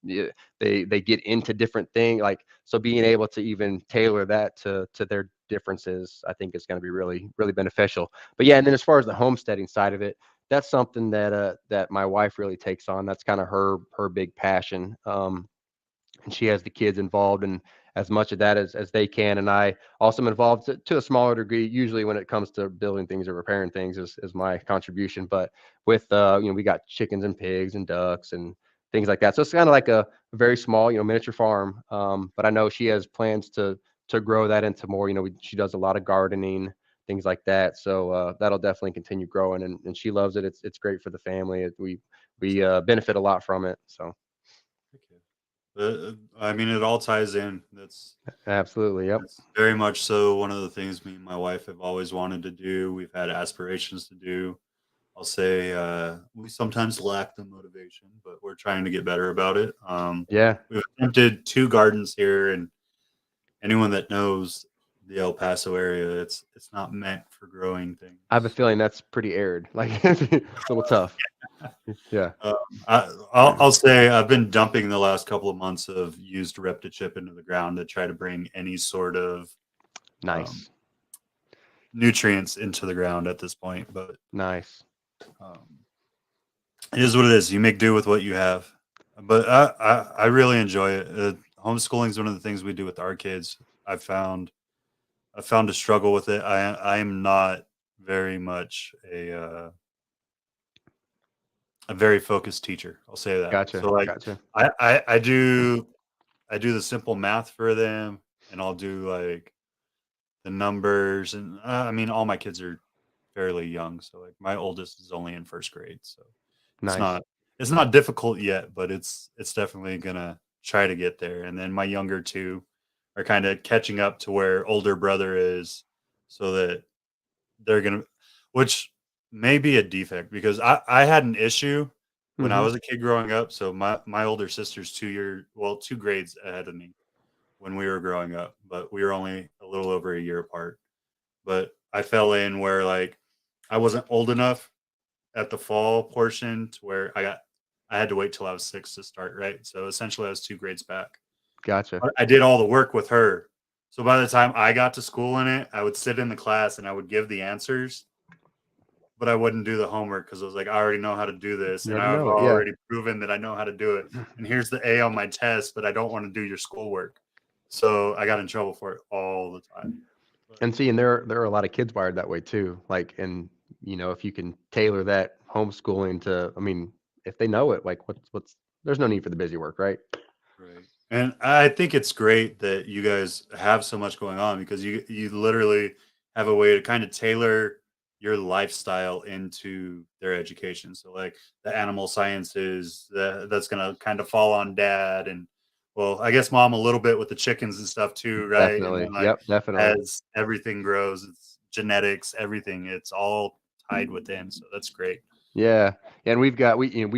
Yeah, they get into different things. Like, so being able to even tailor that to their differences, I think is going to be really, really beneficial. But yeah, and then as far as the homesteading side of it, that's something that my wife really takes on. That's kind of her big passion. And she has the kids involved in as much of that as they can. And I also am involved to a smaller degree, usually when it comes to building things or repairing things is my contribution. But with, we got chickens and pigs and ducks and things like that. So it's kind of like a very small, miniature farm. But I know she has plans to grow that into more, she does a lot of gardening, things like that. So that'll definitely continue growing, and she loves it. It's great for the family. We benefit a lot from it. So Okay. I mean, it all ties in. absolutely. Yep. That's very much so one of the things me and my wife have always wanted to do. We've had aspirations to do. I'll say we sometimes lack the motivation, but we're trying to get better about it. Yeah. We've attempted 2 gardens here, and anyone that knows the El Paso area, it's not meant for growing things. I have a feeling that's pretty arid, like a little tough. Yeah. Um, I'll say I've been dumping the last couple of months of used Reptichip into the ground to try to bring any sort of um, Nice. nutrients into the ground at this point. But Nice. um, it is what it is. You make do with what you have. But I really enjoy it. Homeschooling is one of the things we do with our kids. I found a struggle with it. I am not very much a very focused teacher. I'll say that. Gotcha. So like Gotcha. I do the simple math for them, and I'll do like the numbers, and I mean all my kids are fairly young, so like my oldest is only in first grade, so it's Nice. not it's not difficult yet, but it's definitely gonna try to get there. And then my younger two are kind of catching up to where older brother is, so that they're gonna, which may be a defect because I had an issue when I Hmm. was a kid growing up. So my older sister's 2 grades ahead of me when we were growing up, but we were only a little over a year apart. But I fell in where like I wasn't old enough at the fall portion to where I had to wait till I was 6 to start, right? So essentially I was 2 grades back. Gotcha. But I did all the work with her. So by the time I got to school in it, I would sit in the class and I would give the answers, but I wouldn't do the homework because I was like, I already know how to do this, You and already I've know it. Yeah. already proven that I know how to do it. And here's the A on my test, but I don't want to do your schoolwork. So I got in trouble for it all the time. But And see, and there are a lot of kids wired that way too. Like, and if you can tailor that homeschooling to, I mean, if they know it, like what's there's no need for the busy work, right? right. And I think it's great that you guys have so much going on because you literally have a way to kind of tailor your lifestyle into their education. So like the animal sciences, that's gonna kind of fall on dad, and well, I guess mom a little bit with the chickens and stuff too, right? And Definitely. then like Yep. Definitely. as everything grows, it's genetics, everything, it's all tied within. So that's great. Yeah, and we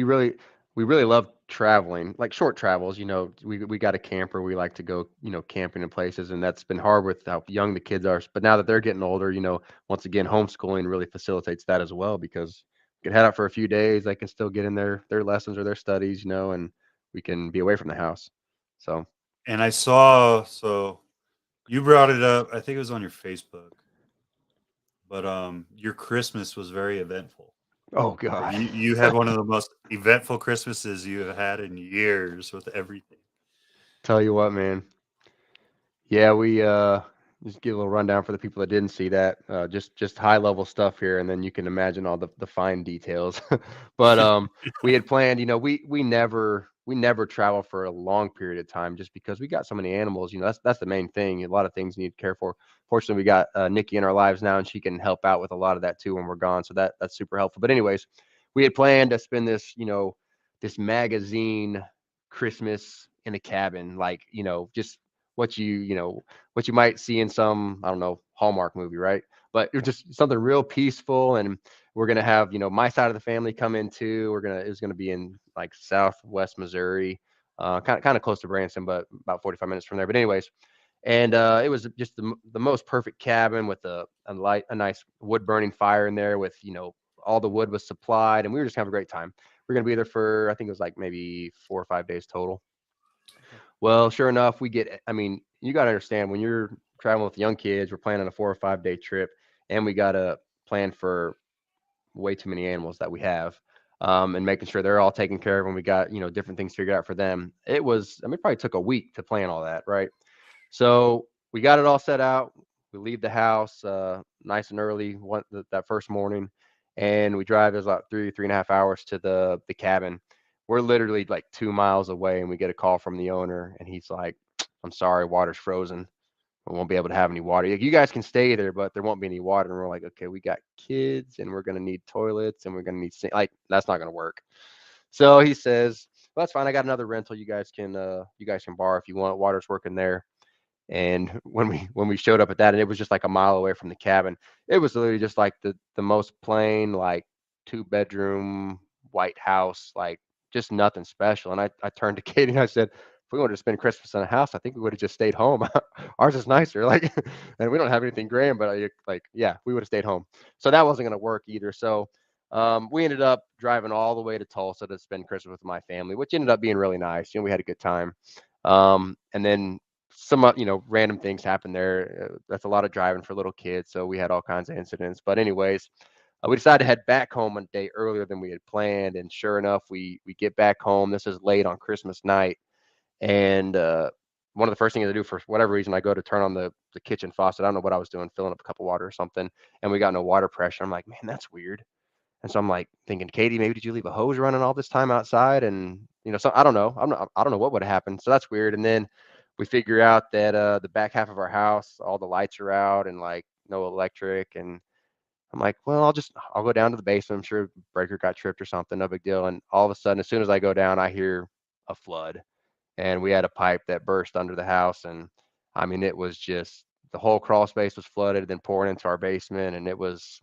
really love traveling, like short travels. We got a camper. We like to go, camping in places, and that's been hard with how young the kids are. But now that they're getting older, once again, homeschooling really facilitates that as well, because you can head out for a few days. They can still get in their lessons or their studies, and we can be away from the house. So, And I saw, so you brought it up, I think it was on your Facebook, but your Christmas was very eventful. oh Like, God, you had one of the most eventful Christmases you have had in years with everything. tell you what, man. Yeah, we just give a little rundown for the people that didn't see that. Just high level stuff here, and then you can imagine all the fine details. But we had planned, we never travel for a long period of time just because we got so many animals. That's the main thing. A lot of things you need to care for. Fortunately, we got Nikki in our lives now, and she can help out with a lot of that too when we're gone. So that's super helpful. But anyways, we had planned to spend this magazine Christmas in a cabin, like, just what you might see in some, I don't know, Hallmark movie, right? But it was just something real peaceful. And we're gonna have, my side of the family come in too. It's gonna be in like Southwest Missouri, kind of close to Branson, but about 45 minutes from there. But anyways, and it was just the most perfect cabin with a nice wood burning fire in there with, all the wood was supplied, and we were just having a great time. We're gonna be there for, I think it was like maybe 4 or 5 days total. Okay. Well, sure enough, I mean, you got to understand when you're traveling with young kids, we're planning a 4 or 5 day trip, and we got to plan for way too many animals that we have, and making sure they're all taken care of, and we got, different things figured out for them. I mean, it probably took a week to plan all that, right? So we got it all set out. We leave the house nice and early that first morning, and we drive. It was about 3.5 hours to the cabin. We're literally like 2 miles away, and we get a call from the owner, and he's like, "I'm sorry, water's frozen. We won't be able to have any water. You guys can stay there, but there won't be any water." And we're like, "Okay, we got kids, and we're gonna need toilets, and we're gonna need like that's not gonna work." So he says, "Well, that's fine. I got another rental. You guys can borrow if you want. Water's working there." And when we showed up at that, and it was just like a mile away from the cabin, it was literally just like the most plain, like, 2 bedroom white house, like, just nothing special. And I turned to Katie and I said, "If we wanted to spend Christmas in a house, I think we would have just stayed home. Ours is nicer, like, and we don't have anything grand, but like, yeah, we would have stayed home." So that wasn't going to work either. So we ended up driving all the way to Tulsa to spend Christmas with my family, which ended up being really nice. We had a good time. And then some random things happen there. That's a lot of driving for little kids, so we had all kinds of incidents. But anyways, we decided to head back home a day earlier than we had planned, and sure enough, we get back home. This is late on Christmas night, and one of the first things I do, for whatever reason, I go to turn on the kitchen faucet. I don't know what I was doing, filling up a cup of water or something, and we got no water pressure. I'm like, "Man, that's weird." And so I'm like thinking, "Katie, maybe did you leave a hose running all this time outside?" And so I don't know. I don't know what would have happened. So that's weird. And then we figure out that the back half of our house, all the lights are out and like no electric. And I'm like, "Well, I'll go down to the basement. I'm sure breaker got tripped or something. No big deal." And all of a sudden, as soon as I go down, I hear a flood, and we had a pipe that burst under the house. And I mean, it was just the whole crawl space was flooded, then pouring into our basement, and it was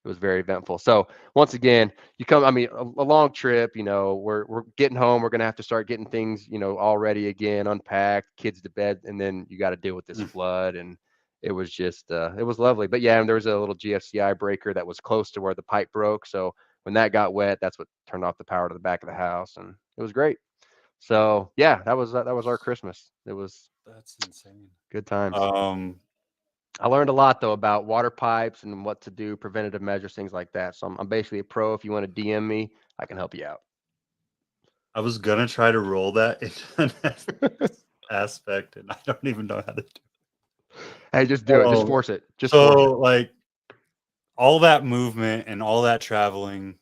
very eventful. So once again, I mean, a long trip, we're getting home. We're going to have to start getting things, all ready again, unpacked, kids to bed. And then you got to deal with this Mm. flood. And it was just, it was lovely. But yeah, and there was a little GFCI breaker that was close to where the pipe broke. So when that got wet, that's what turned off the power to the back of the house. And it was great. So yeah, that was our Christmas. It was That's insane. good times. Um, I learned a lot though about water pipes and what to do, preventative measures, things like that. So I'm basically a pro. If you want to DM me, I can help you out. I was gonna try to roll that into an aspect, and I don't even know how to do it. Hey, just do it. Just Oh, force it. Just force so it. like all that movement and all that traveling,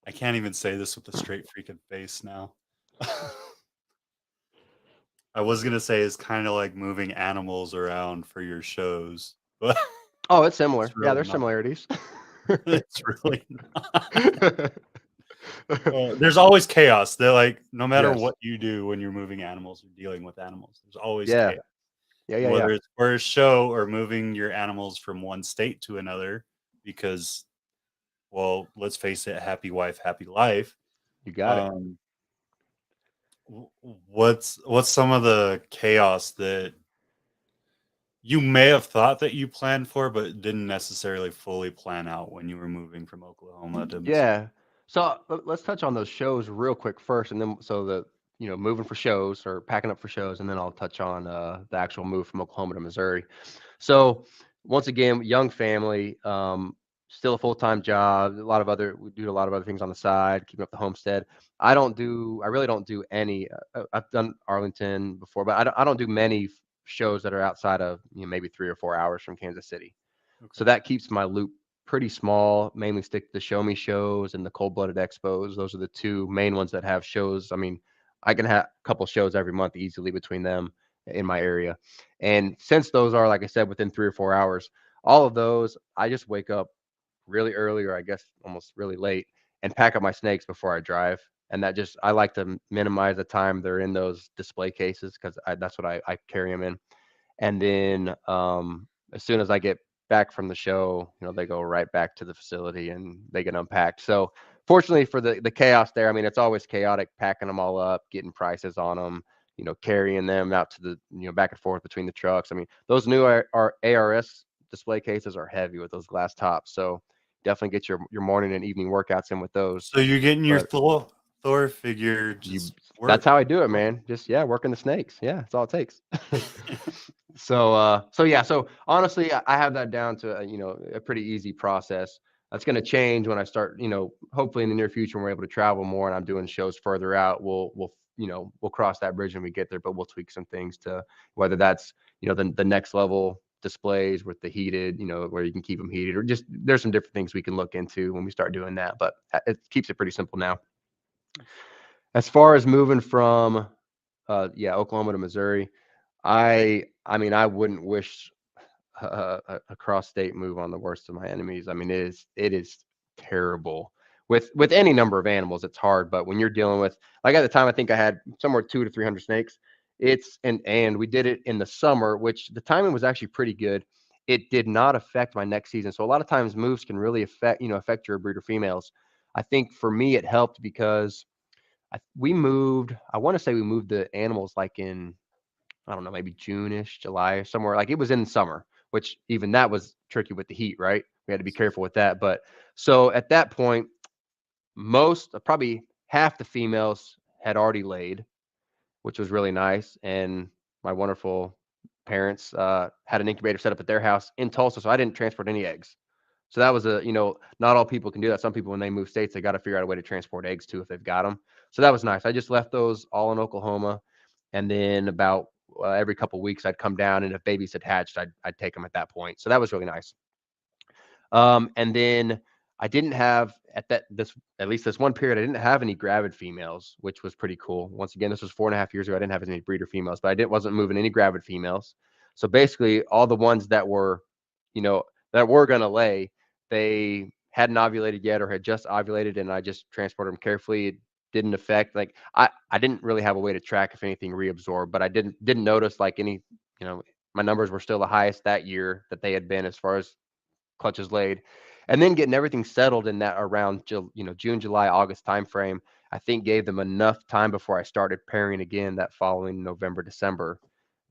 I can't even say this with a straight freaking face now. I was gonna say it's kind of like moving animals around for your shows, but Oh, it's it's similar. Yeah, really there's not. similarities. It's really not. There's always chaos. They're like, no matter Yes. what you do when you're moving animals or dealing with animals, there's always Yeah. chaos. Yeah. Yeah. Yeah. Whether it's for a show or moving your animals from one state to another, because, well, let's face it, happy wife, happy life. You got it. Um, what's some of the chaos that you may have thought that you planned for, but didn't necessarily fully plan out when you were moving from Oklahoma to Missouri? Yeah. So let's touch on those shows real quick first, and then so moving for shows or packing up for shows, and then I'll touch on the actual move from Oklahoma to Missouri. So once again, young family, still a full-time job, we do a lot of other things on the side, keeping up the homestead. I really don't do any. I've done Arlington before, but I don't do many shows that are outside of maybe 3 or 4 hours from Kansas City. So Okay. that keeps my loop pretty small. Mainly stick to the show me shows and the cold blooded expos. Those are the two main ones that have shows. I mean, I can have a couple shows every month easily between them in my area. And since those are, like I said, within 3 or 4 hours, all of those, I just wake up really early, or I guess almost really late, and pack up my snakes before I drive. And that just, I like to minimize the time they're in those display cases because that's what I carry them in. And then as soon as I get back from the show, they go right back to the facility and they get unpacked. So fortunately for the chaos there, I mean, it's always chaotic packing them all up, getting prices on them, carrying them out to the, back and forth between the trucks. I mean, those new ARS display cases are heavy with those glass tops. So definitely get your morning and evening workouts in with those. So you're getting your But Thor figure you, just that's work. how I do it, man. Just, yeah, working the snakes. Yeah, that's all it takes. So honestly, I have that down to a pretty easy process. That's going to change when I start, hopefully in the near future when we're able to travel more and I'm doing shows further out. We'll cross that bridge when we get there, but we'll tweak some things to whether that's the next level displays with the heated, where you can keep them heated, or just there's some different things we can look into when we start doing that. But it keeps it pretty simple now. As far as moving from Oklahoma to Missouri, I mean, I wouldn't wish a cross state move on the worst of my enemies. I mean, it is terrible with any number of animals. It's hard, but when you're dealing with, like, at the time, I think I had somewhere 200 to 300 snakes. And we did it in the summer, which the timing was actually pretty good. It did not affect my next season. So a lot of times moves can really affect your breeder females. I think for me it helped because I want to say we moved the animals like in, I don't know, maybe June-ish, July, somewhere. Like, it was in summer, which even that was tricky with the heat, right? We had to be careful with that. But so at that point, probably half the females had already laid, which was really nice. And my wonderful parents had an incubator set up at their house in Tulsa, so I didn't transport any eggs. So that was not all people can do that. Some people, when they move states, they got to figure out a way to transport eggs too if they've got them. So that was nice. I just left those all in Oklahoma, and then about every couple of weeks I'd come down, and if babies had hatched, I'd take them at that point. So that was really nice. And then I didn't have at least this one period, I didn't have any gravid females, which was pretty cool. Once again, this was 4.5 years ago. I didn't have any breeder females, but wasn't moving any gravid females. So basically, all the ones that were, gonna lay, they hadn't ovulated yet or had just ovulated, and I just transported them carefully. It didn't affect, like, I didn't really have a way to track if anything reabsorbed, but I didn't notice like any, my numbers were still the highest that year that they had been as far as clutches laid. And then getting everything settled in that around June, July, August timeframe, I think gave them enough time before I started pairing again that following November, December,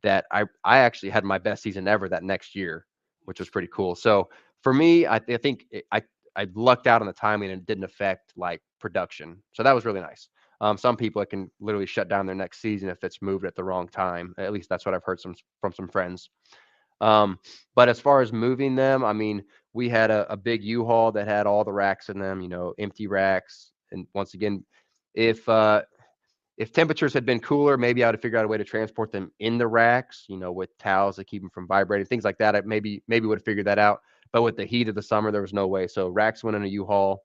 that I actually had my best season ever that next year, which was pretty cool. So for me, I think I lucked out on the timing and it didn't affect like production. So that was really nice. Some people, it can literally shut down their next season if it's moved at the wrong time. At least that's what I've heard from some friends. But as far as moving them, I mean, we had a big U-Haul that had all the racks in them, empty racks. And once again, if temperatures had been cooler, maybe I would have figured out a way to transport them in the racks, with towels to keep them from vibrating, things like that. I maybe would have figured that out. But with the heat of the summer, there was no way. So racks went in a U-Haul,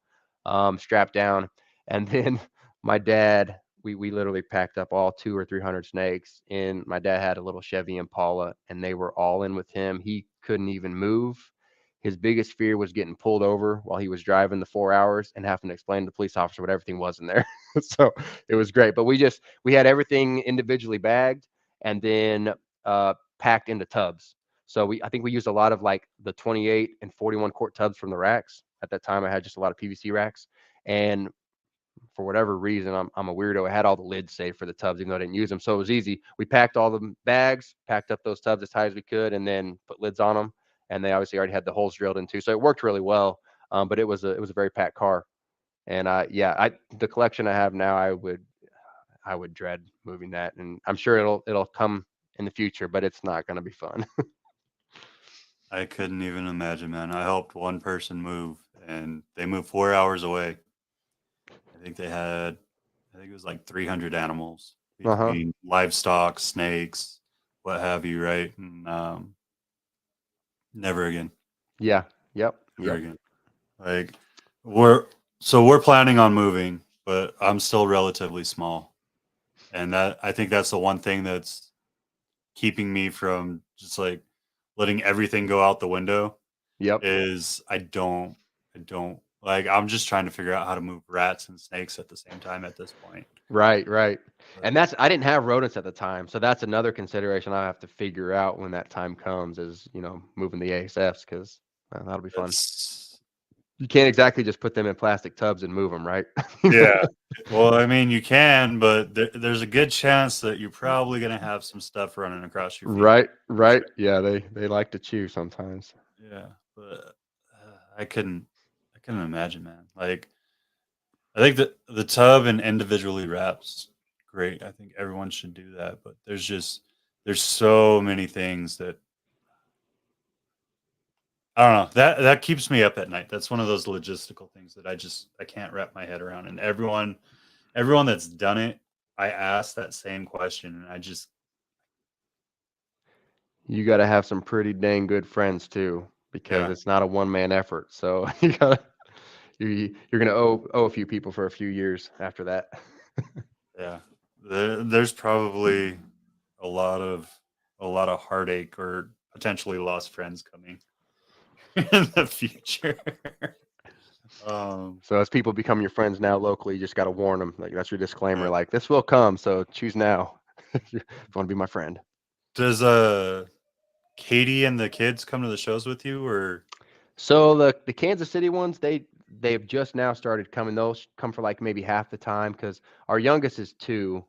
strapped down, and then my dad, we literally packed up all 200 or 300 snakes. And my dad had a little Chevy Impala, and they were all in with him. He couldn't even move. His biggest fear was getting pulled over while he was driving the 4 hours and having to explain to the police officer what everything was in there. So it was great. But we had everything individually bagged and then packed into tubs. So I think we used a lot of like the 28 and 41 quart tubs from the racks. At that time, I had just a lot of PVC racks. And for whatever reason, I'm a weirdo. I had all the lids saved for the tubs, even though I didn't use them. So it was easy. We packed all the bags, packed up those tubs as tight as we could, and then put lids on them. And they obviously already had the holes drilled in too, so it worked really well. But it was a very packed car. And the collection I have now, I would dread moving that, and I'm sure it'll come in the future, but it's not going to be fun. I couldn't even imagine, man. I helped one person move, and they moved 4 hours away. I think it was like 300 animals Uh-huh. between livestock, snakes, what have you, right? And never again, Yeah. Yep. never Yep. again. Like we're planning on moving, but I'm still relatively small, and that I think that's the one thing that's keeping me from just letting everything go out the window Yep. is I don't Like I'm just trying to figure out how to move rats and snakes at the same time at this point. Right, right. But And that's I didn't have rodents at the time, so that's another consideration I have to figure out when that time comes is, moving the ASFs because that'll be fun. it's You can't exactly just put them in plastic tubs and move them, right? yeah. Well, I mean, you can, but there's a good chance that you're probably gonna have some stuff running across your feet. Right, right. Yeah, they like to chew sometimes. Yeah, but I couldn't imagine, man. Like I think that the tub and individually wraps great. I think everyone should do that, but there's so many things that I don't know. That keeps me up at night. That's one of those logistical things that I can't wrap my head around. And everyone that's done it, I ask that same question, and I just You got to have some pretty dang good friends too, because yeah it's not a one-man effort. So you're gonna owe a few people for a few years after that. yeah. There's probably a lot of heartache or potentially lost friends coming in the future. um, So as people become your friends now locally, you just got to warn them. Like that's your disclaimer. yeah. Like this will come, so choose now if you want to be my friend. Does Katie and the kids come to the shows with you, or So the Kansas City ones, they've just now started coming. Those come for like maybe half the time because our youngest is 2,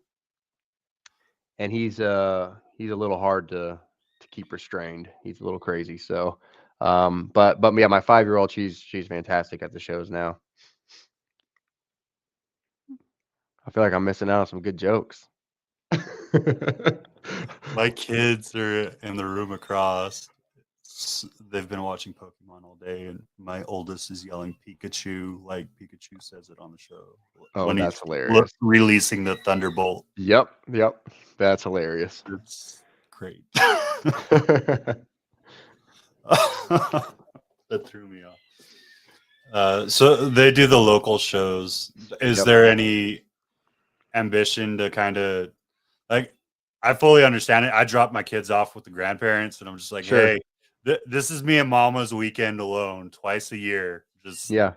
and he's a little hard to keep restrained. He's a little crazy. So, but yeah, my 5-year-old, she's fantastic at the shows now. I feel like I'm missing out on some good jokes. my kids are in the room across? They've been watching Pokemon all day, and my oldest is yelling Pikachu like Pikachu says it on the show Oh, when he's that's hilarious. releasing the Thunderbolt. Yep, yep. That's hilarious. It's great. That threw me off. So they do the local shows. Is Yep. there any ambition to kind of like? I fully understand it. I drop my kids off with the grandparents, and I'm just like, Sure. hey, this is me and Mama's weekend alone, twice a year. Just Yeah.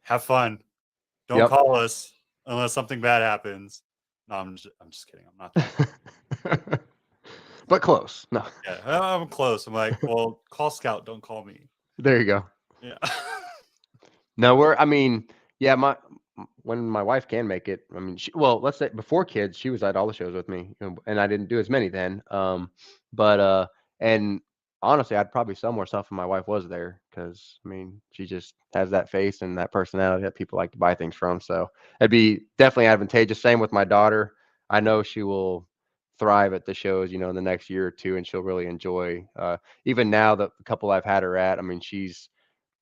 have fun. Don't Yep. call us unless something bad happens. No, I'm just kidding. I'm not that. But close. No. Yeah, I'm close. I'm like, well, call Scout. Don't call me. There you go. Yeah. No, yeah, when my wife can make it, I mean, well, let's say before kids, she was at all the shows with me, and I didn't do as many then. But and honestly, I'd probably sell more stuff if my wife was there because I mean, she just has that face and that personality that people like to buy things from. So it'd be definitely advantageous. Same with my daughter. I know she will thrive at the shows, in the next year or two, and she'll really enjoy. Even now, the couple I've had her at, I mean, she's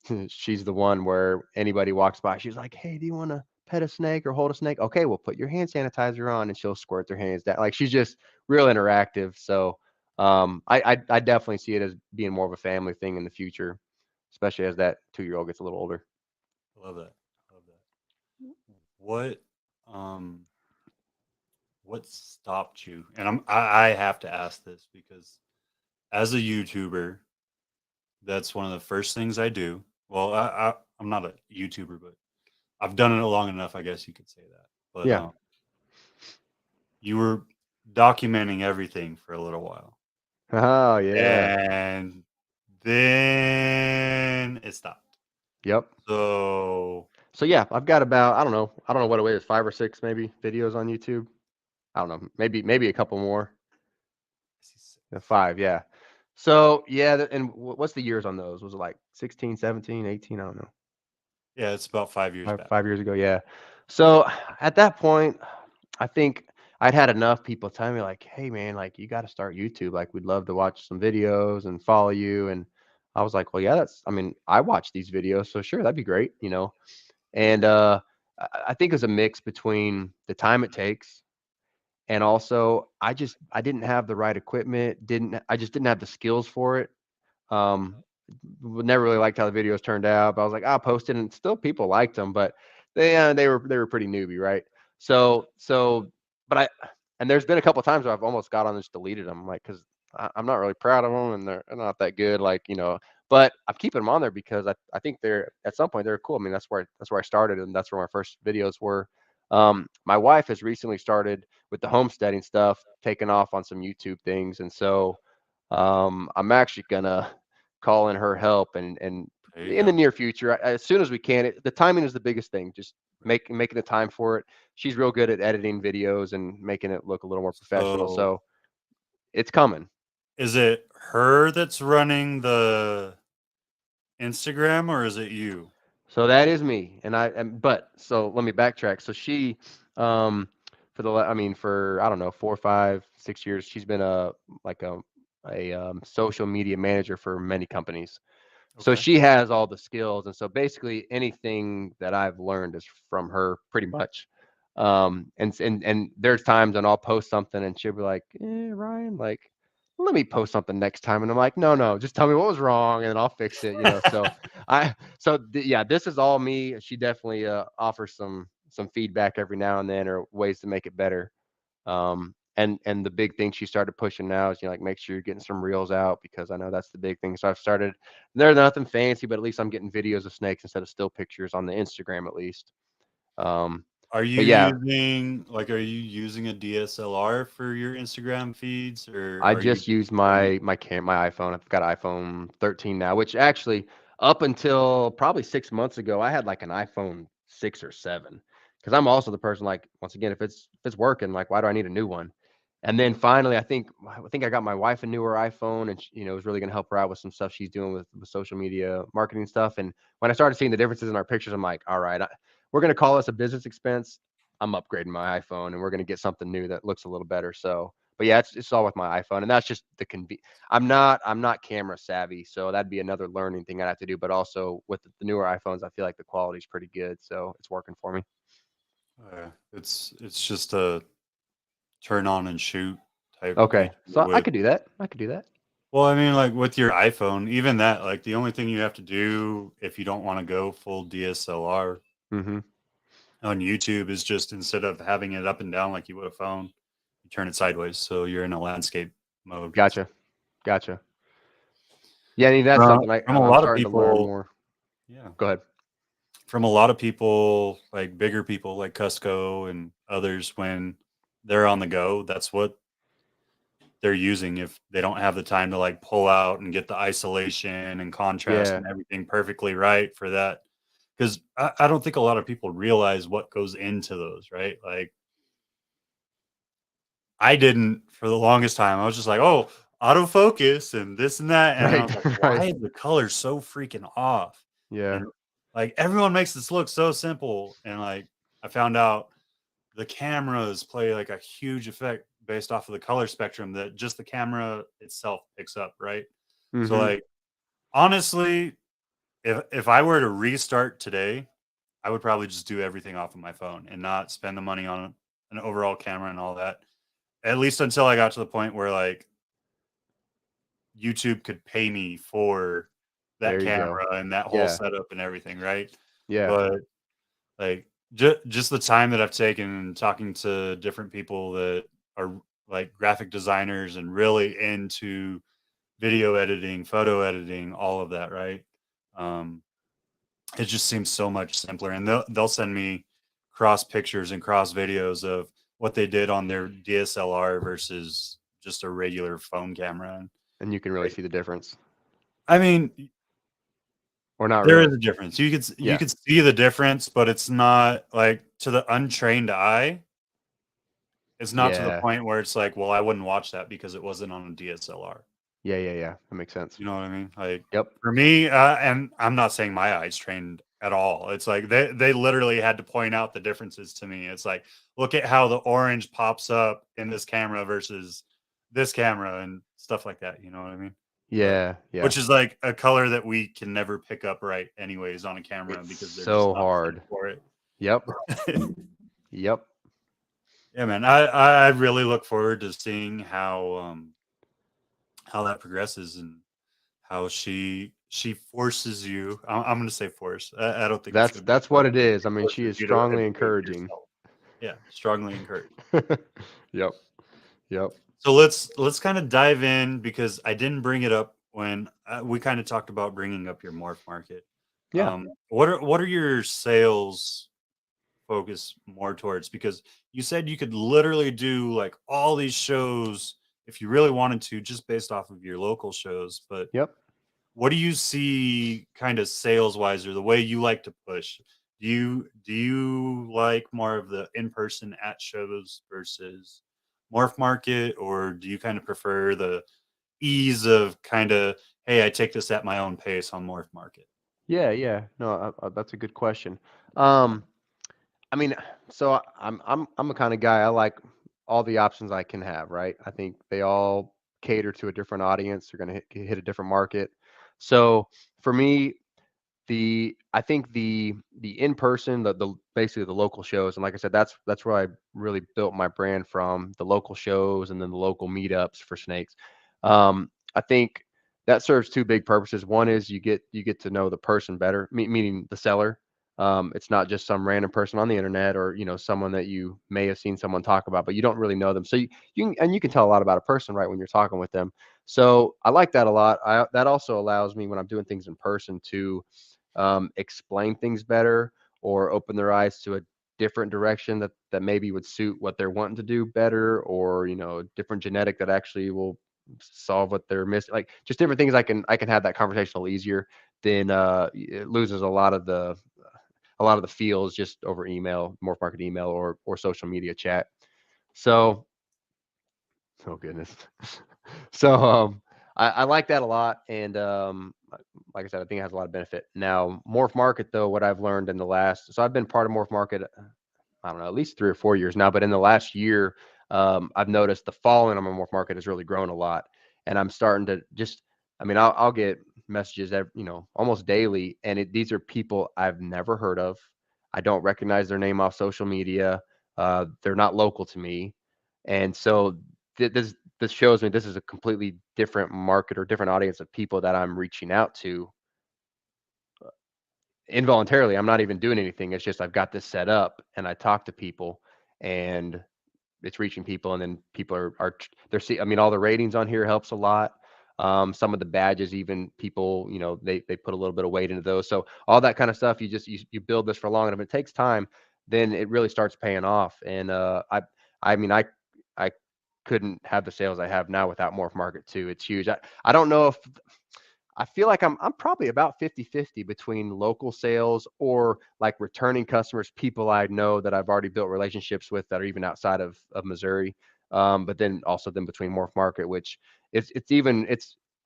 the one where anybody walks by, she's like, "Hey, do you want to pet a snake or hold a snake? Okay, we'll put your hand sanitizer on," and she'll squirt their hands down. Like she's just real interactive. So I definitely see it as being more of a family thing in the future, especially as that 2-year-old gets a little older. I love that. I love that. What um what stopped you? And I have to ask this because as a YouTuber, that's one of the first things I do. Well, I'm not a YouTuber, but I've done it long enough, I guess you could say that. But Yeah. you were documenting everything for a little while. Oh yeah. And then it stopped. Yep. So So yeah, I've got about I don't know what it is, 5 or 6 maybe videos on YouTube. I don't know, maybe a couple more. 5, yeah. So yeah, and what's the years on those? Was it like 16, 17, 18? I don't know. yeah, it's about 5 years Five, back. 5 years ago, yeah. So at that point, I think I'd had enough people telling me like, "Hey man, like you got to start YouTube. Like we'd love to watch some videos and follow you." And I was like, "Well, yeah, I mean, I watch these videos, so sure, that'd be great." And I think it's a mix between the time it takes and also I didn't have the right equipment, didn't I just didn't have the skills for it. Um, never really liked how the videos turned out, but I was like, I'll post it, and still people liked them, but they were pretty newbie, right? So, but and there's been a couple times where I've almost got on and just deleted them, like because I'm not really proud of them, and they're not that good, like But I'm keeping them on there because I think they're at some point they're cool. I mean, that's where I started, and that's where my first videos were. My wife has recently started with the homesteading stuff, taking off on some YouTube things, and so I'm actually gonna call in her help, and There you in the go. near future, as soon as we can. The timing is the biggest thing. Just making the time for it. She's real good at editing videos and making it look a little more professional. So So it's coming. is it her that's running the Instagram or is it you? So that is me, but so let me backtrack. So she, for I mean, for I don't know, 4, 5, 6 years, she's been like a social media manager for many companies. So Okay. she has all the skills, and so basically anything that I've learned is from her, pretty much. And there's times when I'll post something, and she'll be like, Ryan, like, let me post something next time, and I'm like, no, just tell me what was wrong, and then I'll fix it, So yeah, this is all me. She definitely offers some feedback every now and then, or ways to make it better. And the big thing she started pushing now is, like, make sure you're getting some reels out, because I know that's the big thing. So I've started. They're nothing fancy, but at least I'm getting videos of snakes instead of still pictures on the Instagram, at least. Um, Are you but yeah, using a DSLR for your Instagram feeds or I are you just just use shooting? my iPhone. I've got iPhone 13 now, which actually, up until probably 6 months ago, I had like an iPhone 6 or 7, because I'm also the person, like, once again, if it's working, like, why do I need a new one? And then finally, I think I got my wife a newer iPhone, and it was really going to help her out with some stuff she's doing with social media marketing stuff. And when I started seeing the differences in our pictures, I'm like, all right, we're going to call this a business expense. I'm upgrading my iPhone, and we're going to get something new that looks a little better. So, but yeah, it's all with my iPhone, and that's just I'm not camera savvy, so that'd be another learning thing I'd have to do. But also with the newer iPhones, I feel like the quality's pretty good, so it's working for me. It's just a turn on and shoot type Okay, feature so I with could do that. I could do that. well, I mean, like with your iPhone, even that, like the only thing you have to do if you don't want to go full DSLR Mm-hmm. on YouTube is just instead of having it up and down like you would a phone, you turn it sideways so you're in a landscape mode. Gotcha. Gotcha. Yeah, I mean, that's From, something from a I'm lot of starting to learn people, more. yeah, Go ahead. from a lot of people, like bigger people like Cusco and others, when they're on the go, that's what they're using if they don't have the time to like pull out and get the isolation and contrast Yeah. and everything perfectly right for that. Because I don't think a lot of people realize what goes into those, right? Like I didn't for the longest time. I was just like, oh, autofocus and this and that. And I Right. was like, Right. why is the color so freaking off? Yeah. And like everyone makes this look so simple. And like I found out the cameras play like a huge effect based off of the color spectrum that just the camera itself picks up, right? So Mm-hmm. like honestly, if I were to restart today, I would probably just do everything off of my phone and not spend the money on an overall camera and all that. At least until I got to the point where like YouTube could pay me for that There you go. camera and that whole Yeah. setup and everything, right? Yeah. But like just the time that I've taken and talking to different people that are like graphic designers and really into video editing, photo editing, all of that, right? Um, it just seems so much simpler, and they'll send me cross pictures and cross videos of what they did on their DSLR versus just a regular phone camera. And And you can really like, see the difference, I mean, or not there really. is a difference. You Yeah. could see the difference, but it's not like to the untrained eye. It's not to the Yeah. point where it's like, well, I wouldn't watch that because it wasn't on a DSLR. Yeah. Yeah. Yeah. That makes sense. You know what I mean? Like Yep. for me, and I'm not saying my eyes trained at all. It's like they literally had to point out the differences to me. It's like, look at how the orange pops up in this camera versus this camera and stuff like that. You know what I mean? But Yeah. Yeah. which is like a color that we can never pick up right, anyways, on a camera It's because they're just so not set hard. for it. Yep. Yep. Yeah, man. I really look forward to seeing how that progresses and how she forces you. I'm going to say force. I don't think it's That's going to be that's what force. it is. I She mean, she forces is you to strongly educate encouraging. yourself. Yeah, strongly encouraged. Yep. Yep. So let's kind of dive in because I didn't bring it up when we kind of talked about bringing up your morph market. Yeah. What are your sales focus more towards? Because you said you could literally do like all these shows if you really wanted to, just based off of your local shows. But Yep. what do you see kind of sales wise, or the way you like to push? Do you like more of the in person at shows versus morph market, or do you kind of prefer the ease of kind of, hey, I take this at my own pace on morph market? Yeah, yeah. No, that's a good question. Um, I mean, so I'm a kind of guy. I like all the options I can have, right? I think they all cater to a different audience. They're going to hit a different market. So for me, I think the in person, the basically the local shows, and like I said, that's where I really built my brand from, the local shows and then the local meetups for snakes. I think that serves two big purposes. One is you get to know the person better, meaning the seller. It's not just some random person on the internet, or someone that you may have seen someone talk about, but you don't really know them. So you can tell a lot about a person, right, when you're talking with them. So I like that a lot. That also allows me, when I'm doing things in person, to explain things better, or open their eyes to a different direction that maybe would suit what they're wanting to do better, or different genetic that actually will solve what they're missing, like just different things. I can have that conversation a little easier than it loses a lot of the feels just over email, morph market email, or social media chat. So, oh goodness. So I like that a lot, and like I said, I think it has a lot of benefit. Now, morph market, though, what I've learned in the last, so I've been part of morph market, I don't know, at least 3 or 4 years now, but in the last year, I've noticed the following on my morph market has really grown a lot, and I'm starting to just, I mean, I'll get messages almost daily, and these are people I've never heard of. I don't recognize their name off social media. They're not local to me, and so this shows me this is a completely different market or different audience of people that I'm reaching out to involuntarily. I'm not even doing anything. It's just I've got this set up, and I talk to people, and it's reaching people, and then people are they're see. I mean, all the ratings on here helps a lot. Some of the badges, even people, they put a little bit of weight into those. So all that kind of stuff, you build this for long, and if it takes time, then it really starts paying off. And I mean, I couldn't have the sales I have now without Morph Market too. It's huge. I don't know if I feel like I'm probably about 50-50 between local sales or like returning customers, people I know that I've already built relationships with that are even outside of Missouri. But then also then between Morph Market, which it's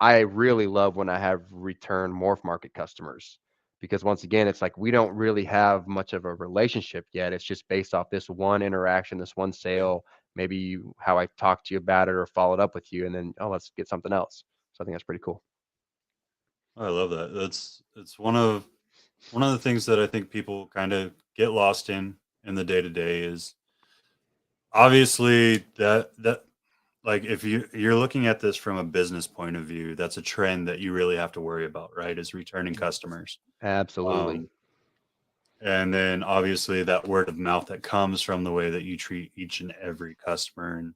I really love when I have return Morph Market customers, because once again, it's like we don't really have much of a relationship yet. It's just based off this one interaction, this one sale, maybe how I talked to you about it or followed up with you, and then, oh, let's get something else. So I think that's pretty cool. I love that. It's one of the things that I think people kind of get lost in the day to day is obviously that like if you're looking at this from a business point of view, that's a trend that you really have to worry about, right? Is returning customers. Absolutely. Um, and then obviously that word of mouth that comes from the way that you treat each and every customer, and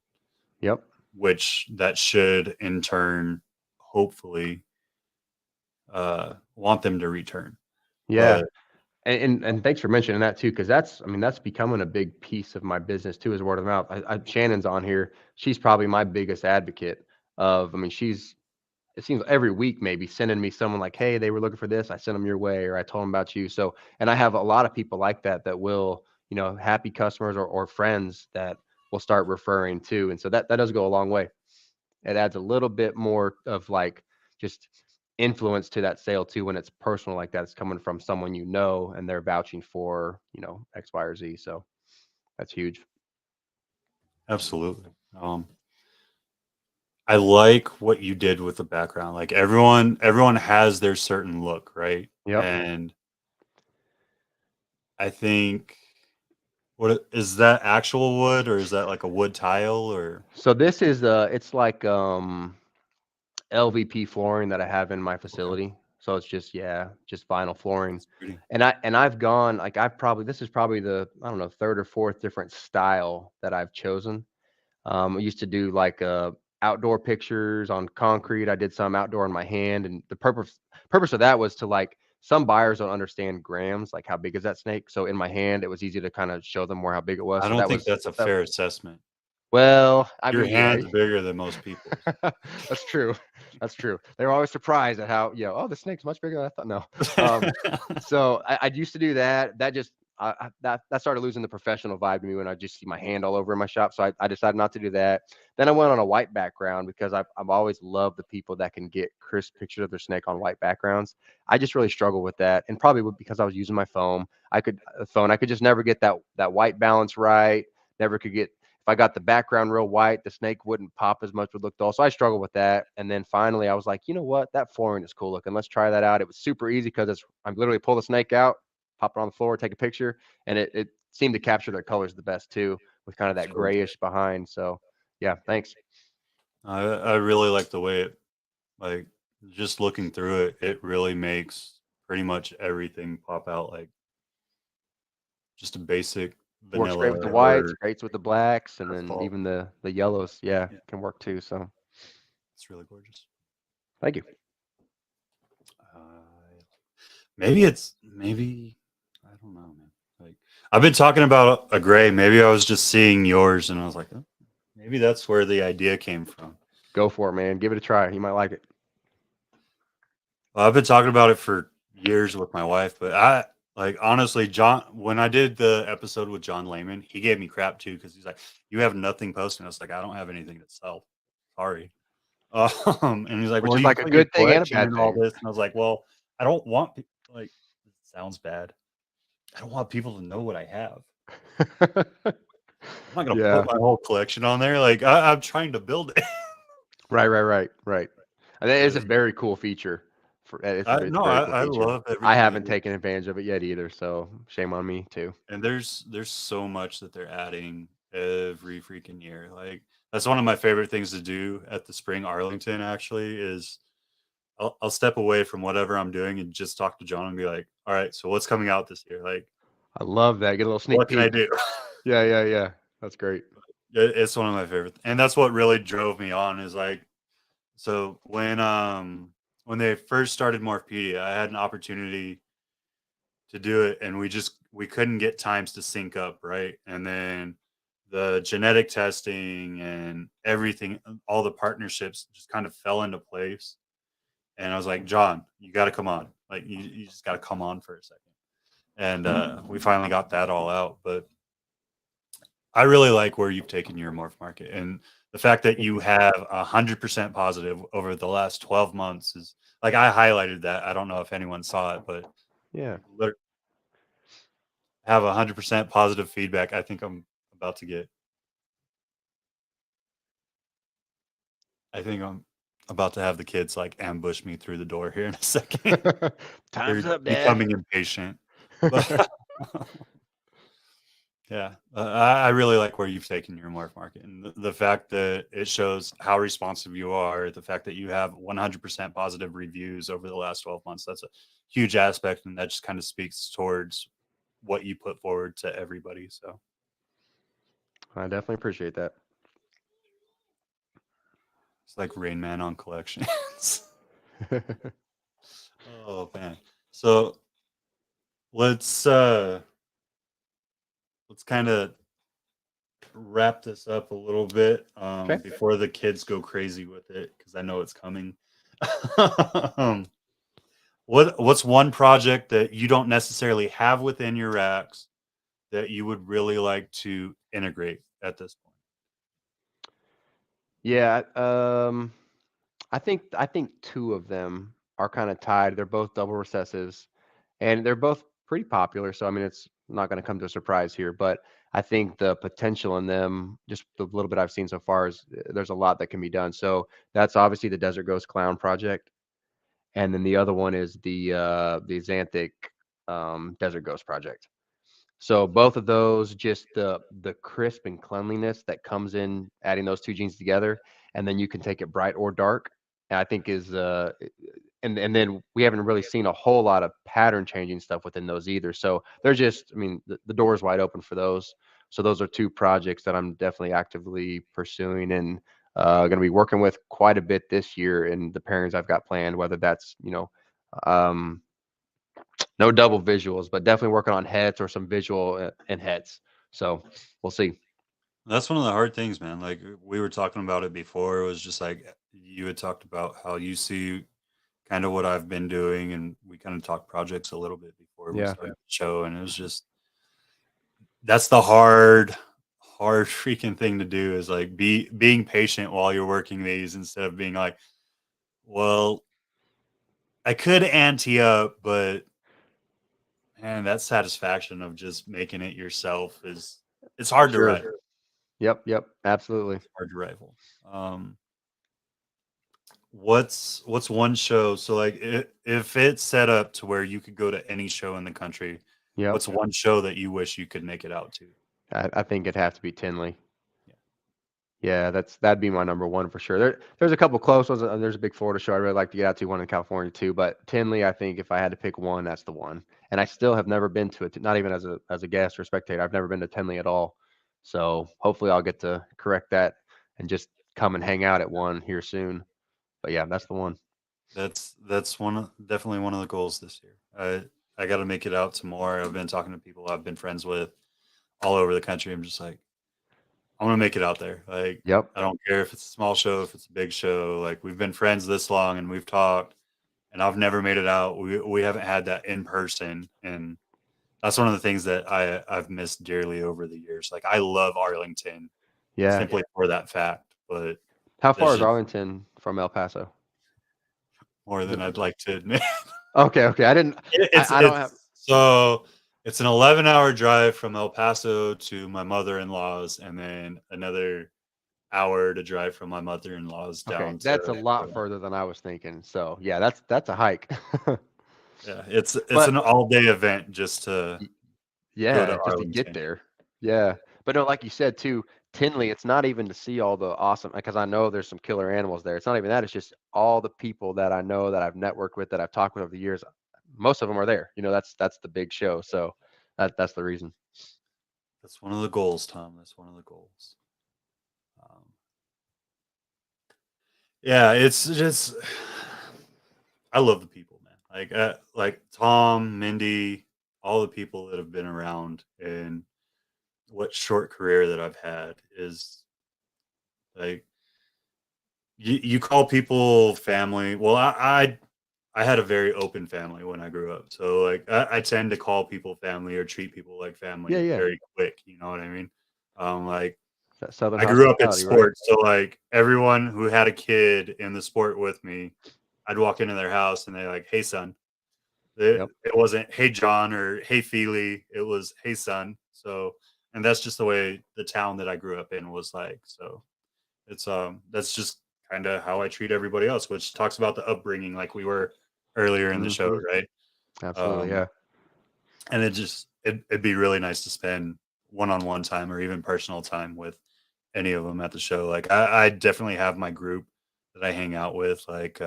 Yep. which that should in turn hopefully want them to return. Yeah. But And thanks for mentioning that too, because I mean, that's becoming a big piece of my business too, is word of mouth. Shannon's on here. She's probably my biggest advocate of, I mean, it seems every week maybe sending me someone like, hey, they were looking for this. I sent them your way, or I told them about you. So, and I have a lot of people like that will, happy customers or friends that will start referring too. And so that does go a long way. It adds a little bit more of like just influence to that sale too, when it's personal like that. It's coming from someone and they're vouching for X, Y, or Z. So that's huge. absolutely. I like what you did with the background. Like everyone has their certain look, right? Yep. And I think, what is that, actual wood, or is that like a wood tile, or So this is it's like LVP flooring that I have in my okay, facility. So it's just vinyl flooring. that's pretty. And I've gone like I've probably this is probably the, I don't know, third or fourth different style that I've chosen. I used to do like outdoor pictures on concrete. I did some outdoor in my hand, and the purpose of that was to like some buyers don't understand grams, like how big is that snake. So in my hand, it was easy to kind of show them more how big it was. I So don't that think was that's a that. fair assessment. Well, I Your mean, yeah, hand's bigger than most people's. that's true. That's true. They were always surprised at how, oh, the snake's much bigger than I thought. No. Um, so I used to do that. That just that started losing the professional vibe to me when I just see my hand all over in my shop. So I decided not to do that. Then I went on a white background because I've always loved the people that can get crisp pictures of their snake on white backgrounds. I just really struggle with that, and probably because I was using my phone. I could just never get that white balance right. Never could get, if I got the background real white, the snake wouldn't pop as much, would look dull. So I struggled with that. And then finally I was like, you know what? That flooring is cool looking. Let's try that out. It was super easy because I literally pull the snake out, pop it on the floor, take a picture, and it seemed to capture their colors the best too, with kind of that So good. grayish behind. So yeah, thanks. I really like the way it, like, just looking through it, it really makes pretty much everything pop out like just a basic Works great vanilla with the whites, or great with the blacks, and then asphalt. even the yellows, yeah, Yeah, can work too. So it's really gorgeous. thank you. Uh, maybe I don't know, man. Like I've been talking about a gray. Maybe I was just seeing yours, and I was like, oh, maybe that's where the idea came from. Go for it, man. Give it a try. You might like it. Well, I've been talking about it for years with my wife, but I like honestly, John. When I did the episode with John Lehman, he gave me crap too because he's like, "You have nothing posted." I was like, "I don't have anything to sell. Sorry." And he's like, "Well, Always you like a put your good thing and a collection bad and all thing. this," and I was like, "Well, I don't want like it sounds bad. I don't want people to know what I have. I'm not gonna put Yeah. my whole collection on there. Like I'm trying to build it." Right. And that is a Yes. very cool feature. It's No, a very cool I feature. love I everything they haven't do. taken advantage of it yet either, so shame on me too. And there's so much that they're adding every freaking year. Like that's one of my favorite things to do at the Spring Arlington. Actually, is I'll step away from whatever I'm doing and just talk to John and be like, "All right, so what's coming out this year? Like, I love that. Get a little sneak what can I peek. do?" Yeah. That's great. It's one of my favorite, and that's what really drove me on. Is like, so when they first started Morphpedia, I had an opportunity to do it, and we couldn't get times to sync up, right? And then the genetic testing and everything, all the partnerships just kind of fell into place. And I was like, John, you got to come on. Like, you just got to come on for a second. And we finally got that all out. But I really like where you've taken your morph market, and the fact that Thank you you. have 100% positive over the last 12 months is like I highlighted that. I don't know if anyone saw it, but Yeah. have 100% positive feedback. I think I'm about to get. I think I'm about to have the kids like ambush me through the door here in a second. Time's They're up, Dad. becoming impatient, but yeah, I really like where you've taken your morph market, and the fact that it shows how responsive you are. The fact that you have 100% positive reviews over the last 12 months. That's a huge aspect, and that just kind of speaks towards what you put forward to everybody. So I definitely appreciate that. it's like Rain Man on collections. Oh man. So let's uh let's kind of wrap this up a little bit Okay. before the kids go crazy with it because I know it's coming. um, what's one project that you don't necessarily have within your racks that you would really like to integrate at this point? Yeah. I think two of them are kind of tied. They're both double recessives, and they're both pretty popular. So I mean, it's not going to come to a surprise here, but I think the potential in them, just the little bit I've seen so far, is there's a lot that can be done. So that's obviously the Desert Ghost Clown project, and then the other one is the Xanthic Desert Ghost project. So both of those, just the crisp and cleanliness that comes in adding those two genes together, and then you can take it bright or dark. I think is and then we haven't really seen a whole lot of pattern changing stuff within those either. So they're just, I mean, the door is wide open for those. So those are two projects that I'm definitely actively pursuing, and Going to be working with quite a bit this year in the pairings I've got planned, whether that's, um, no double visuals, but definitely working on heads or some visual and heads. So we'll see. That's one of the hard things, man. Like we were talking about it before. It was just like you had talked about how you see kind of what I've been doing, and we kind of talked projects a little bit before we Yeah, started the show, and it was just that's the hard freaking thing to do is like being patient while you're working these instead of being like, well, I could ante up, but man, that satisfaction of just making it yourself is it's hard to sure. rival. Yep, absolutely. It's hard to rival. What's one show? So like, if it's set up to where you could go to any show in the country, Yep. what's one show that you wish you could make it out to? I think it'd have to be Tinley. Yeah, Yeah, that'd be my number one for sure. There's a couple close ones. There's a big Florida show I'd really like to get out to, one in California too. But Tinley, I think if I had to pick one, that's the one. And I still have never been to it, not even as a guest or spectator. I've never been to Tinley at all. So hopefully I'll get to correct that and just come and hang out at one here soon. But yeah, that's the one. that's definitely one of the goals this year. I got to make it out to more. I've been talking to people I've been friends with all over the country. I'm just like, I want to make it out there. Like, Yep. I don't care if it's a small show, if it's a big show. Like, we've been friends this long and we've talked, and I've never made it out. We haven't had that in person, and that's one of the things that I've missed dearly over the years. Like, I love Arlington Yeah. simply for that fact, but How far there's is just Arlington from El Paso? more Is than it? I'd like to admit. Okay. Okay. I didn't. It's I don't have. so it's an 11-hour drive from El Paso to my mother-in-law's, and then another hour to drive from my mother-in-law's Okay, down that's a to lot further than I was thinking. So yeah, that's a hike. yeah, it's But an all-day event just to y- go to yeah, just to get Arlington. there. Yeah. But no, like you said too, Tinley, it's not even to see all the awesome, because I know there's some killer animals there. It's not even that, it's just all the people that I know that I've networked with, that I've talked with over the years. Most of them are there. That's the big show. So that's the reason. That's one of the goals, Tom. That's one of the goals. Um, yeah, it's just I love the people, man. Like Tom, Mindy, all the people that have been around and what short career that I've had is like you call people family. Well, I had a very open family when I grew up, so like I tend to call people family or treat people like Yeah, family yeah. very quick. You know what I mean? Like That Southern I grew up in hospitality, right? sports, so like everyone who had a kid in the sport with me, I'd walk into their house and they're like, "Hey, son." Yep. It wasn't "Hey, John" or "Hey, Feely." It was "Hey, son." So, and that's just the way the town that I grew up in was like. So, it's that's just kind of how I treat everybody else, which talks about the upbringing, like we were earlier in the show, Hmm. right? Absolutely. Um, Yeah. and it'd be really nice to spend one-on-one time or even personal time with any of them at the show. Like I definitely have my group that I hang out with, like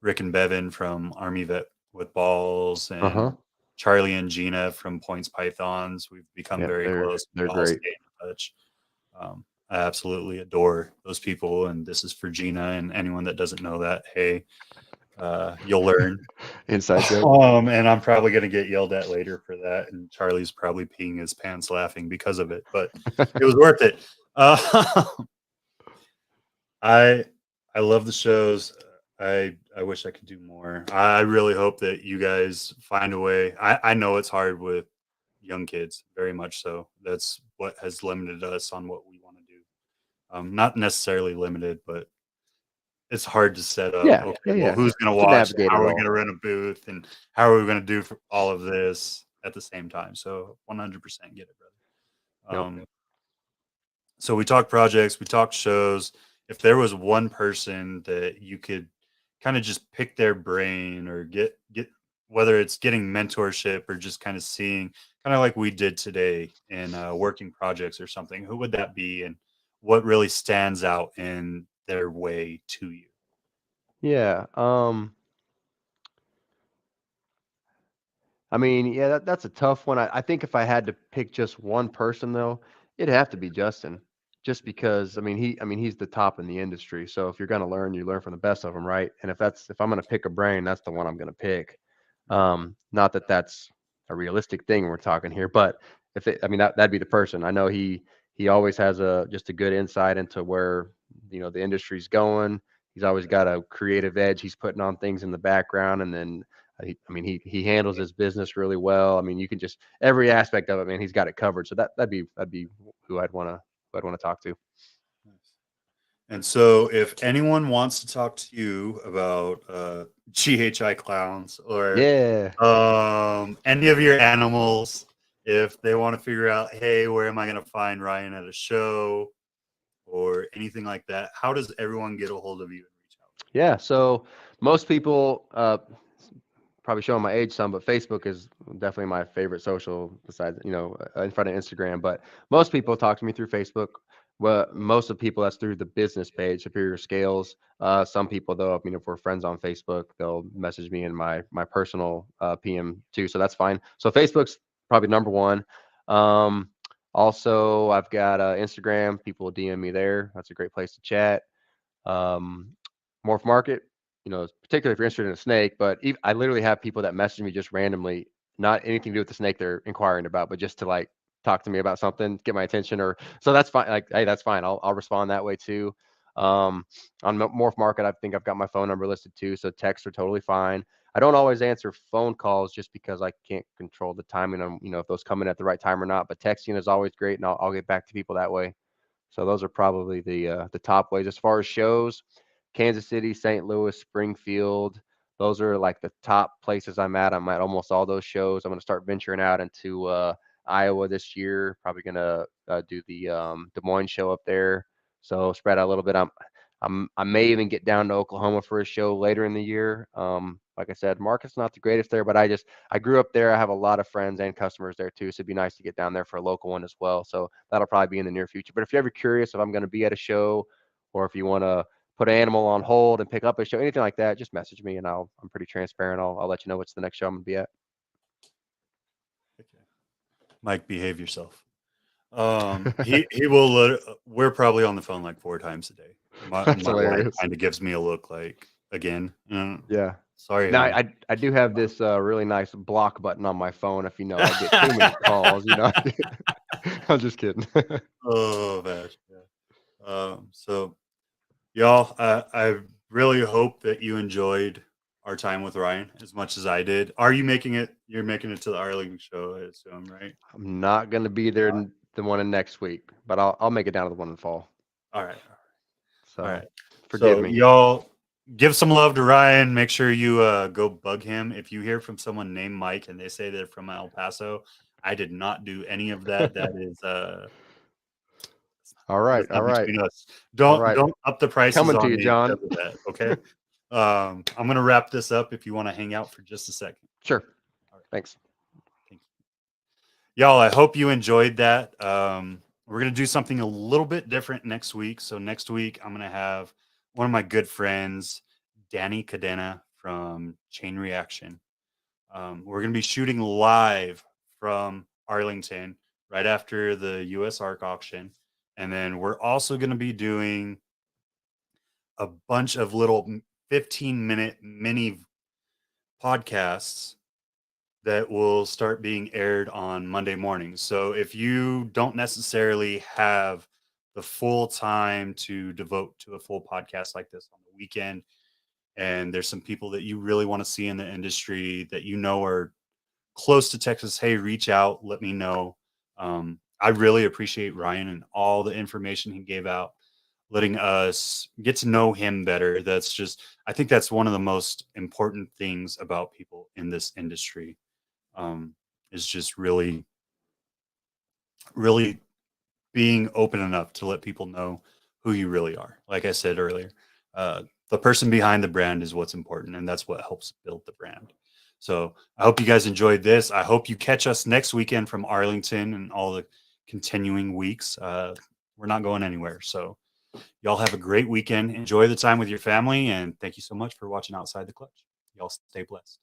Rick and Bevan from Army Vet with Balls, Uh-huh. and Charlie and Gina from Points Pythons. We've become Yep. very close. We They're all great. stay in touch. I absolutely adore those people, and this is for Gina and anyone that doesn't know that. Hey, you'll learn. Inside joke. And I'm probably going to get yelled at later for that. And Charlie's probably peeing his pants laughing because of it, but it was worth it. Uh, I I love the shows. I wish I could do more. I really hope that you guys find a way. I know it's hard with young kids, very much so. That's what has limited us on what we want to do. Not necessarily limited, but it's hard to set up. Yeah. Okay, Yeah. well, Yeah. who's going to To watch? navigate How it are we all. going to rent a booth? And how are we going to do for all of this at the same time? So 100% get it, brother. Yep. So we talked projects, we talked shows. If there was one person that you could kind of just pick their brain or get whether it's getting mentorship or just kind of seeing kind of like we did today in working projects or something, who would that be, and what really stands out in their way to you? Yeah. I mean, yeah, that's a tough one. I think if I had to pick just one person though, it'd have to be Justin. just because he's the top in the industry. So if you're going to learn, you learn from the best of them, right? And if I'm going to pick a brain, that's the one I'm going to pick. Not that that's a realistic thing we're talking here, but if it, I mean that'd be the person. I know he always has just a good insight into where the industry's going. He's always got a creative edge. He's putting on things in the background, and then he handles his business really well. I mean, you can just every aspect of it, man. He's got it covered. So that'd be who I'd want to talk to. And so, if anyone wants to talk to you about GHI clowns or Yeah. any of your animals, if they want to figure out, hey, where am I going to find Ryan at a show or anything like that, how does everyone get a hold of you and reach out? Yeah. So most people, probably showing my age some, but Facebook is definitely my favorite social besides, in front of Instagram. But most people talk to me through Facebook. Well, most of the people that's through the business page, Superior Scales. Some people though, if we're friends on Facebook, they'll message me in my personal PM too. So that's fine. So Facebook's probably number one. Um, Also, I've got Instagram. People DM me there. That's a great place to chat. um, Morph Market, particularly if you're interested in a snake. But I literally have people that message me just randomly, not anything to do with the snake they're inquiring about, but just to like talk to me about something, get my attention, or so that's fine. Like, hey, that's fine. I'll respond that way too. Um, on Morph Market, I think I've got my phone number listed too, so texts are totally fine. I don't always answer phone calls just because I can't control the timing on if those come in at the right time or not. But texting is always great, and I'll get back to people that way. So those are probably the top ways. As far as shows, Kansas City, St. Louis, Springfield, those are like the top places I'm at. I'm at almost all those shows. I'm going to start venturing out into Iowa this year. Probably going to do the Des Moines show up there. So spread out a little bit. I may even get down to Oklahoma for a show later in the year. Like I said, market's not the greatest there, but I grew up there. I have a lot of friends and customers there too, so it'd be nice to get down there for a local one as well. So that'll probably be in the near future. But if you're ever curious if I'm going to be at a show, or if you want to put an animal on hold and pick up a show, anything like that, just message me and I'm pretty transparent. I'll let you know what's the next show I'm going to be at. Okay. Mike, behave yourself. He will. We're probably on the phone like 4 times a day. My That's wife hilarious. kind of gives me a look like again. Yeah. Sorry, Now honey. I do have this really nice block button on my phone. If I get too many calls, I'm just kidding. Oh man. Yeah. So y'all, I really hope that you enjoyed our time with Ryan as much as I did. Are you making it? You're making it to the Arlington show, I assume, right? I'm not going to be there the one in next week, but I'll make it down to the one in the fall. All right. All So right. forgive So me. y'all give some love to Ryan. Make sure you go bug him. If you hear from someone named Mike and they say they're from El Paso, I did not do any of that. That is All right. that's All not right. between us. All Don't right. don't up the prices Coming to on you, me John. because of that. Okay. I'm gonna wrap this up if you want to hang out for just a second. Sure. All right. Thanks. Thank you. Y'all, I hope you enjoyed that. We're gonna do something a little bit different next week. So next week I'm gonna have one of my good friends, Danny Cadena from Chain Reaction. We're going to be shooting live from Arlington right after the USARK auction. And then we're also going to be doing a bunch of little 15-minute mini podcasts that will start being aired on Monday mornings. So if you don't necessarily have the full time to devote to a full podcast like this on the weekend, and there's some people that you really want to see in the industry that are close to Texas, hey, reach out, let me know. I really appreciate Ryan and all the information he gave out, letting us get to know him better. I think that's one of the most important things about people in this industry, is just really, really being open enough to let people know who you really are. Like I said earlier, the person behind the brand is what's important, and that's what helps build the brand. So I hope you guys enjoyed this. I hope you catch us next weekend from Arlington and all the continuing weeks. We're not going anywhere. So y'all have a great weekend. Enjoy the time with your family. And thank you so much for watching Outside the Clutch. Y'all stay blessed.